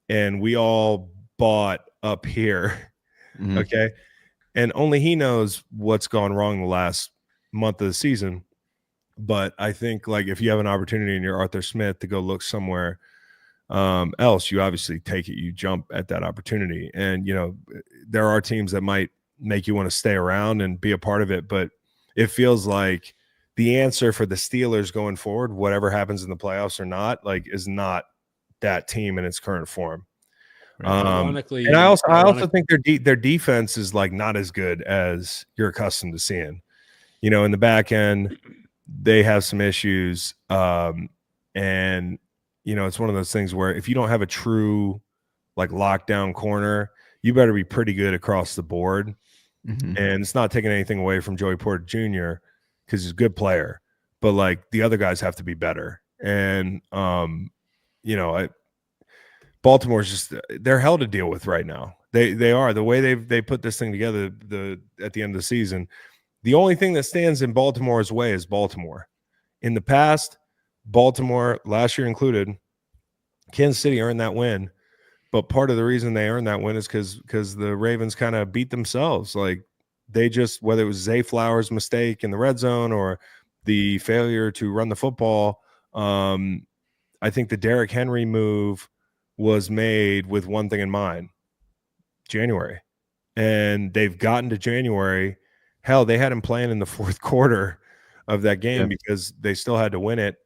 and we all bought up here, okay? And only he knows what's gone wrong the last month of the season. But I think, like, if you have an opportunity and you're Arthur Smith to go look somewhere else, you obviously take it, you jump at that opportunity. And, there are teams that might make you want to stay around and be a part of it. But it feels like the answer for the Steelers going forward, whatever happens in the playoffs or not, like, is not that team in its current form. Ironically, and I also think their defense is like not as good as you're accustomed to seeing. In the back end, they have some issues. And it's one of those things where if you don't have a true like lockdown corner, you better be pretty good across the board. And it's not taking anything away from Joey Porter Jr. because he's a good player, but like the other guys have to be better. And Baltimore's just, they're hell to deal with right now. They are, the way they put this thing together at the end of the season. The only thing that stands in Baltimore's way is Baltimore. In the past, Baltimore, last year included, Kansas City earned that win. But part of the reason they earned that win is because the Ravens kind of beat themselves. Like, they just, whether it was Zay Flowers' mistake in the red zone or the failure to run the football, I think the Derrick Henry move was made with one thing in mind: January. And they've gotten to January. Hell, they had him playing in the fourth quarter of that game because they still had to win it.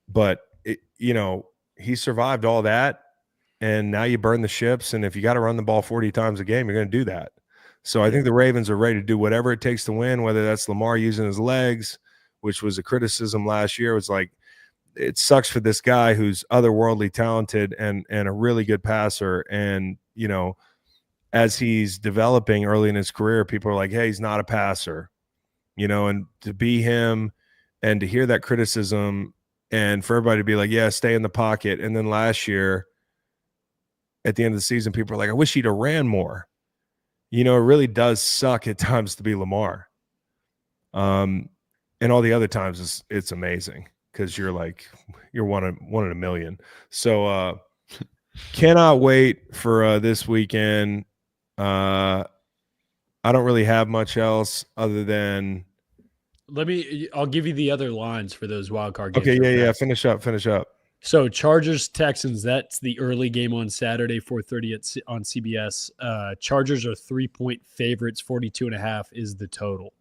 But he survived all that, and now you burn the ships. And if you got to run the ball 40 times a game, you're going to do that. So I think the Ravens are ready to do whatever it takes to win, whether that's Lamar using his legs, which was a criticism last year. It was like, it sucks for this guy who's otherworldly talented and a really good passer. And, as he's developing early in his career, people are like, hey, he's not a passer, and to be him and to hear that criticism and for everybody to be like, yeah, stay in the pocket. And then last year at the end of the season, people are like, I wish he'd have ran more. It really does suck at times to be Lamar. And all the other times it's amazing because you're one in a million. So cannot wait for this weekend. I don't really have much else other than I'll give you the other lines for those wild card games. Okay, yeah. Finish up. So Chargers Texans, that's the early game on Saturday, 4:30 on CBS. Chargers are 3-point favorites, 42.5 is the total.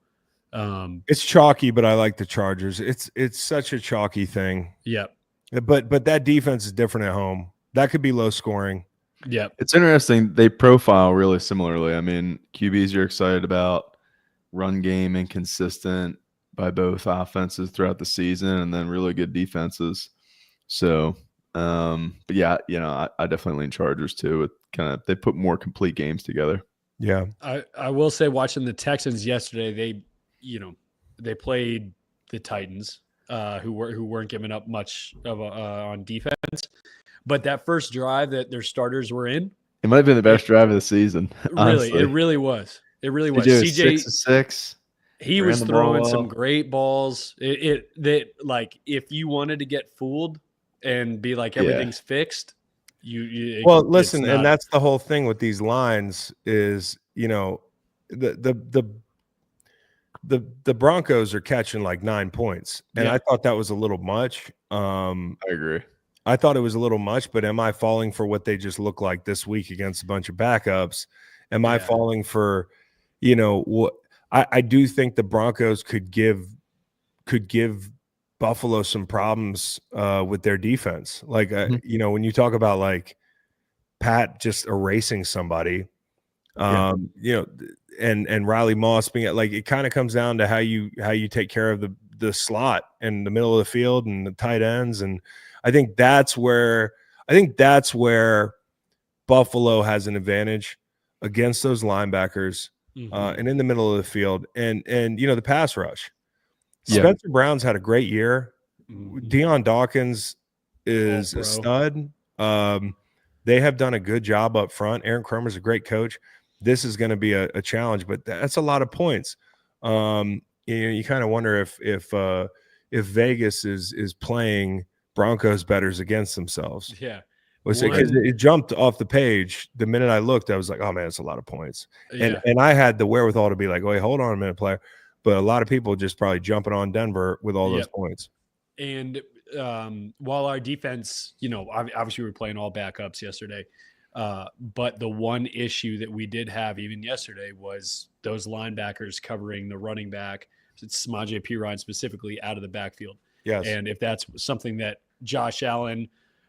It's chalky, but I like the Chargers. It's such a chalky thing. Yep. But that defense is different at home. That could be low scoring. Yep. It's interesting. They profile really similarly. I mean, QBs you're excited about, run game inconsistent by both offenses throughout the season, and then really good defenses. So, but yeah, I definitely lean Chargers too. It they put more complete games together. Yeah. I will say, watching the Texans yesterday, they played the Titans, who weren't giving up much of on defense. But that first drive that their starters were in, it might have been the best drive of the season. Really, it really was. It really was. CJ 6-6. He was throwing some great balls. If you wanted to get fooled and be like everything's fixed, listen, and that's the whole thing with these lines is the Broncos are catching like 9 points, and I thought that was a little much. I agree. I thought it was a little much, but am I falling for what they just look like this week against a bunch of backups? Am I falling for, what I do think the Broncos could give Buffalo some problems with their defense. Like, when you talk about like Pat just erasing somebody, and Riley Moss being like, it kind of comes down to how you take care of the slot and the middle of the field and the tight ends. And I think that's where Buffalo has an advantage against those linebackers and in the middle of the field and the pass rush. Spencer Brown's had a great year. Deion Dawkins is a stud. They have done a good job up front. Aaron Kromer's a great coach. this is going to be a challenge, but that's a lot of points. You kind of wonder if Vegas is playing Broncos bettors against themselves. Yeah. Because it jumped off the page the minute I looked. I was like, oh man, it's a lot of points. Yeah. And I had the wherewithal to be like, wait, hold on a minute, player. But a lot of people just probably jumping on Denver with all those points. And while our defense, obviously we were playing all backups yesterday, but the one issue that we did have even yesterday was those linebackers covering the running back, Samaje Perine specifically, out of the backfield. Yes. And if that's something that Josh Allen,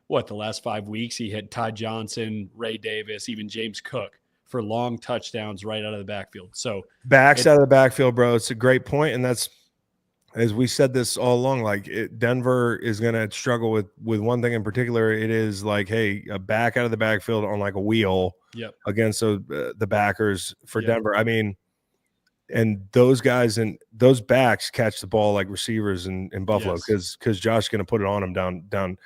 the last 5 weeks, he had Ty Johnson, Ray Davis, even James Cook for long touchdowns right out of the backfield. So backs out of the backfield, bro. It's a great point. And that's, as we said this all along, like Denver is going to struggle with one thing in particular. It is like, hey, a back out of the backfield on like a wheel against the backers for Denver. I mean, and those guys and those backs catch the ball like receivers in Buffalo because Josh is going to put it on them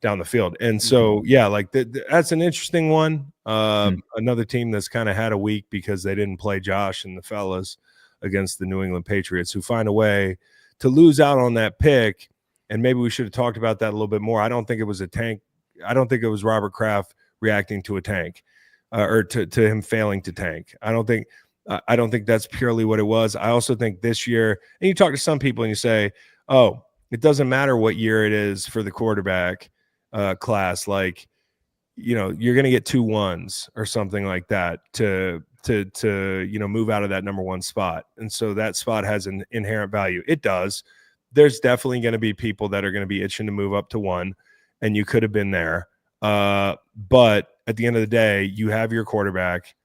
down the field. And so, like that's an interesting one. Another team that's kind of had a week because they didn't play Josh and the fellas against the New England Patriots, who find a way to lose out on that pick. And maybe we should have talked about that a little bit more. I don't think it was a tank. I don't think it was Robert Kraft reacting to a tank or to him failing to tank. I don't think that's purely what it was. I also think this year, and you talk to some people and you say, oh, it doesn't matter what year it is for the quarterback class. Like, you're going to get 2 1s or something like that to move out of that number 1 spot. And so that spot has an inherent value. It does. There's definitely going to be people that are going to be itching to move up to 1, and you could have been there. But at the end of the day, you have your quarterback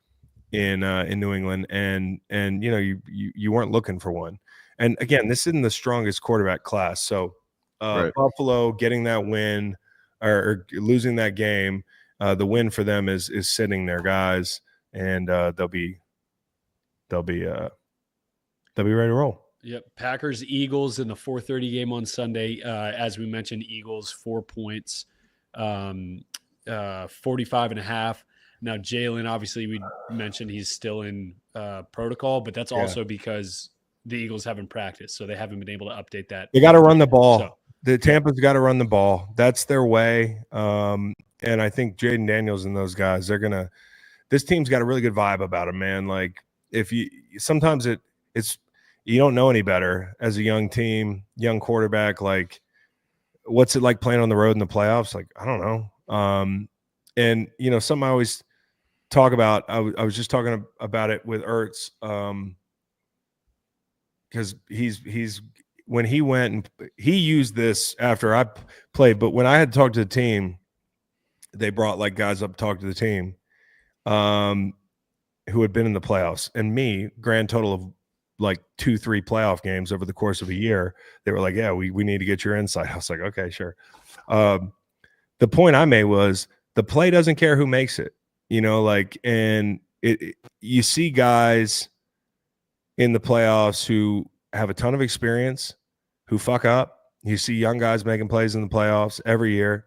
in New England, and you weren't looking for 1. And again, this isn't the strongest quarterback class. So Buffalo getting that win or losing that game, the win for them is sitting there, guys, and they'll be ready to roll. Yep. Packers Eagles in the 4:30 game on Sunday. As we mentioned, Eagles 4 points, 45.5. Now Jalen, obviously we mentioned he's still in protocol, but that's also because the Eagles haven't practiced, so they haven't been able to update that. They got to run the ball. So, the Tampa's got to run the ball. That's their way. And I think Jaden Daniels and those guys, this team's got a really good vibe about them, man. Like sometimes it's you don't know any better as a young team, young quarterback. Like, what's it like playing on the road in the playoffs? Like, I don't know. And something I always talk about. I was just talking about it with Ertz, because he's when he went and he used this after I played, but when I had to talk to the team, they brought like guys up to talk to the team, who had been in the playoffs, and me, grand total of like 2-3 playoff games over the course of a year. They were like, yeah, we need to get your insight. I was like, okay, sure. The point I made was the play doesn't care who makes it, and you see guys in the playoffs who have a ton of experience, who fuck up. You see young guys making plays in the playoffs every year.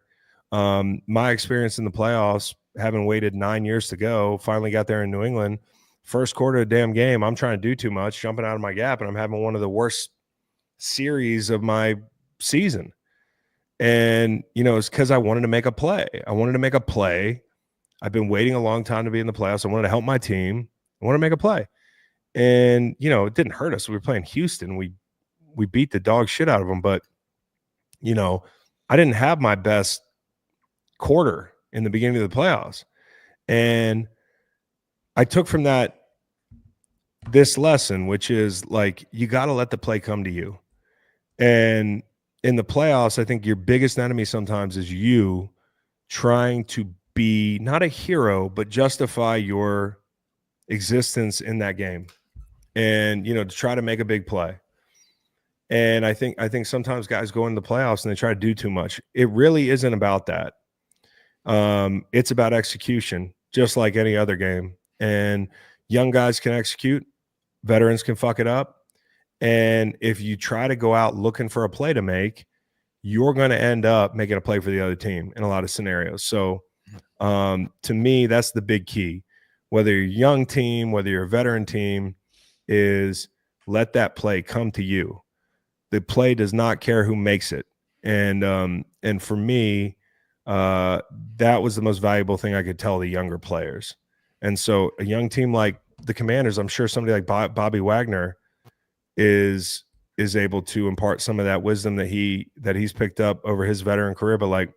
My experience in the playoffs, having waited 9 years to go, finally got there in New England. First quarter of the damn game, I'm trying to do too much, jumping out of my gap, and I'm having one of the worst series of my season. And, it's because I wanted to make a play. I've been waiting a long time to be in the playoffs. I wanted to help my team. I want to make a play. And, it didn't hurt us. We were playing Houston. We beat the dog shit out of them. But, I didn't have my best quarter in the beginning of the playoffs. And I took from that this lesson, which is like, you got to let the play come to you. And in the playoffs, I think your biggest enemy sometimes is you trying to be not a hero, but justify your existence in that game. And, to try to make a big play. And I think sometimes guys go into the playoffs and they try to do too much. It really isn't about that. It's about execution, just like any other game. And young guys can execute, veterans can fuck it up. And if you try to go out looking for a play to make, you're going to end up making a play for the other team in a lot of scenarios. So to me, that's the big key. whether you're a young team, whether you're a veteran team, is let that play come to you. The play does not care who makes it. And for me, that was the most valuable thing I could tell the younger players. And so a young team like the Commanders, I'm sure somebody like Bobby Wagner is able to impart some of that wisdom that he's picked up over his veteran career. But like,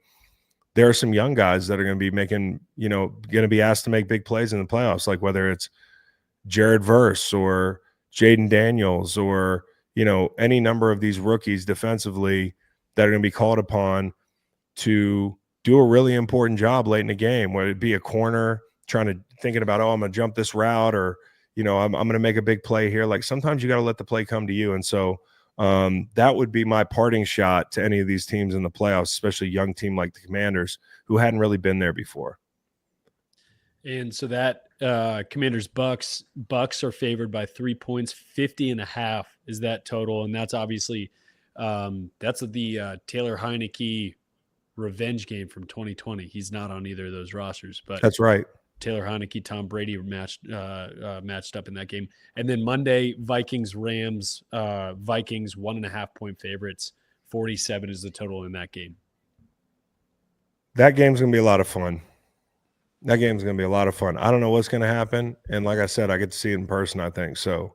there are some young guys that are going to be making, going to be asked to make big plays in the playoffs, like whether it's Jared Verse or Jaden Daniels or, any number of these rookies defensively that are going to be called upon to do a really important job late in the game, whether it be a corner thinking about, I'm going to jump this route, or, I'm going to make a big play here. Like, sometimes you got to let the play come to you. And so that would be my parting shot to any of these teams in the playoffs, especially a young team like the Commanders who hadn't really been there before. And so that Commanders Bucs are favored by 3 points, 50.5 is that total. And that's obviously that's the Taylor Heineke revenge game from 2020. He's not on either of those rosters, but that's right. Taylor Heineke, Tom Brady matched up in that game. And then Monday, Vikings, Rams, Vikings 1.5 point favorites. 47 is the total in that game. That game's going to be a lot of fun. I don't know what's going to happen. And like I said, I get to see it in person, I think. So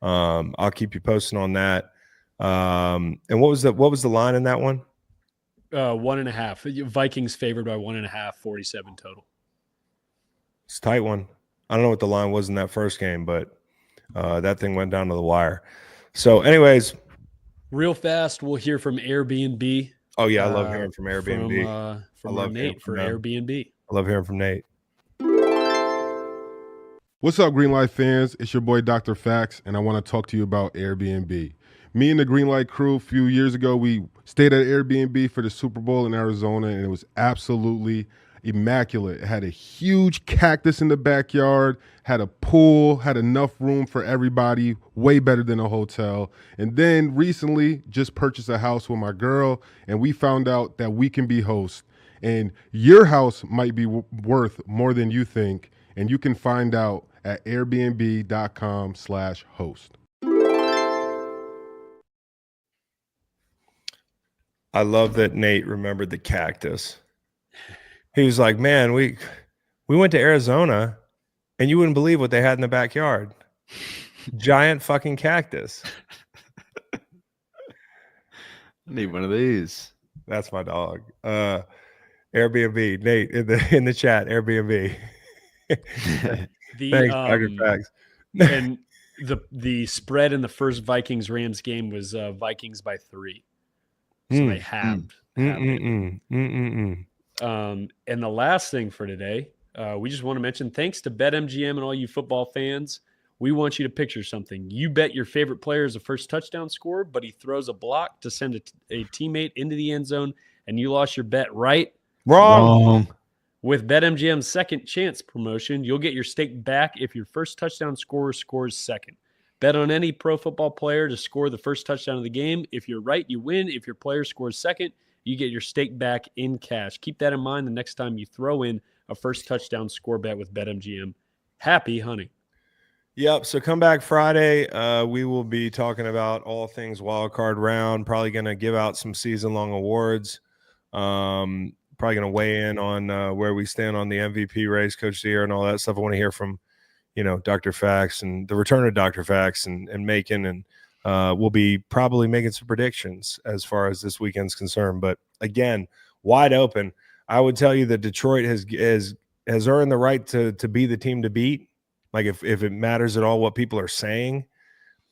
I'll keep you posted on that. And what was the line in that one? 1.5. Vikings favored by 1.5, 47 total. It's a tight one. I don't know what the line was in that first game, but that thing went down to the wire. So anyways. Real fast, we'll hear from Airbnb. Oh, yeah, I love hearing from Airbnb. From Nate for Airbnb. I love hearing from Nate. What's up, Greenlight fans? It's your boy, Dr. Fax, and I want to talk to you about Airbnb. Me and the Greenlight crew, a few years ago, we stayed at Airbnb for the Super Bowl in Arizona, and it was absolutely immaculate. It had a huge cactus in the backyard, had a pool, had enough room for everybody, way better than a hotel. And then recently just purchased a house with my girl, and we found out that we can be hosts. And your house might be worth more than you think, and you can find out at airbnb.com/host. I love that Nate remembered the cactus. He was like, man, we went to Arizona and you wouldn't believe what they had in the backyard. Giant fucking cactus. I need one of these. That's my dog. Airbnb, Nate in the chat, Airbnb. Thanks, Dr. Fax. And the spread in the first Vikings-Rams game was Vikings by 3. So they halved. And the last thing for today, we just want to mention, thanks to BetMGM and all you football fans, we want you to picture something. You bet your favorite player is a first touchdown scorer, but he throws a block to send a teammate into the end zone, and you lost your bet, right? Wrong. With BetMGM's second chance promotion, you'll get your stake back if your first touchdown scorer scores second. Bet on any pro football player to score the first touchdown of the game. If you're right, you win. If your player scores second, you get your stake back in cash. Keep that in mind the next time you throw in a first touchdown score bet with BetMGM. Happy hunting. Yep. So come back Friday. We will be talking about all things wild card round. Probably going to give out some season-long awards. Probably going to weigh in on where we stand on the MVP race, Coach of the Year, and all that stuff. I want to hear from, Dr. Fax and the return of Dr. Fax and Macon, and we'll be probably making some predictions as far as this weekend's concerned. But again, wide open. I would tell you that Detroit has earned the right to be the team to beat. Like if it matters at all what people are saying,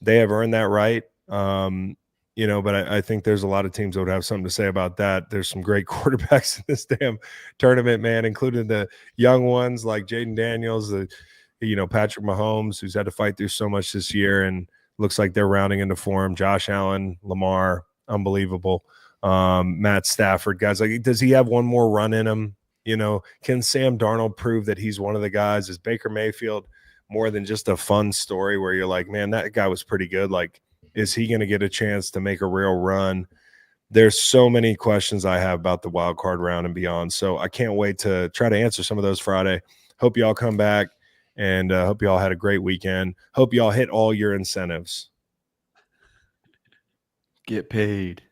they have earned that right. But I think there's a lot of teams that would have something to say about that. There's some great quarterbacks in this damn tournament, man, including the young ones like Jaden Daniels, Patrick Mahomes, who's had to fight through so much this year and looks like they're rounding into form. Josh Allen, Lamar, unbelievable. Matt Stafford, guys, like, does he have one more run in him? Can Sam Darnold prove that he's one of the guys? Is Baker Mayfield more than just a fun story where you're like, man, that guy was pretty good? Like, is he going to get a chance to make a real run? There's so many questions I have about the wild card round and beyond. So I can't wait to try to answer some of those Friday. Hope y'all come back And hope you all had a great weekend. Hope you all hit all your incentives. Get paid.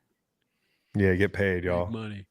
Yeah, get paid, y'all. Make money.